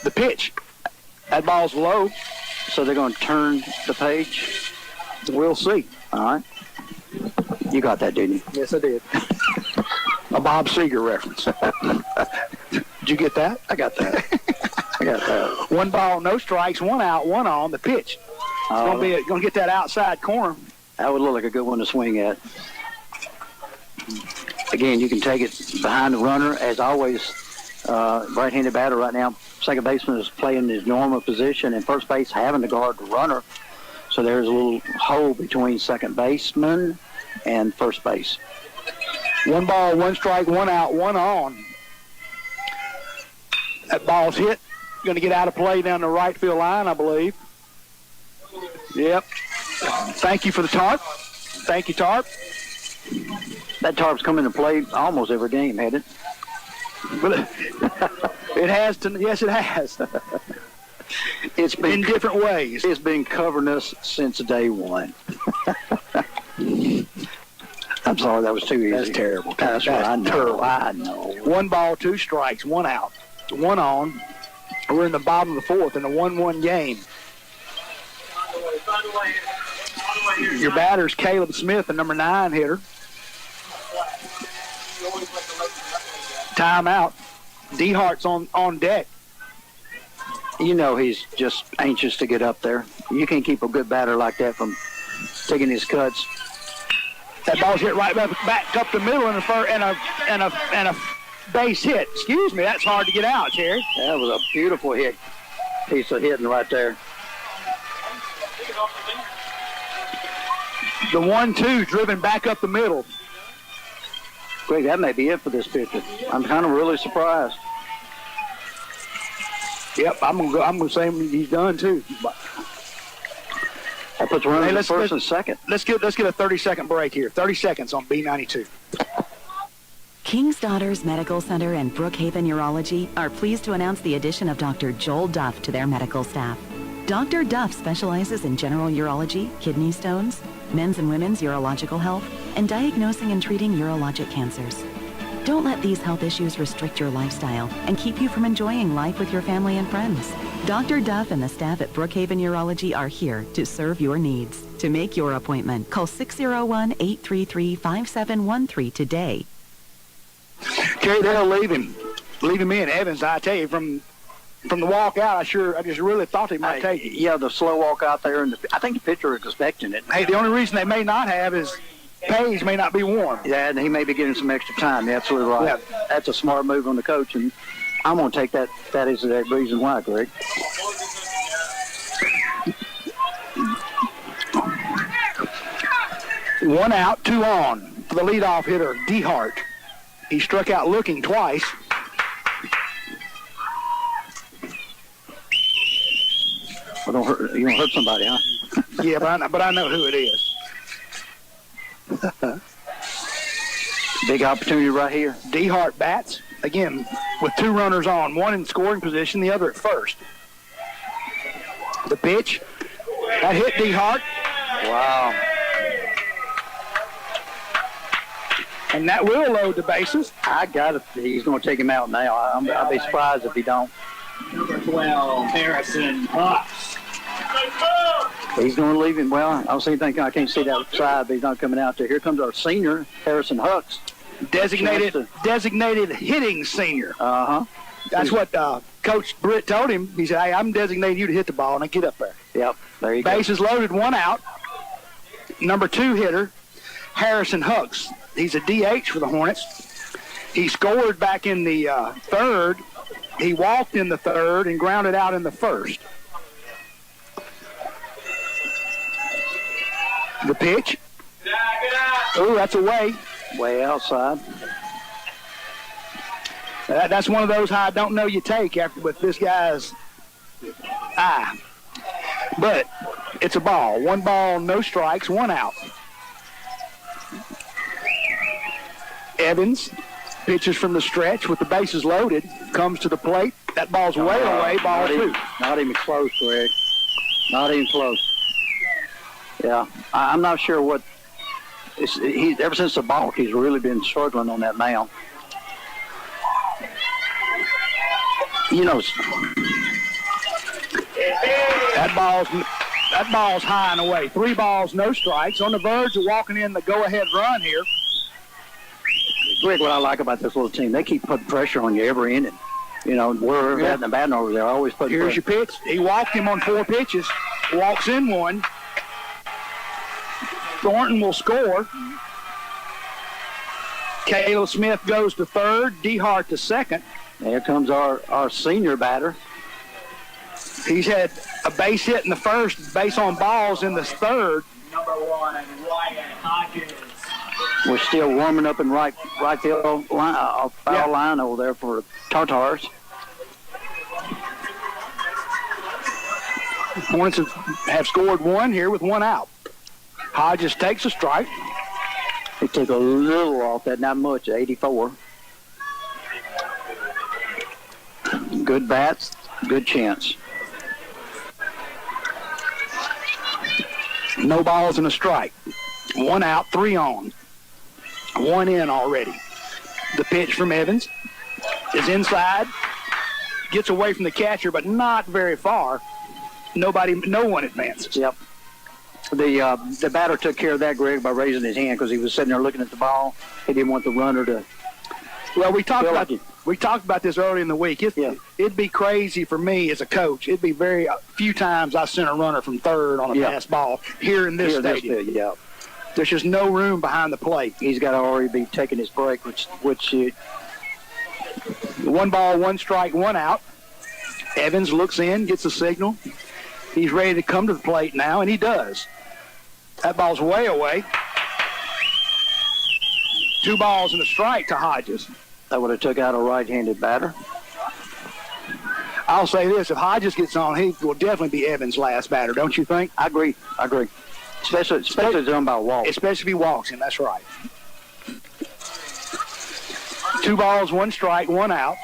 The pitch. That ball's low. So they're going to turn the page? We'll see. All right. You got that, didn't you? Yes, I did. A Bob Seger reference. Did you get that? I got that. 1 ball, no strikes, 1 out, 1 on. The pitch. It's going to get that outside corner. That would look like a good one to swing at. Again, you can take it behind the runner. As always, right-handed batter right now, second baseman is playing his normal position, and first base having to guard the runner. So there's a little hole between second baseman and first base. 1 ball, 1 strike, 1 out, 1 on. That ball's hit. Going to get out of play down the right field line, I believe. Yep. Thank you for the tarp. Thank you, tarp. That tarp's come into play almost every game, hasn't it? But it has to. Yes, it has. It's been in different ways. It's been covering us since day 1. I'm sorry, that was too easy. That's terrible. That's right. I know. Terrible. I know. 1 ball, 2 strikes, 1 out. 1 on. We're in the bottom of the 4th in a 1-1 game. Your batter's Caleb Smith, the number 9 hitter. Timeout. DeHart's on deck. You know he's just anxious to get up there. You can't keep a good batter like that from taking his cuts. That ball's hit right back up the middle and a base hit. Excuse me, that's hard to get out, Jerry. That was a beautiful hit. Piece of hitting right there. The 1-2 driven back up the middle. Greg, that may be it for this pitcher. I'm kind of really surprised. Yep, I'm gonna say he's done too. That puts runners at first and second. Let's get a 30-second break here. 30 seconds on B92. King's Daughters Medical Center and Brookhaven Urology are pleased to announce the addition of Dr. Joel Duff to their medical staff. Dr. Duff specializes in general urology, kidney stones, men's and women's urological health, and diagnosing and treating urologic cancers. Don't let these health issues restrict your lifestyle and keep you from enjoying life with your family and friends. Dr. Duff and the staff at Brookhaven Urology are here to serve your needs. To make your appointment, call 601-833-5713 today. Kerry, they'll leave him in. Evans, I tell you, from the walk out, I just really thought they might take it. Yeah, the slow walk out there, and I think the pitcher is expecting it. Hey, the only reason they may not have is Page may not be warm. Yeah, and he may be getting some extra time. You're absolutely right. Yeah. That's a smart move on the coach, and I'm going to take that. That is the reason why, Greg. One out, 2 on for the leadoff hitter, DeHart. He struck out looking twice. Well, you don't hurt somebody, huh? Yeah, but I know who it is. Big opportunity right here. DeHart bats, again, with 2 runners on, one in scoring position, the other at first. The pitch, that hit DeHart. Wow. And that will load the bases. I got it. He's going to take him out now. I'll be surprised if he don't. Number 12, Harrison Hux. He's going to leave him. Well, I was thinking I can't see that side, but he's not coming out there. Here comes our senior, Harrison Hux. Designated hitting senior. Uh-huh. That's what Coach Britt told him. He said, hey, I'm designating you to hit the ball, and I get up there. Yep, there you go. Bases loaded, 1 out. Number 2 hitter, Harrison Hux. He's a DH for the Hornets. He scored back in the 3rd. He walked in the 3rd and grounded out in the 1st. The pitch. Ooh, that's away. Way outside. That's one of those I don't know you take after with this guy's eye. But it's a ball. 1 ball, no strikes, 1 out. Evans pitches from the stretch with the bases loaded, comes to the plate. That ball's way away, ball 2. Not even close, Greg. Not even close. Yeah, I'm not sure what. Ever since the balk, he's really been struggling on that mound. You know, that ball's high and away. 3 balls, no strikes. On the verge of walking in the go-ahead run here. Greg, what I like about this little team, they keep putting pressure on you every inning. You know, we're batting and batting over there. Always putting Here's pressure. Your pitch. He walked him on 4 pitches. Walks in 1. Thornton will score. Caleb Smith goes to 3rd. DeHart to 2nd. There comes our senior batter. He's had a base hit in the 1st, base on balls in the 3rd. Number 1, Ryan Hodgins. We're still warming up in right field foul line over there for Tartars. Hornets have scored 1 here with 1 out. Hodges takes a strike. He took a little off that, not much, 84. Good bats, good chance. No balls and a strike. 1 out, 3 on. 1 in already. The pitch from Evans is inside. gets away from the catcher, but not very far. No one advances. Yep. The batter took care of that, Greg, by raising his hand because he was sitting there looking at the ball. He didn't want the runner to. Well, we talked about this early in the week. It'd be crazy for me as a coach. It'd be very few times I sent a runner from third on a pass ball here in this stadium. There's just no room behind the plate. He's got to already be taking his break, which 1 ball, 1 strike, 1 out. Evans looks in, gets the signal. He's ready to come to the plate now, and he does. That ball's way away. 2 balls and a strike to Hodges. That would have took out a right-handed batter. I'll say this, if Hodges gets on, he will definitely be Evans' last batter, don't you think? I agree. Especially done by walk. Especially if he walks him, that's right. 2 balls, 1 strike, 1 out.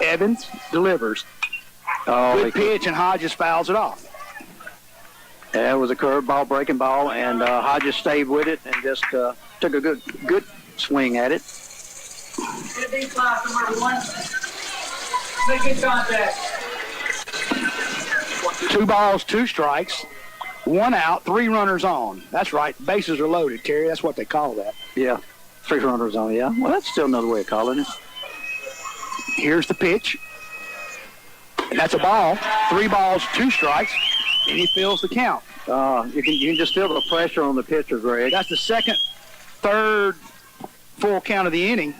Evans delivers. Good pitch, and Hodges fouls it off. Yeah, it was a curveball, breaking ball, and Hodges stayed with it and just took a good swing at it. Big class, number 1. Make good contact. 2 balls, 2 strikes, 1 out, 3 runners on. That's right. Bases are loaded, Terry. That's what they call that. Yeah, 3 runners on, yeah. Well, that's still another way of calling it. Here's the pitch. And that's a ball. 3 balls, 2 strikes, and he fills the count. You can just feel the pressure on the pitcher, Greg. That's the third full count of the inning.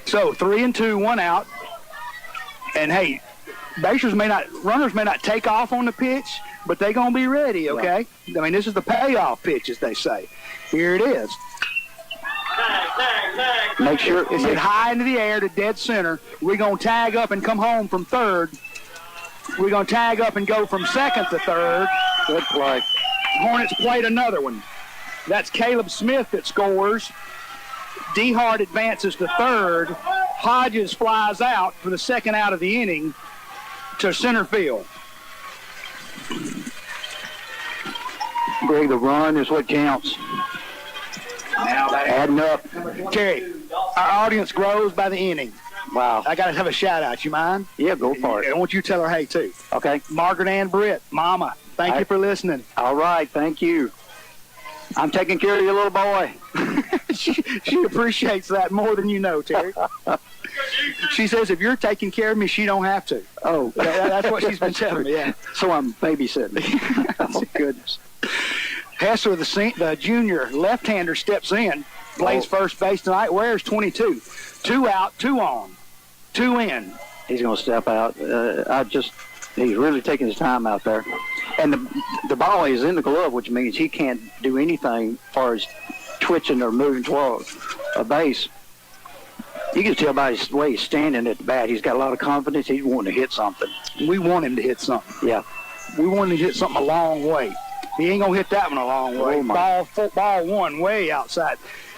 So 3-2, 1 out. And hey, runners may not take off on the pitch, but they're going to be ready, okay? Yeah. I mean, this is the payoff pitch, as they say. Here it is. Make sure it's hit high into the air to dead center. We're going to tag up and come home from third. We're going to tag up and go from second to third. Good play. Hornets played another one. That's Caleb Smith that scores. DeHart advances to third. Hodges flies out for the second out of the inning to center field. Greg, the run is what counts. Now adding up. Terry, our audience grows by the inning. Wow. I got to have a shout-out. You mind? Yeah, go for it. I want you to tell her hey, too. Okay. Margaret Ann Britt, Mama, thank you for listening. All right, thank you. I'm taking care of your little boy. she appreciates that more than you know, Terry. She says if you're taking care of me, she don't have to. Oh. That's what she's been telling me, yeah. So I'm babysitting. Oh, goodness. Hester, the junior left-hander, steps in, plays first base tonight, wears 22. 2 out, 2 on, 2 in. He's going to step out. He's really taking his time out there. And the ball is in the glove, which means he can't do anything as far as twitching or moving towards a base. You can tell by the way he's standing at the bat. He's got a lot of confidence. He's wanting to hit something. We want him to hit something. Yeah. We want him to hit something a long way. He ain't going to hit that one a long way. Ball 1 way outside.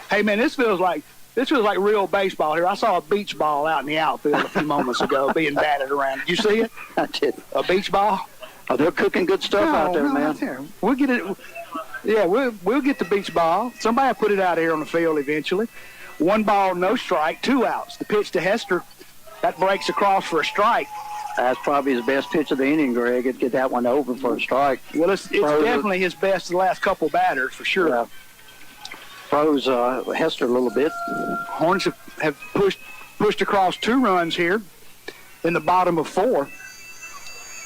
Hey, man, this feels like real baseball here. I saw a beach ball out in the outfield a few moments ago being batted around. Did you see it? I did. A beach ball? Oh, they're cooking good stuff out there, man. There. We'll get it. Yeah, we'll get the beach ball. Somebody will put it out here on the field eventually. 1 ball, no strike, 2 outs. The pitch to Hester, that breaks across for a strike. That's probably his best pitch of the inning, Greg. It'd get that one over for a strike. Well, it's definitely his best of the last couple batters for sure. Yeah. Froze Hester a little bit. Hornets have pushed across 2 runs here in the bottom of 4.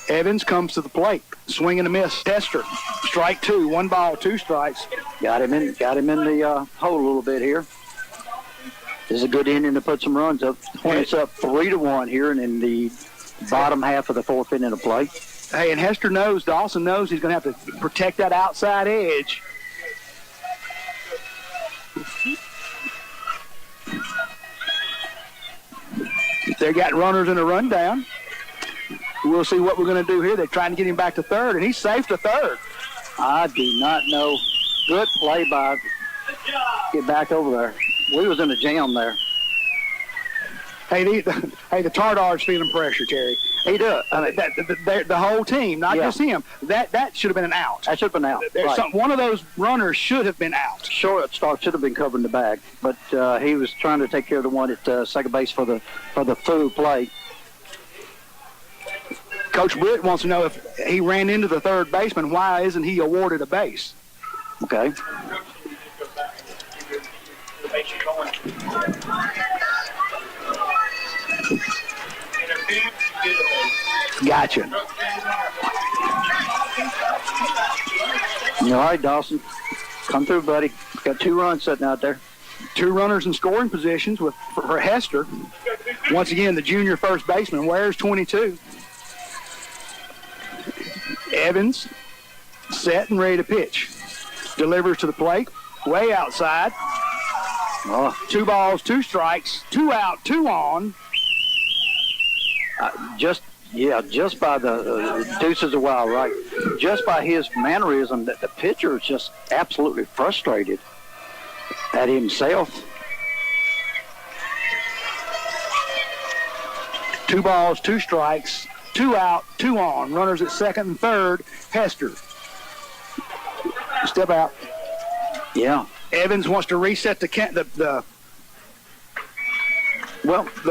Evans comes to the plate, swing and a miss. Hester, strike 2, 1 ball, 2 strikes. Got him in the hole a little bit here. This is a good inning to put some runs up. Hornets up 3-1 here, and in the bottom half of the 4th inning of play. Hey, and Hester Dawson knows he's going to have to protect that outside edge. They got runners in a rundown. We'll see what we're going to do here. They're trying to get him back to third, and he's safe to third. I do not know. Good play by. Get back over there. We was in a jam there. Hey, the Tardars feeling pressure, Terry. He does. I mean, the whole team, not just him. That should have been an out. That should have been out. Right. One of those runners should have been out. Shortstop should have been covering the bag, but he was trying to take care of the one at second base for the full play. Coach Britt wants to know if he ran into the third baseman, why isn't he awarded a base? Okay. Gotcha. All right, Dawson. Come through, buddy. Got 2 runs sitting out there. 2 runners in scoring positions for Hester. Once again, the junior first baseman. Where's 22? Evans, set and ready to pitch. Delivers to the plate. Way outside. 2 balls, 2 strikes. 2 out, 2 on. Just by the deuces a while, right? Just by his mannerism, that the pitcher is just absolutely frustrated at himself. 2 balls, 2 strikes, 2 out, 2 on. Runners at second and third. Hester. Step out. Yeah. Evans wants to reset the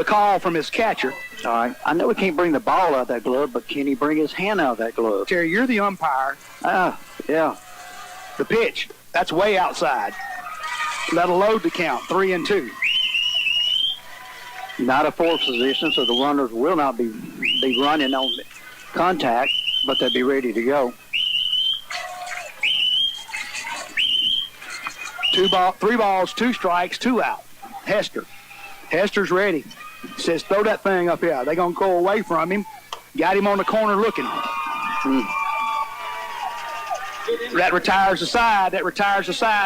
call from his catcher. All right. I know he can't bring the ball out of that glove, but can he bring his hand out of that glove? Terry, you're the umpire. Yeah. The pitch. That's way outside. That'll load the count. 3-2. Not a forced position, so the runners will not be running on contact, but they'll be ready to go. 3 balls, 2 strikes, 2 out. Hester. Hester's ready. Says, throw that thing up here. They're going to go away from him. Got him on the corner looking. That retires the side.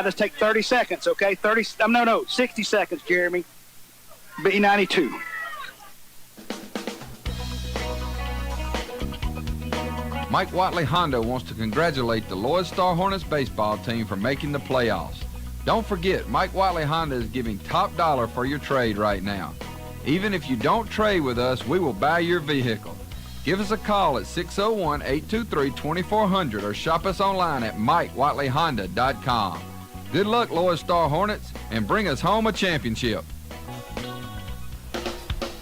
Let's take 30 seconds, okay? 60 seconds, Jeremy. B92. Mike Watley Honda wants to congratulate the Loyd Star Hornets baseball team for making the playoffs. Don't forget, Mike Watley Honda is giving top dollar for your trade right now. Even if you don't trade with us, we will buy your vehicle. Give us a call at 601-823-2400 or shop us online at MikeWatleyHonda.com. Good luck, Loyd Star Hornets, and bring us home a championship.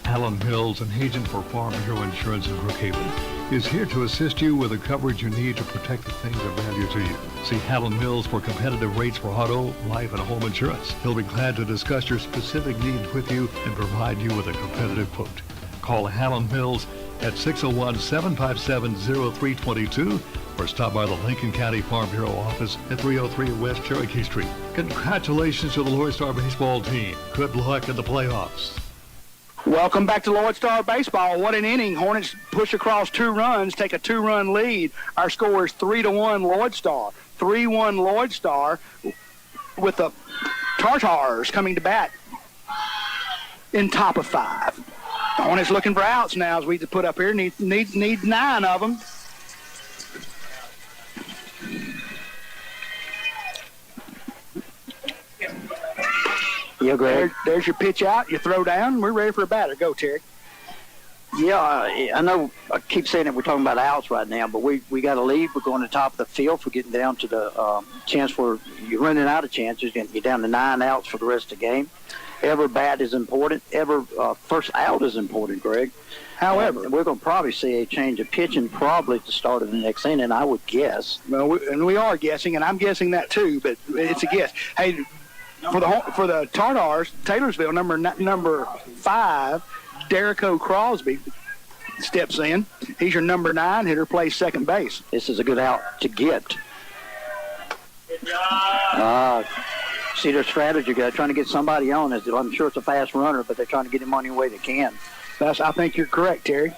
Alan Mills, an agent for Farm Bureau Insurance in Brookhaven, is here to assist you with the coverage you need to protect the things of value to you. See Alan Mills for competitive rates for auto, life, and home insurance. He'll be glad to discuss your specific needs with you and provide you with a competitive quote. Call Alan Mills at 601-757-0322 or stop by the Lincoln County Farm Bureau office at 303 West Cherokee Street. Congratulations to the Loyd Star baseball team. Good luck in the playoffs. Welcome back to Loyd Star Baseball. What an inning. Hornets push across 2 runs, take a 2-run lead. Our score is 3-1 Loyd Star. 3-1 Loyd Star with the Tartars coming to bat in top of 5. The Hornets looking for outs now as we put up here. Need 9 of them. Yeah, Greg. There's your pitch out. You throw down. We're ready for a batter. Go, Terry. Yeah, I know I keep saying that we're talking about outs right now, but we got to lead. We're going to the top of the field. We're getting down to the chance where you're running out of chances. You're down to 9 outs for the rest of the game. Every bat is important. Every first out is important, Greg. However, we're going to probably see a change of pitching probably at the start of the next inning, I would guess. Well, we are guessing, and I'm guessing that too, but it's a guess. Hey, for the Tartars, Taylorsville, number 5, Derrico Crosby steps in. He's your number 9 hitter, plays second base. This is a good out to get. See their strategy, guys, trying to get somebody on. I'm sure it's a fast runner, but they're trying to get him any way they can. I think you're correct, Terry.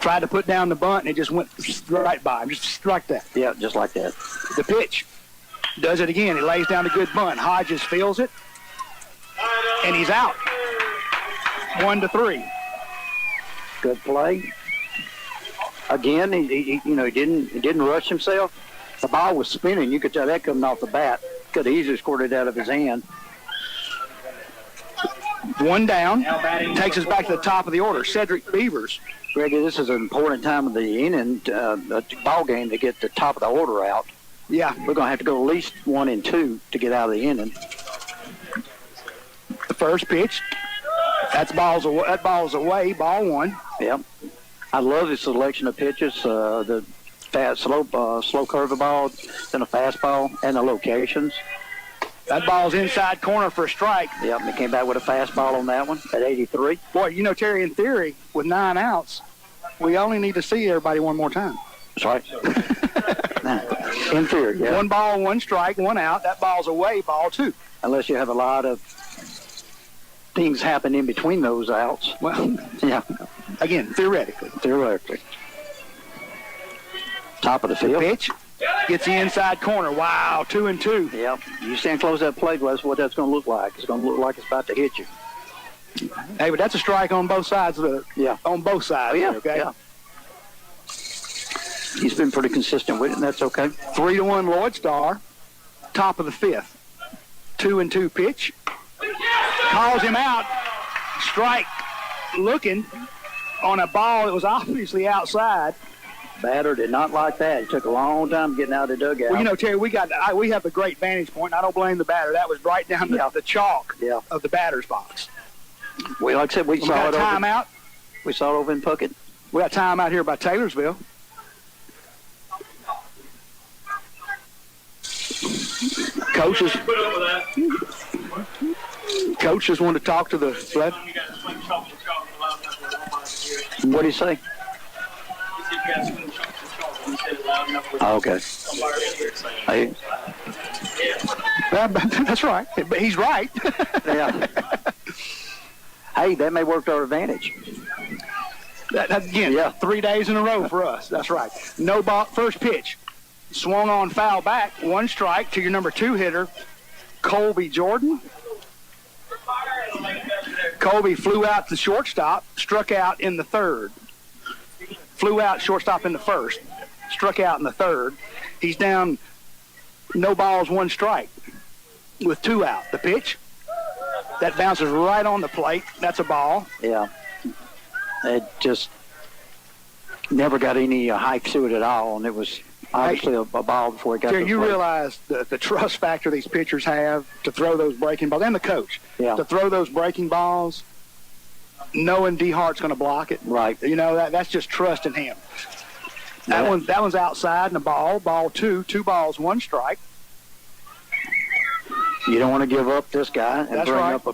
Tried to put down the bunt, and it just went right by him, just like that. Yeah, just like that. The pitch. Does it again. He lays down a good bunt. Hodges feels it, and he's out. 1-3. Good play. Again, he didn't rush himself. The ball was spinning. You could tell that coming off the bat. Could have easily scored it out of his hand. One down. Takes us back to the top of the order. Cedric Beavers. Greggy, this is an important time of the inning, ball game, to get the top of the order out. Yeah. We're going to have to go at least 1 and 2 to get out of the inning. The first pitch. That ball's away. Ball 1. Yep. I love the selection of pitches. The fast, slow curveball, then a fastball, and the locations. That ball's inside corner for a strike. Yep, and he came back with a fastball on that one at 83. Boy, you know, Terry, in theory, with 9 outs, we only need to see everybody one more time. That's right. In theory, yeah. 1 ball, 1 strike, 1 out. That ball's away, ball 2. Unless you have a lot of things happen in between those outs. Well, yeah. Again, theoretically. Theoretically. Top of the field. Pitch. Gets the inside corner. Wow, 2 and 2. Yep. You stand close to that plate, that's what that's going to look like. It's going to look like it's about to hit you. Hey, but that's a strike on both sides of the. Yeah. On both sides. Oh, yeah. Okay. Yeah. He's been pretty consistent with it, and that's okay. 3-1 Loyd Star. Top of the 5th. 2 and 2 pitch. Calls him out. Strike. Looking on a ball that was obviously outside. Batter did not like that. It took a long time getting out of the dugout. Well, you know, Terry, we have the great vantage point. I don't blame the batter. That was right down the chalk of the batter's box. Well, like I said, we saw it over. Timeout. We saw it over in Puckett. We got timeout here by Taylorsville. Coaches want to talk to the left. What do you say? Oh, okay. Hey. That's right. But he's right. Yeah. Hey, that may work to our advantage. Again, 3 days in a row for us. That's right. No ball. First pitch. Swung on foul back. 1 strike to your number 2 hitter, Colby Jordan. Colby flew out to shortstop, struck out in the 3rd. Flew out shortstop in the 1st, struck out in the 3rd. He's down no balls, 1 strike with 2 out. The pitch, that bounces right on the plate. That's a ball. Yeah. It just never got any hike to it at all, and it was obviously a ball before it got to the you plate. realize the trust factor these pitchers have to throw those breaking balls, and the coach, to throw those breaking balls, knowing D. Hart's going to block it. Right. You know, that's just trusting him. That one's outside and a ball. Ball 2. 2 balls, 1 strike. You don't want to give up this guy and That's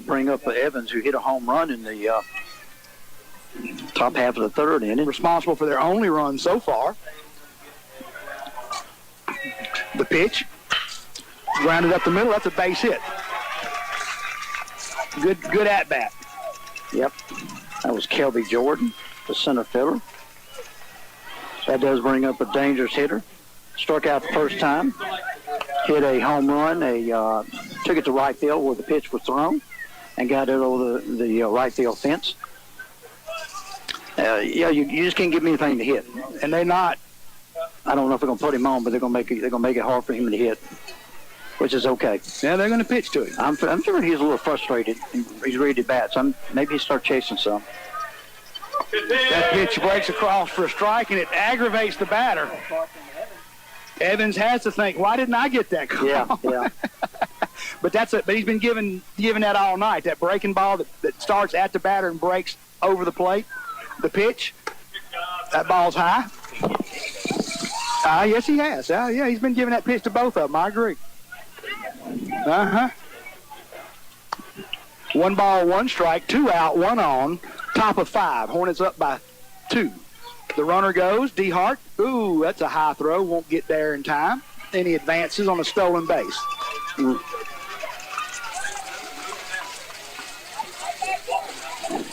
bring up Evans, who hit a home run in the top half of the 3rd inning. Responsible for their only run so far. The pitch, grounded up the middle. That's a base hit. Good at bat. Yep, that was Kelby Jordan, the center fielder. That does bring up a dangerous hitter. Struck out the first time. Hit a home run. Took it to right field where the pitch was thrown, and got it over the right field fence. You just can't give me anything to hit. And they're not. I don't know if they're going to put him on, but they're going to make it hard for him to hit, which is okay. Yeah, they're going to pitch to him. I'm sure he's a little frustrated. He's ready to bat, so maybe he start chasing some. That pitch breaks across for a strike, and it aggravates the batter. Evans has to think, why didn't I get that call? Yeah. But he's been given that all night. That breaking ball that starts at the batter and breaks over the plate. The pitch, that ball's high. Yes, he has. Yeah, he's been giving that pitch to both of them. I agree. 1 ball, 1 strike, 2 out, 1 on. Top of 5. Hornets up by 2. The runner goes. D. Hart. Ooh, that's a high throw. Won't get there in time. Then he advances on a stolen base.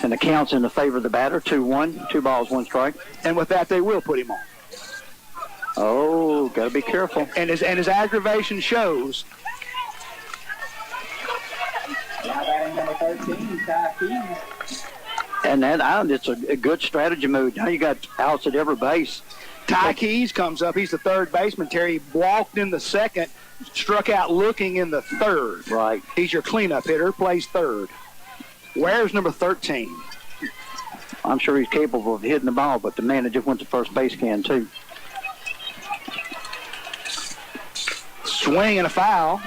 And the count's in the favor of the batter. 2-1. 2 balls, 1 strike. And with that, they will put him on. Oh, got to be careful. And his aggravation shows. And it's a good strategy move. Now you got outs at every base. Ty Keys comes up. He's the 3rd baseman. Terry walked in the 2nd, struck out looking in the 3rd. Right. He's your cleanup hitter, plays 3rd. Where's number 13? I'm sure he's capable of hitting the ball, but the man that just went to first base can, too. Swing and a foul.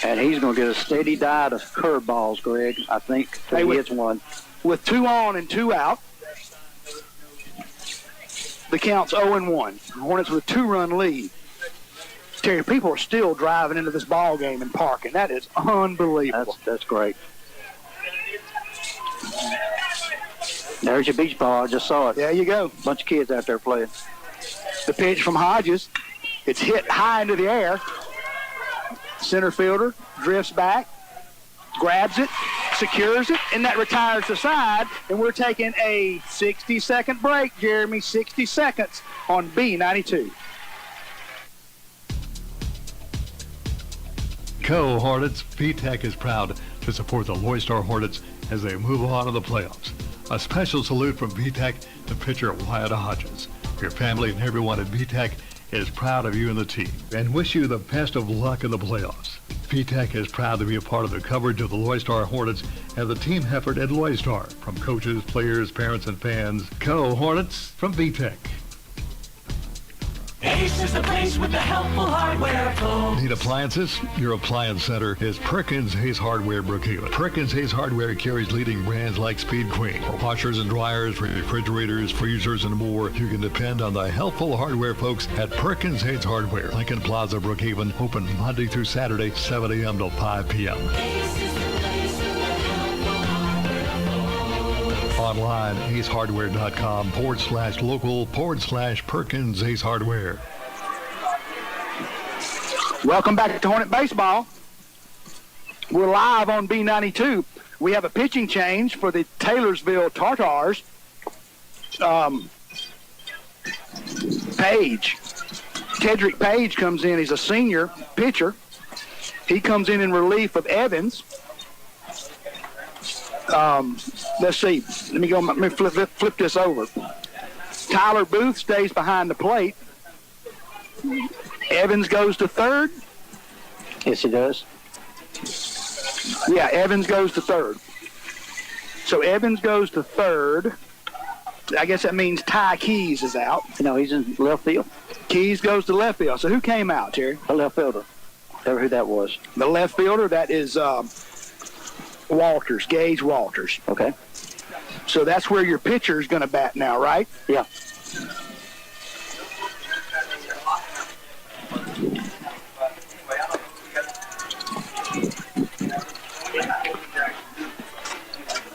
And he's going to get a steady diet of curveballs, Greg, I think. He hits one. With 2 on and 2 out, the count's 0-1. Hornets with a 2-run lead. Terry, people are still driving into this ball game and parking. That is unbelievable. That's great. There's your beach ball. I just saw it. There you go. Bunch of kids out there playing. The pitch from Hodges. It's hit high into the air. Center fielder drifts back, grabs it, secures it, and that retires the side. And we're taking a 60-second break, Jeremy. 60 seconds on B92. Go Hornets! VTech is proud to support the Loyd Star Hornets as they move on to the playoffs. A special salute from VTech to pitcher Wyatt Hodges. Your family and everyone at VTech is proud of you and the team and wish you the best of luck in the playoffs. VTech is proud to be a part of the coverage of the Loyd Star Hornets and the team effort at Loyd Star. From coaches, players, parents, and fans, go Hornets from VTech. Ace is the place with the helpful hardware. Need appliances? Your appliance center is Perkins Ace Hardware Brookhaven. Perkins Ace Hardware carries leading brands like Speed Queen. For washers and dryers, refrigerators, freezers, and more, you can depend on the helpful hardware folks at Perkins Ace Hardware. Lincoln Plaza, Brookhaven, open Monday through Saturday, 7 a.m. till 5 p.m. Online, acehardware.com/local/Perkins Ace Hardware. Welcome back to Hornet Baseball. We're live on B92. We have a pitching change for the Taylorsvilee Tartars. Tedrick Page comes in. He's a senior pitcher. He comes in relief of Evans. Let's see. Let me flip this over. Tyler Booth stays behind the plate. Evans goes to third. Yes, he does. Yeah, Evans goes to third. So Evans goes to third. I guess that means Ty Keys is out. No, he's in left field. Keys goes to left field. So who came out, Terry? The left fielder. Whoever who that was. The left fielder, that is Walters, Gage Walters. Okay. So that's where your pitcher is going to bat now, right? Yeah.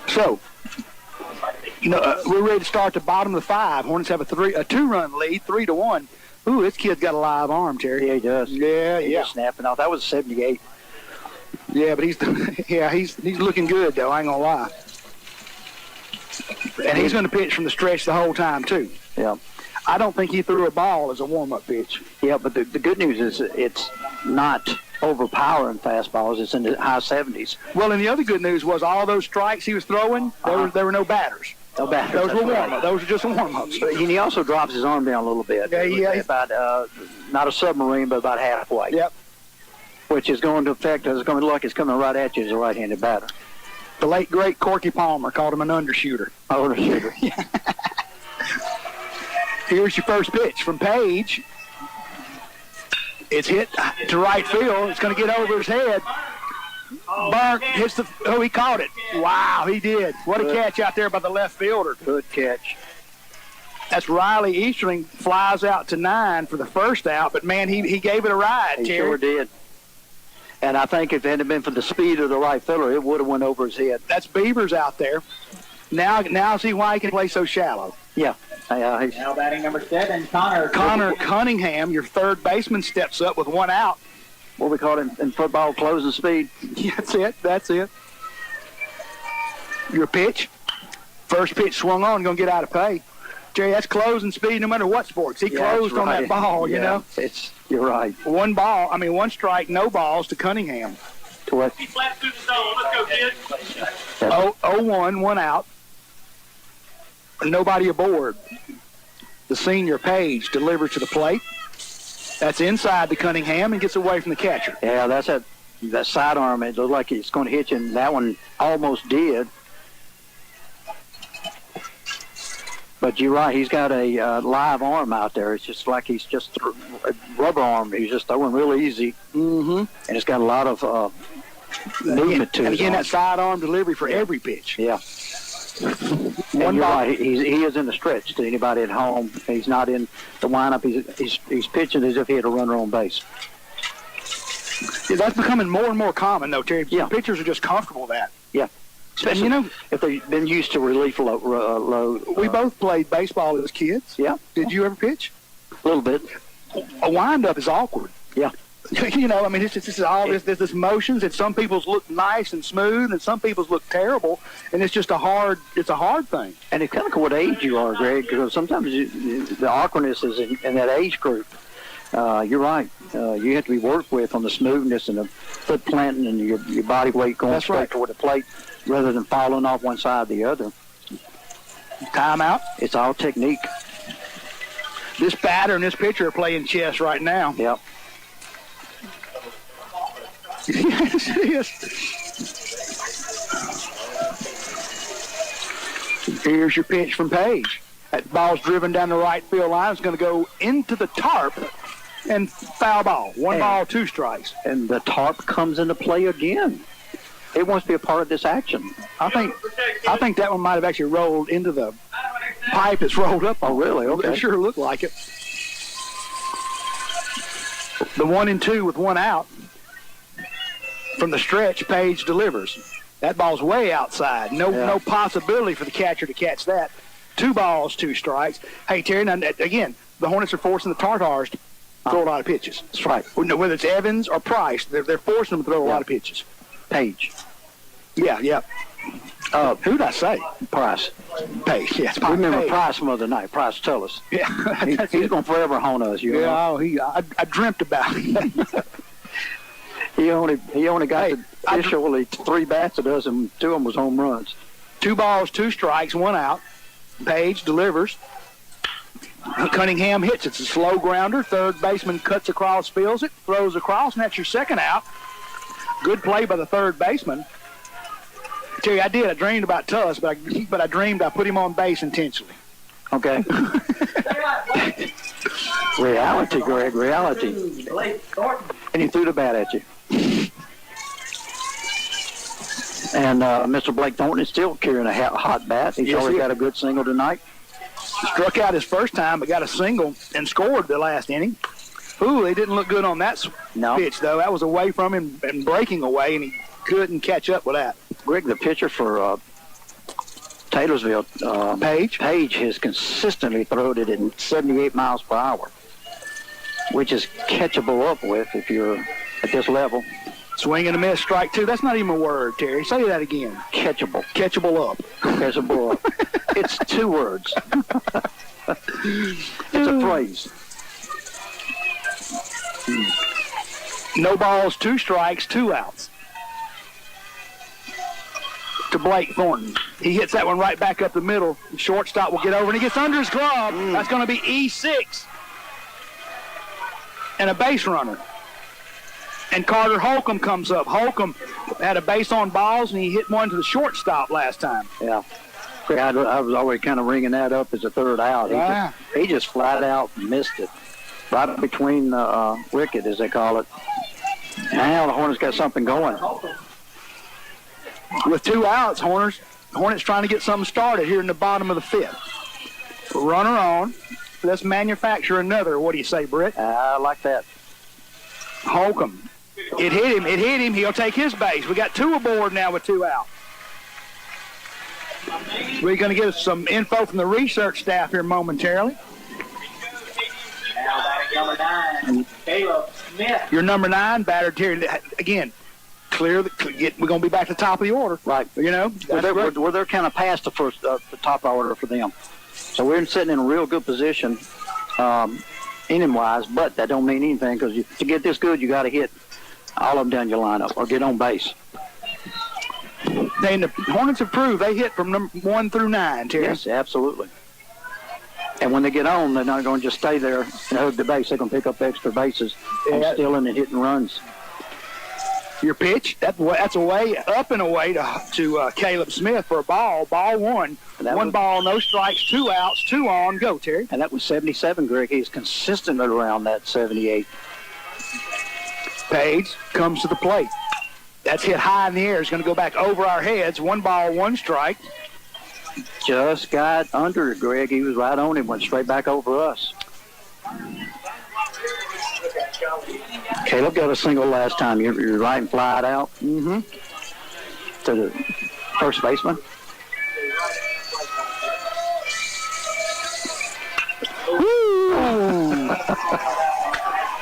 So, we're ready to start the bottom of the 5. Hornets have a 2-run lead, 3-1. Ooh, this kid's got a live arm, Terry. Yeah, he does. Yeah. He's snapping off. That was a 78. Yeah, but he's looking good though. I ain't gonna lie. And he's going to pitch from the stretch the whole time too. Yeah. I don't think he threw a ball as a warm-up pitch. Yeah, but the good news is it's not overpowering fastballs. It's in the high 70s. Well, and the other good news was all those strikes he was throwing, there were no batters. No batters. Those were warm-ups. Those were just warm-ups. But he also drops his arm down a little bit. Yeah. About not a submarine, but about halfway. Yep. Which is going to affect. It's going to look like it's coming right at you as a right-handed batter. The late great Corky Palmer called him an undershooter. Undershooter. Yeah. Here's your first pitch from Page. It's hit to right field. It's going to get over his head. Burke hits he caught it. Wow, he did. What a catch out there by the left fielder. Good catch. That's Riley Easterling, flies out to 9 for the first out, but man, he gave it a ride, He Terry. sure did. And I think if it hadn't been for the speed of the right fielder, it would have went over his head. That's Beavers out there. Now see why he can play so shallow. Yeah. Now batting number 7, Connor Cunningham, your third baseman, steps up with 1 out. What we call it in football, closing speed. Yeah, that's it. Your pitch. First pitch swung on, going to get out of play. Jerry, that's closing speed no matter what sports. He closed on that ball, you know. You're right. 1 strike, no balls to Cunningham. Correct. He flaps through the zone. Let's go, kids. 0-1, 1 out. Nobody aboard. The senior Page delivers to the plate. That's inside to Cunningham and gets away from the catcher. Yeah, that's that sidearm. It looked like it's going to hit you, and that one almost did. But you're right. He's got a live arm out there. It's just like he's just a rubber arm. He's just throwing real easy. Mm-hmm. And it's got a lot of movement to it. And again, that sidearm delivery for every pitch. Yeah. And you're right. He is in the stretch to anybody at home. He's not in the windup. He's pitching as if he had a runner on base. Yeah, that's becoming more and more common, though, Terry. Yeah. Pitchers are just comfortable with that. Yeah. Especially, if they've been used to relief load. We both played baseball as kids. Yeah. Did you ever pitch? A little bit. A windup is awkward. Yeah. I mean, it's all this motions, and some people's look nice and smooth, and some people's look terrible, and it's just a hard thing. And it's kind of what age you are, Greg, because sometimes the awkwardness is in that age group. You're right. You have to be worked with on the smoothness and the foot planting and your body weight going straight toward the plate rather than falling off one side or the other. Timeout. It's all technique. This batter and this pitcher are playing chess right now. Yep. Yes. Here's your pitch from Page. That ball's driven down the right field line. It's going to go into the tarp and foul ball. One ball, 2 strikes. And the tarp comes into play again. It wants to be a part of this action. I think that one might have actually rolled into the pipe it's rolled up on. Oh, really? Okay. It sure looked like it. The 1-2 with 1 out. From the stretch, Page delivers. That ball's way outside. No possibility for the catcher to catch that. 2 balls, 2 strikes. Hey, Terry, now, again, the Hornets are forcing the Tartars to throw a lot of pitches. That's right. Whether it's Evans or Price, they're forcing them to throw a lot of pitches. Page. Yeah. Who'd I say? Price. Page, yes. Remember Price from the other night. Price tell us. Yeah. He's going to forever haunt us. You know? I dreamt about it. He only got officially 3 bats at us, and 2 of them was home runs. 2 balls, 2 strikes, 1 out. Page delivers. Cunningham hits. It's a slow grounder. Third baseman cuts across, fields it, throws across, and that's your 2nd out. Good play by the third baseman. Terry, I dreamed about Tuss, but I dreamed I put him on base intentionally. Okay. Reality, Greg, reality. And he threw the bat at you. And Mr. Blake Thornton is still carrying a hot bat. He's already got a good single tonight. Struck out his first time, but got a single and scored the last inning. Ooh, he didn't look good on that pitch, though. That was away from him and breaking away, and he couldn't catch up with that. Greg, the pitcher for Taylorsville, Page has consistently thrown it at 78 miles per hour, which is catchable up with if you're at this level. Swing and a miss, strike 2. That's not even a word, Terry. Say that again. Catchable. Catchable up. Catchable up. It's 2 words. It's a phrase. No balls, 2 strikes, 2 outs. To Blake Thornton. He hits that one right back up the middle. The shortstop will get over, and he gets under his glove. That's going to be E6. And a base runner. And Carter Holcomb comes up. Holcomb had a base on balls, and he hit one to the shortstop last time. Yeah. I was always kind of ringing that up as a 3rd out. He just flat out missed it. Right between the wicket, as they call it. Now the Hornets got something going. With 2 outs, Hornets trying to get something started here in the bottom of the 5th. Runner on. Let's manufacture another. What do you say, Britt? I like that. Holcomb. It hit him. He'll take his base. We got 2 aboard now with 2 out. We're going to get some info from the research staff here momentarily. Now batting number 9, Caleb Smith. Your number 9 batter, Terry. Again, we're going to be back to the top of the order. Right. You know? They're kind of past the top order for them. So we're sitting in a real good position inning-wise, but that don't mean anything because to get this good, you got to hit all of them down your lineup or get on base. And the Hornets have proved they hit from number 1 through 9, Terry. Yes, absolutely. And when they get on, they're not going to just stay there and hug the base. They're going to pick up extra bases and stealing and hitting runs. Your pitch, that's away, up and away to Caleb Smith for a ball. Ball one. One ball, no strikes, 2 outs, 2 on. Go, Terry. And that was 77, Greg. He's consistently around that 78. Page comes to the plate. That's hit high in the air. It's going to go back over our heads. 1 ball, 1 strike. Just got under it, Greg. He was right on him, went straight back over us. Caleb got a single last time. You're right and fly it out. Mm-hmm. To the first baseman. Woo!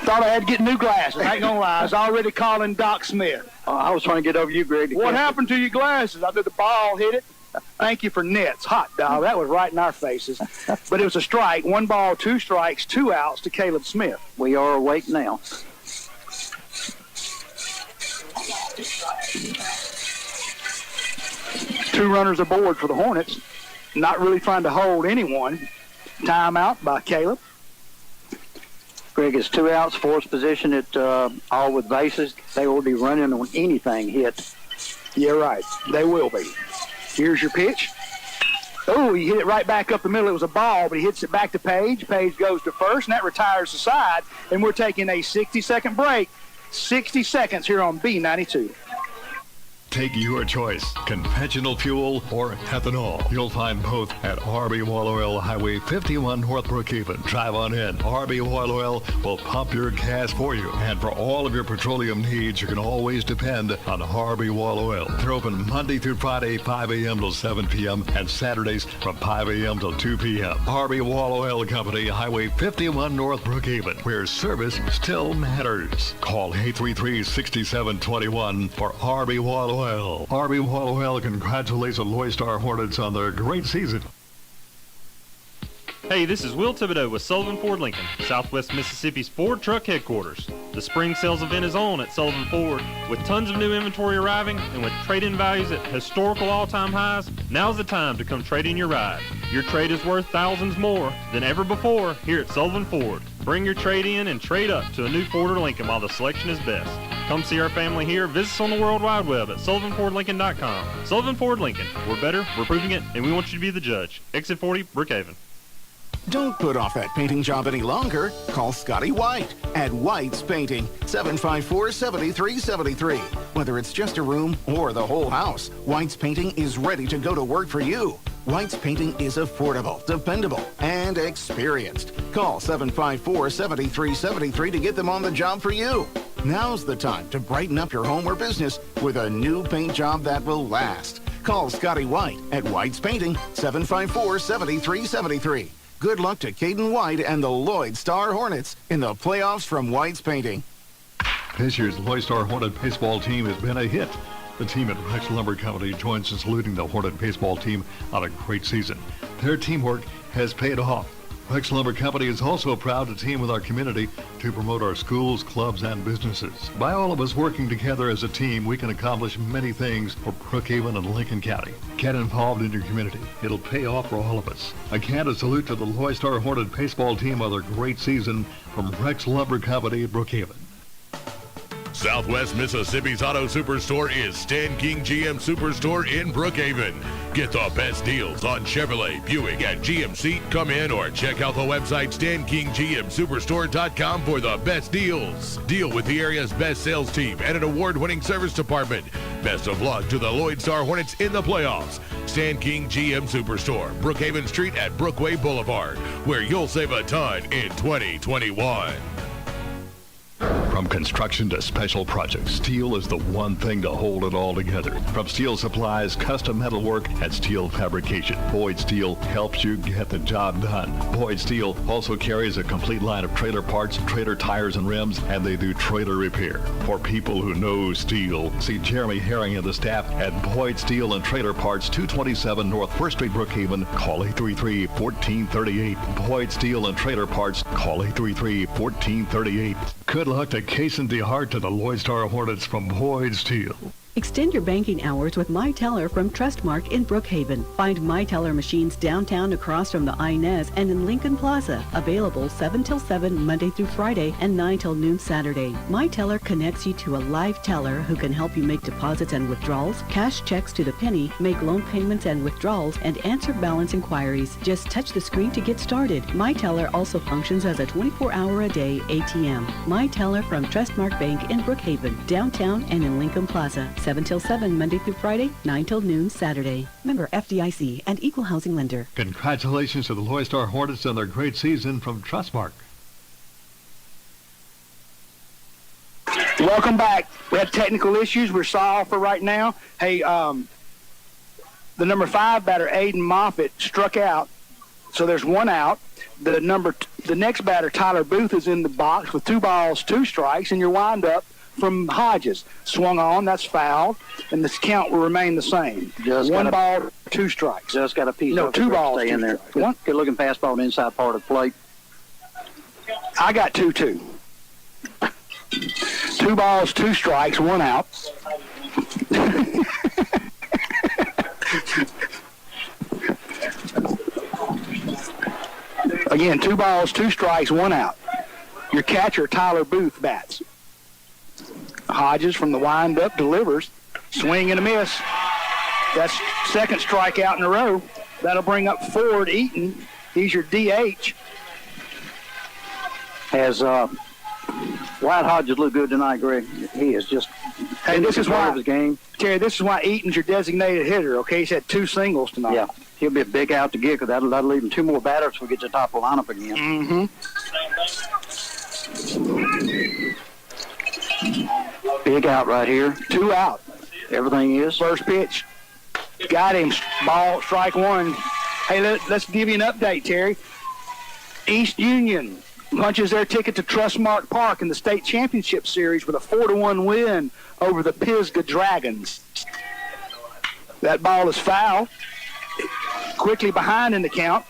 Thought I had to get new glasses. I ain't gonna lie. I was already calling Doc Smith. I was trying to get over you, Greg. What happened to your glasses? I did the ball hit it. Thank you for nets. Hot dog. That was right in our faces. But it was a strike. 1 ball, 2 strikes, 2 outs to Caleb Smith. We are awake now. Two runners aboard for the Hornets. Not really trying to hold anyone. Timeout by Caleb. Greg, it's 2 outs, fourth position at all with bases. They will be running on anything hit. Yeah, right. They will be. Here's your pitch. Oh, he hit it right back up the middle. It was a ball, but he hits it back to Page. Page goes to first, and that retires the side. And we're taking a 60-second break. 60 seconds here on B92. Take your choice, conventional fuel or ethanol. You'll find both at RB Oil Oil, Highway 51 North Brookhaven. Drive on in. RB Oil Oil will pump your gas for you. And for all of your petroleum needs, you can always depend on RB Oil Oil. They're open Monday through Friday, 5 a.m. till 7 p.m. and Saturdays from 5 a.m. till 2 p.m. RB Oil Oil Company, Highway 51 North Brookhaven, where service still matters. Call 833-6721 for RB Oil Oil. RB Oil Oil congratulates the Loyd Star Hornets on their great season. Hey, this is Will Thibodeau with Sullivan Ford Lincoln, Southwest Mississippi's Ford truck headquarters. The spring sales event is on at Sullivan Ford. With tons of new inventory arriving and with trade-in values at historical all-time highs, now's the time to come trade in your ride. Your trade is worth thousands more than ever before here at Sullivan Ford. Bring your trade in and trade up to a new Ford or Lincoln while the selection is best. Come see our family here. Visit us on the World Wide Web at SullivanFordLincoln.com. Sullivan Ford Lincoln. We're better, we're proving it, and we want you to be the judge. Exit 40, Brookhaven. Don't put off that painting job any longer. Call Scotty White at White's Painting, 754-7373. Whether it's just a room or the whole house, White's Painting is ready to go to work for you. White's Painting is affordable, dependable, and experienced. Call 754-7373 to get them on the job for you. Now's the time to brighten up your home or business with a new paint job that will last. Call Scotty White at White's Painting, 754-7373. Good luck to Caden White and the Loyd Star Hornets in the playoffs from White's Painting. This year's Loyd Star Hornet baseball team has been a hit. The team at Rex Lumber Company joins in saluting the Hornet baseball team on a great season. Their teamwork has paid off. Rex Lumber Company is also proud to team with our community to promote our schools, clubs, and businesses. By all of us working together as a team, we can accomplish many things for Brookhaven and Lincoln County. Get involved in your community. It'll pay off for all of us. Again, a salute to the Loyd Star Hornet baseball team on their great season from Rex Lumber Company, Brookhaven. Southwest Mississippi's Auto Superstore is Stan King GM Superstore in Brookhaven. Get the best deals on Chevrolet, Buick, and GMC. Come in or check out the website StanKingGMSuperstore.com for the best deals. Deal with the area's best sales team and an award-winning service department. Best of luck to the Loyd Star Hornets in the playoffs. Stan King GM Superstore, Brookhaven Street at Brookway Boulevard, where you'll save a ton in 2021. From construction to special projects, steel is the one thing to hold it all together. From steel supplies, custom metal work, and steel fabrication, Boyd Steel helps you get the job done. Boyd Steel also carries a complete line of trailer parts, trailer tires and rims, and they do trailer repair. For people who know steel, see Jeremy Herring and the staff at Boyd Steel and Trailer Parts, 227 North 1st Street, Brookhaven. Call 833-1438. Boyd Steel and Trailer Parts. Call 833-1438. Good luck to Case and DeHart to the Loyd Star Hornets from Boyd Steel. Extend your banking hours with My Teller from Trustmark in Brookhaven. Find My Teller machines downtown across from the Inez and in Lincoln Plaza. Available 7 till 7 Monday through Friday and 9 till noon Saturday. My Teller connects you to a live teller who can help you make deposits and withdrawals, cash checks to the penny, make loan payments and withdrawals, and answer balance inquiries. Just touch the screen to get started. My Teller also functions as a 24-hour-a-day ATM. My Teller from Trustmark Bank in Brookhaven, downtown and in Lincoln Plaza. 7 till 7 Monday through Friday, 9 till noon Saturday. Member FDIC and Equal Housing Lender. Congratulations to the Loyd Star Hornets on their great season from Trustmark. Welcome back. We had technical issues. We're solved for right now. Hey, the number 5 batter, Aiden Moffitt, struck out. So there's one out. The next batter, Tyler Booth, is in the box with 2 balls, 2 strikes, and your windup from Hodges. Swung on, that's fouled, and this count will remain the same. Just 1 ball, 2 strikes. Just got a piece no, of 2 balls, stay 2 in there. Strikes. Good looking fastball on the inside part of the plate. I got 2-2. 2 balls, 2 strikes, 1 out. Again, 2 balls, 2 strikes, 1 out. Your catcher, Tyler Booth, bats. Hodges from the windup delivers. Swing and a miss. That's second strikeout in a row. That'll bring up Ford Eaton. He's your DH. Has White Hodges looked good tonight, Greg? He is just. Hey, this is why his game. Terry, this is why Eaton's your designated hitter. Okay, he's had 2 singles tonight. Yeah, he'll be a big out to get because that'll leave him 2 more batters if we get to the top of the lineup again. Big out right here. 2 out. Everything is. First pitch. Got him. Ball, strike 1. Hey, let's give you an update, Terry. East Union punches their ticket to Trustmark Park in the state championship series with a 4-1 win over the Pisgah Dragons. That ball is foul. Quickly behind in the count.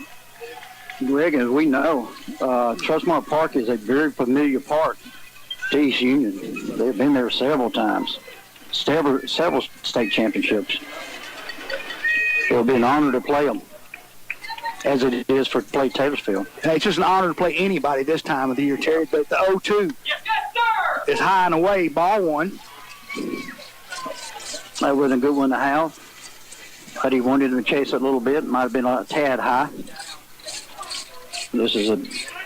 Greg, as we know, Trustmark Park is a very familiar park to East Union. They've been there several times, several state championships. It'll be an honor to play them, as it is for play Taylorsvilee. Hey, it's just an honor to play anybody this time of the year, Terry. But the 0-2 is high and away, ball 1. That wasn't a good one to have. But he wanted to chase it a little bit. Might have been a tad high. This is,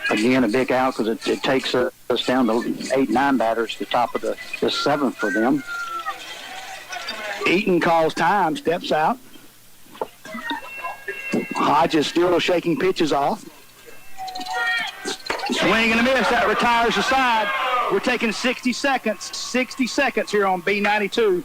again, a big out because it takes us down to 8-9 batters, the top of the 7th for them. Eaton calls time, steps out. Hodges still shaking pitches off. Swing and a miss. That retires the side. We're taking 60 seconds. 60 seconds here on B92.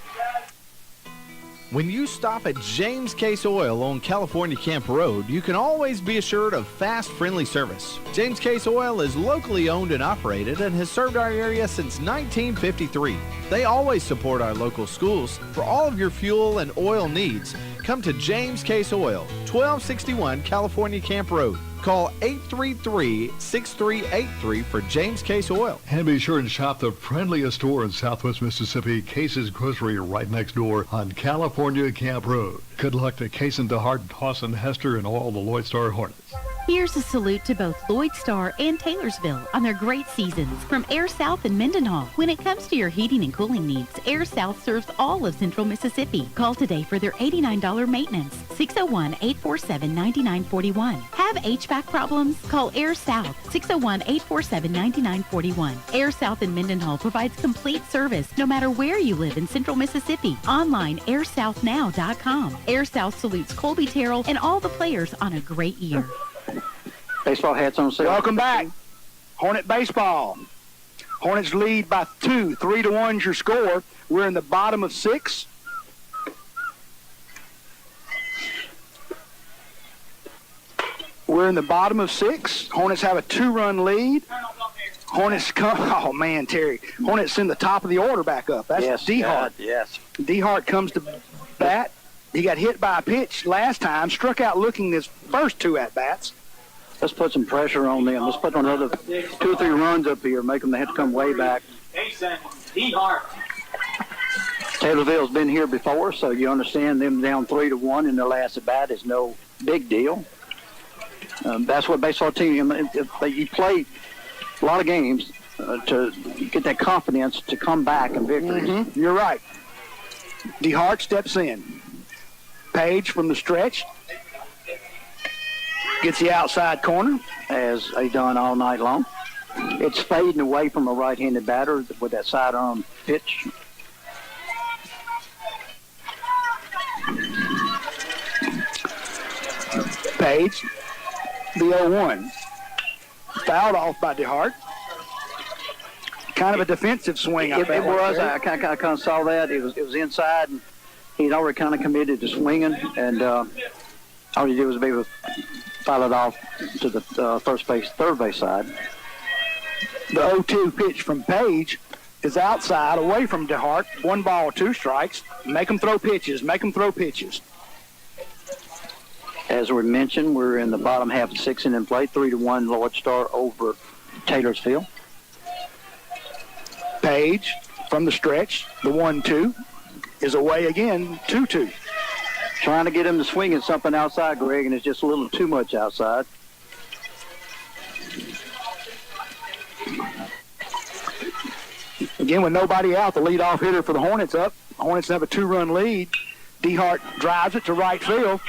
When you stop at James Case Oil on California Camp Road, you can always be assured of fast, friendly service. James Case Oil is locally owned and operated and has served our area since 1953. They always support our local schools. For all of your fuel and oil needs, come to James Case Oil, 1261 California Camp Road. Call 833-6383 for James Case Oil. And be sure and shop the friendliest store in Southwest Mississippi, Case's Grocery, right next door on California Camp Road. Good luck to Case and DeHart, Dawson, Hester, and all the Loyd Star Hornets. Here's a salute to both Loyd Star and Taylorsville on their great seasons from Air South and Mendenhall. When it comes to your heating and cooling needs, Air South serves all of Central Mississippi. Call today for their $89 maintenance, 601-847-9941. Have HVAC problems? Call Air South, 601-847-9941. Air South and Mendenhall provides complete service no matter where you live in Central Mississippi. Online, airsouthnow.com. Air South salutes Colby Terrell and all the players on a great year. Baseball hats on sale. Welcome back. Hornet baseball. Hornets lead by 2. 3-1's your score. We're in the bottom of 6. We're in the bottom of 6. Hornets have a 2-run lead. Hornets come. Oh man, Terry. Hornets send the top of the order back up. That's DeHart. Yes. DeHart comes to bat. He got hit by a pitch last time. Struck out looking his first 2 at bats. Let's put some pressure on them. Let's put another 2 or 3 runs up here. Make them have to come way back. DeHart. Taylorsville's been here before, so you understand them down 3-1 in their last at bat is no big deal. That's what baseball team, you play a lot of games to get that confidence to come back in victories. Mm-hmm. You're right. DeHart steps in. Page from the stretch. Gets the outside corner. As they done all night long. It's fading away from a right-handed batter with that sidearm pitch. Page, the 0-1. Fouled off by DeHart. Kind of a defensive swing. It was. I kind of saw that. It was inside, and he'd already kind of committed to swinging, and all he did was be able to foul it off to the third base side. The 0-2 pitch from Page is outside, away from DeHart. 1 ball, 2 strikes. Make them throw pitches. Make them throw pitches. As we mentioned, we're in the bottom half of 6th inning play, 3-1 Loyd Star over Taylorsville. Page from the stretch, the 1-2 is away again, 2-2. Trying to get him to swing at something outside, Greg, and it's just a little too much outside. Again, with nobody out, the leadoff hitter for the Hornets up. Hornets have a 2-run lead. DeHart drives it to right field.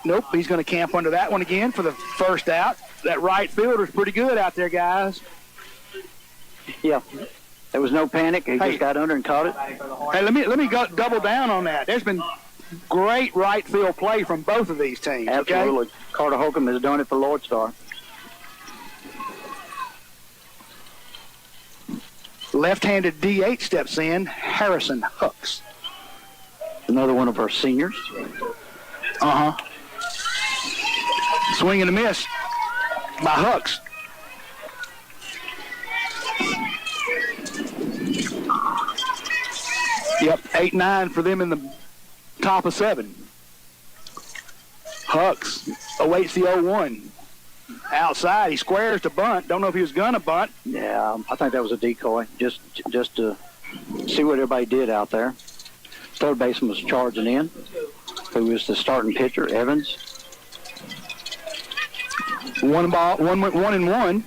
Nope, he's going to camp under that one again for the first out. That right fielder's pretty good out there, guys. Yeah, there was no panic. He just got under and caught it. Hey, let me go double down on that. There's been great right field play from both of these teams. Absolutely. Okay? Carter Holcomb has done it for Loyd Star. Left-handed DH steps in, Harrison Hooks. Another one of our seniors. Uh-huh. Swing and a miss by Hooks. Yep, 8-9 for them in the top of 7. Hooks awaits the 0-1. Outside, he squares to bunt. Don't know if he was going to bunt. Yeah, I think that was a decoy, just to see what everybody did out there. Third baseman was charging in, who was the starting pitcher, Evans. 1 ball, 1-1.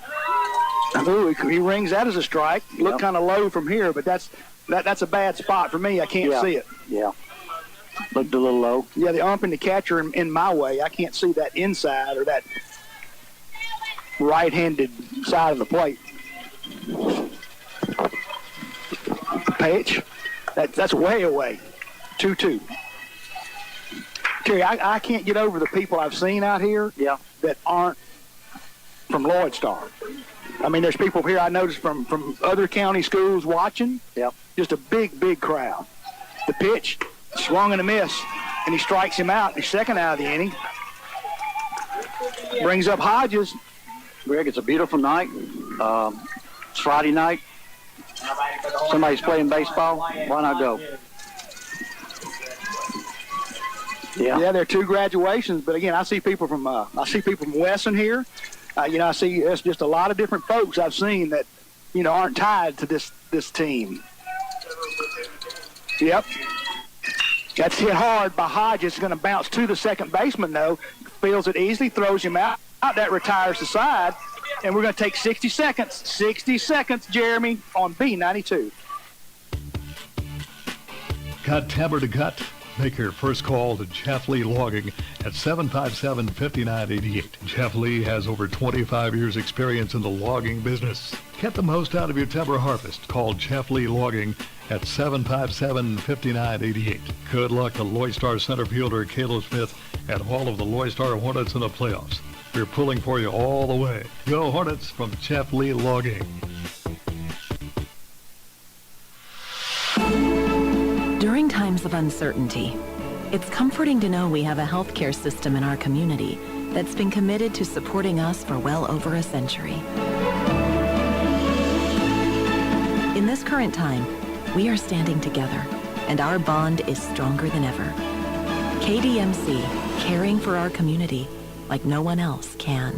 Ooh, he rings that as a strike. Looked kind of low from here, but that's a bad spot for me. I can't see it. Yeah, looked a little low. Yeah, the ump and the catcher in my way. I can't see that inside or that right-handed side of the plate. Pitch. That's way away. 2-2. Terry, I can't get over the people I've seen out here that aren't from Loyd Star. I mean, there's people here I noticed from other county schools watching. Yep. Just a big crowd. The pitch, swung and a miss, and he strikes him out. He's second out of the inning. Brings up Hodges. Greg, it's a beautiful night. It's Friday night. Somebody's playing baseball. Why not go? Yeah, there are 2 graduations, but again, I see people from Wesson here. I see there's just a lot of different folks I've seen that aren't tied to this team. Yep, that's hit hard by Hodges. It's going to bounce to the second baseman though. Feels it easily, throws him out. That retires the side, and we're going to take 60 seconds. 60 seconds, Jeremy, on B92. Got timber to cut? Make your first call to Jeff Lee Logging at 757-5988. Jeff Lee has over 25 years experience in the logging business. Get the most out of your timber harvest. Call Jeff Lee Logging at 757-5988. Good luck to Loyd Star center fielder Caleb Smith and all of the Loyd Star Hornets in the playoffs. We're pulling for you all the way. Go Hornets from Jeff Lee Logging. During times of uncertainty, it's comforting to know we have a healthcare system in our community that's been committed to supporting us for well over a century. In this current time, we are standing together, and our bond is stronger than ever. KDMC, caring for our community like no one else can.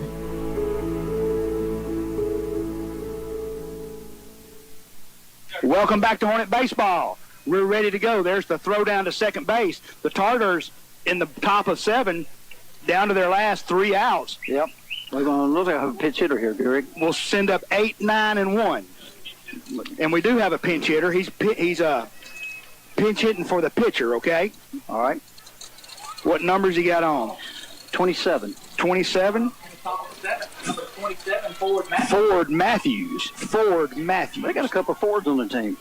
Welcome back to Hornet Baseball. We're ready to go. There's the throw down to second base. The Tartars in the top of 7, down to their last 3 outs. Yep. We're going to look at a pinch hitter here, Greg. We'll send up 8, 9, and 1. And we do have a pinch hitter. He's pinch hitting for the pitcher, okay? All right. What numbers he got on? 27. 27? Number 27, Ford Matthews. Ford Matthews. They got a couple of Fords on the team.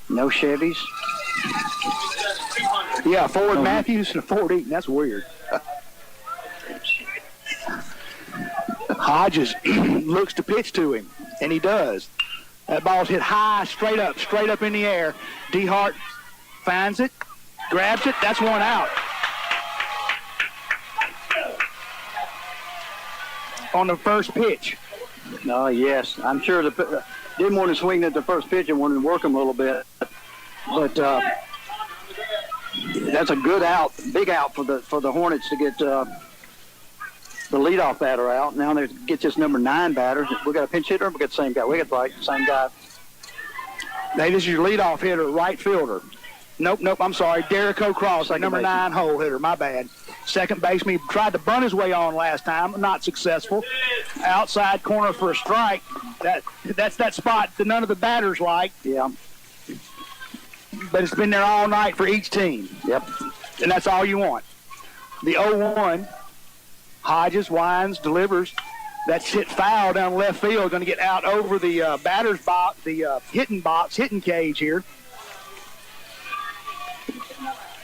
No Chevys. Yeah, Ford Matthews and a Ford Eaton. That's weird. Hodges looks to pitch to him, and he does. That ball's hit high, straight up in the air. DeHart finds it, grabs it. That's 1 out. On the first pitch. Oh, yes. I'm sure didn't want to swing at the first pitch and wanted to work him a little bit. But that's a good out, big out for the Hornets to get the leadoff batter out. Now they get this number 9 batter. We got a pinch hitter. We got the same guy. We got the same guy. Hey, this is your leadoff hitter, right fielder. Nope. I'm sorry. Derek O'Cross, number 9 hole hitter. My bad. Second baseman. He tried to bunt his way on last time. Not successful. Outside corner for a strike. That's that spot that none of the batters like. Yeah. But it's been there all night for each team. Yep. And that's all you want. The 0-1. Hodges winds, delivers. That's hit foul down left field. Going to get out over the batter's box, the hitting cage here.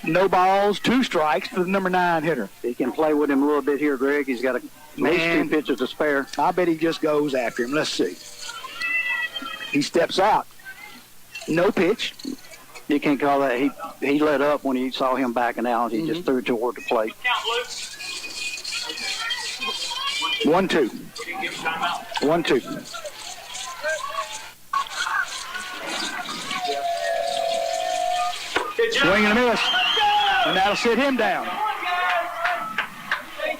No balls, 2 strikes for the number 9 hitter. He can play with him a little bit here, Greg. He's got at least 2 pitches to spare. I bet he just goes after him. Let's see. He steps out. No pitch. You can't call that. He let up when he saw him backing out. He just threw it toward the plate. 1-2. 1-2. Swing and a miss. And that'll sit him down.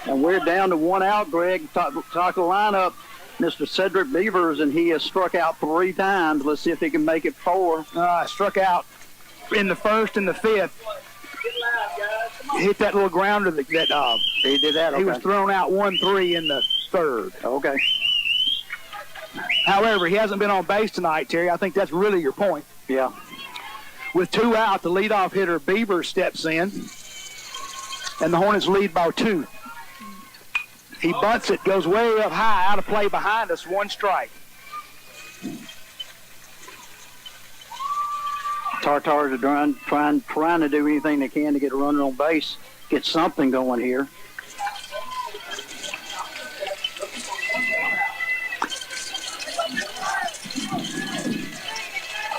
And we're down to 1 out, Greg. Top of the lineup, Mr. Cedric Beavers, and he has struck out 3 times. Let's see if he can make it 4. Struck out in the first and the 5th. Hit that little grounder that he did that. Okay. He was thrown out 1-3 in the 3rd. Okay. However, he hasn't been on base tonight, Terry. I think that's really your point. Yeah. With 2 out, the leadoff hitter Beavers steps in, and the Hornets lead by 2. He bunts it, goes way up high, out of play behind us, 1 strike. Tartars are trying to do anything they can to get a runner on base, get something going here.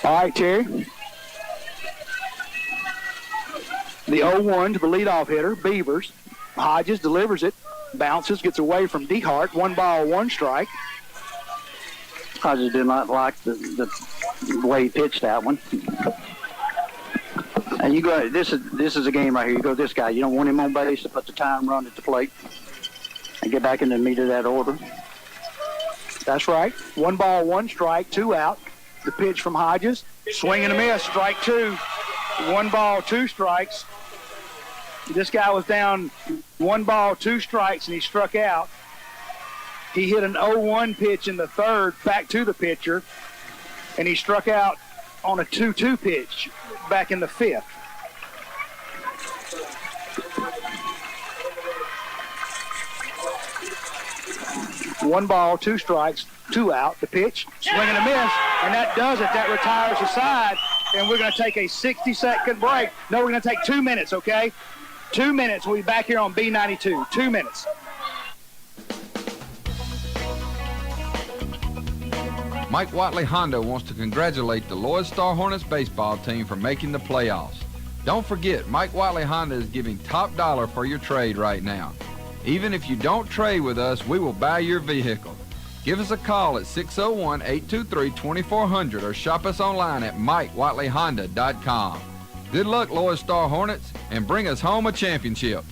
All right, Terry. The 0-1 to the leadoff hitter, Beavers. Hodges delivers it, bounces, gets away from DeHart. 1 ball, 1 strike. Hodges did not like the way he pitched that one. And you go. This is a game right here. You go this guy. You don't want him on base to put the time run at the plate and get back in the meat of that order. That's right. 1 ball, 1 strike, 2 out. The pitch from Hodges. Swing and a miss. Strike 2. 1 ball, 2 strikes. This guy was down 1 ball, 2 strikes, and he struck out. He hit an 0-1 pitch in the 3rd back to the pitcher, and he struck out on a 2-2 pitch back in the 5th. One ball, 2 strikes, 2 out. The pitch, swing and a miss, and that does it. That retires the side, and we're going to take a 60-second break. No, we're going to take 2 minutes, okay? 2 minutes. We'll be back here on B92. 2 minutes. Mike Watley Honda wants to congratulate the Loyd Star Hornets baseball team for making the playoffs. Don't forget, Mike Watley Honda is giving top dollar for your trade right now. Even if you don't trade with us, we will buy your vehicle. Give us a call at 601-823-2400 or shop us online at MikeWatleyHonda.com. Good luck, Loyd Star Hornets, and bring us home a championship.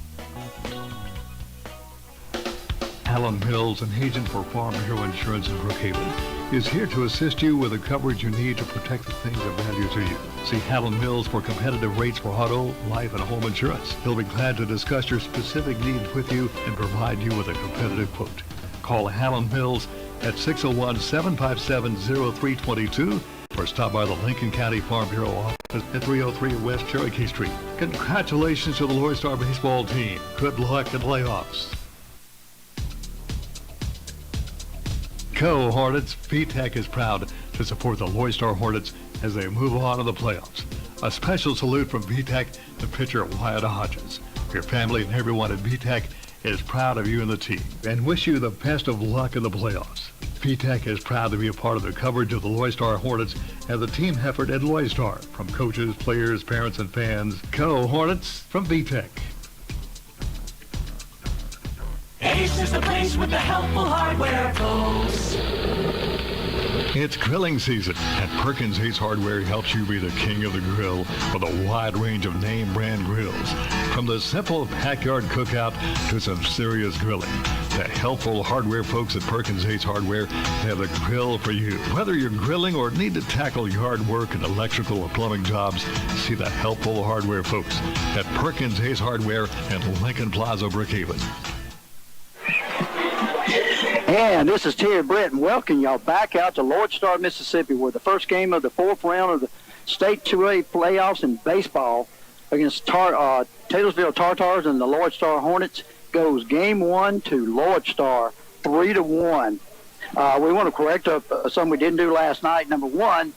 Allen Mills, an agent for Farm Bureau Insurance in Brookhaven. is here to assist you with the coverage you need to protect the things of value to you. See Howland Mills for competitive rates for auto, life, and home insurance. He'll be glad to discuss your specific needs with you and provide you with a competitive quote. Call Howland Mills at 601-757-0322 or stop by the Lincoln County Farm Bureau office at 303 West Cherokee Street. Congratulations to the Loyd Star baseball team. Good luck in playoffs. Go Hornets! VTech is proud to support the Loyd Star Hornets as they move on to the playoffs. A special salute from VTech to pitcher Wyatt Hodges. Your family and everyone at VTech is proud of you and the team and wish you the best of luck in the playoffs. VTech is proud to be a part of the coverage of the Loyd Star Hornets and the team effort at Loyd Star. From coaches, players, parents, and fans, go Hornets from VTech. Ace is the place with the helpful hardware, folks. It's grilling season, and Perkins Ace Hardware helps you be the king of the grill with a wide range of name brand grills. From the simple backyard cookout to some serious grilling, the helpful hardware folks at Perkins Ace Hardware have the grill for you. Whether you're grilling or need to tackle yard work and electrical or plumbing jobs, see the helpful hardware folks at Perkins Ace Hardware and Lincoln Plaza, Brookhaven. And this is Terry Britt, and welcome y'all back out to Loyd Star, Mississippi, where the first game of the fourth round of the State 2A playoffs in baseball against Taylorsville Tartars and the Loyd Star Hornets goes game one to Loyd Star, 3-1. We want to correct something we didn't do last night. Number one,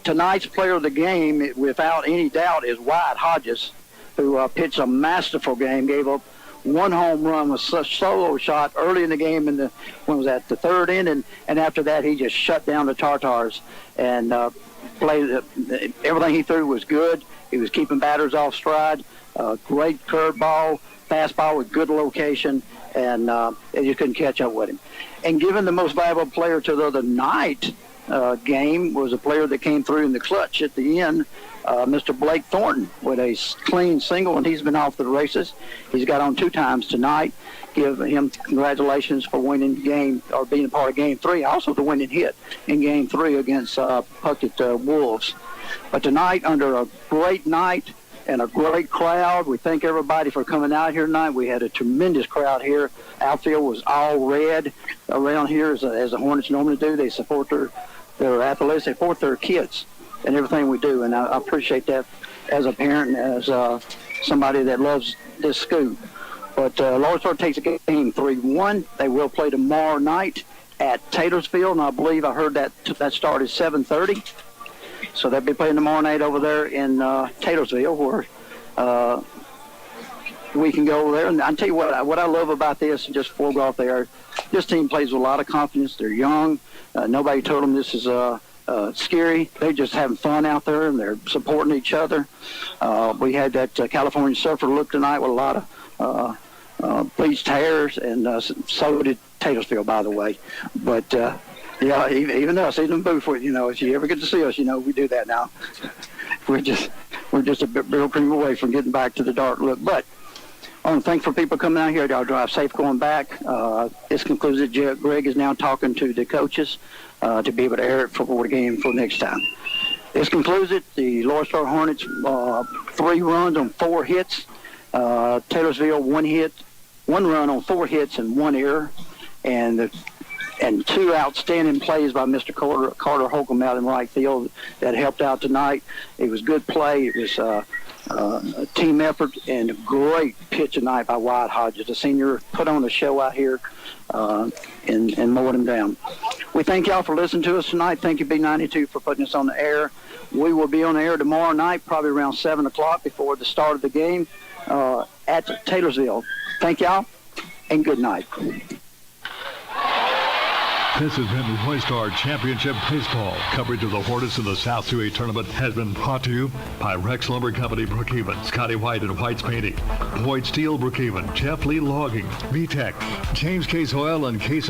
tonight's player of the game, without any doubt, is Wyatt Hodges, who pitched a masterful game, gave up one home run, was a solo shot early in the game the third inning, and after that he just shut down the Tartars and played. Everything he threw was good. He was keeping batters off stride. Great curveball, fastball with good location, and you couldn't catch up with him. And given the most valuable player to the other night game was a player that came through in the clutch at the end, Mr. Blake Thornton, with a clean single, and he's been off the races. He's got on 2 times tonight. Give him congratulations for winning the game, or being a part of Game 3. Also the winning hit in Game 3 against Puckett Wolves. But tonight, under a great night and a great crowd, we thank everybody for coming out here tonight. We had a tremendous crowd here. Outfield was all red around here, as the Hornets normally do. They support their athletes. They support their kids and everything we do, and I appreciate that as a parent and as somebody that loves this school. But Loyd Star takes a game 3-1. They will play tomorrow night at Taylorsville, and I believe I heard that start is 7:30. So they'll be playing tomorrow night over there in Taylorsville, where we can go over there. And I'll tell you what I love about this, and just before we go off there, this team plays with a lot of confidence. They're young. Nobody told them this is scary. They're just having fun out there, and they're supporting each other. We had that California Surfer look tonight with a lot of bleached hairs, and so did Taylorsville, by the way. But yeah, even us, even booth, if you ever get to see us, we do that now. we're just a bit real cream away from getting back to the dark look. But I want to thank for people coming out here. Y'all drive safe going back. This concludes it. Greg is now talking to the coaches to be able to air it for the game for next time. This concludes it. The Loyd Star Hornets 3 runs on 4 hits. Taylorsville 1 run on 4 hits and 1 error, and 2 outstanding plays by Mr. Carter Holcomb out in right field that helped out tonight. It was good play. It was a team effort, and a great pitch tonight by Wyatt Hodges. The senior put on a show out here and mowed him down. We thank y'all for listening to us tonight. Thank you, B92, for putting us on the air. We will be on the air tomorrow night, probably around 7 o'clock before the start of the game at Taylorsville. Thank y'all, and good night. This has been the Loyd Star Championship Baseball. Coverage of the Hornets in the South 2A Tournament has been brought to you by Rex Lumber Company, Brookhaven, Scotty White and White's Painting, Loyd Steel, Brookhaven, Jeff Lee Logging, VTech, James Case Oil, and Case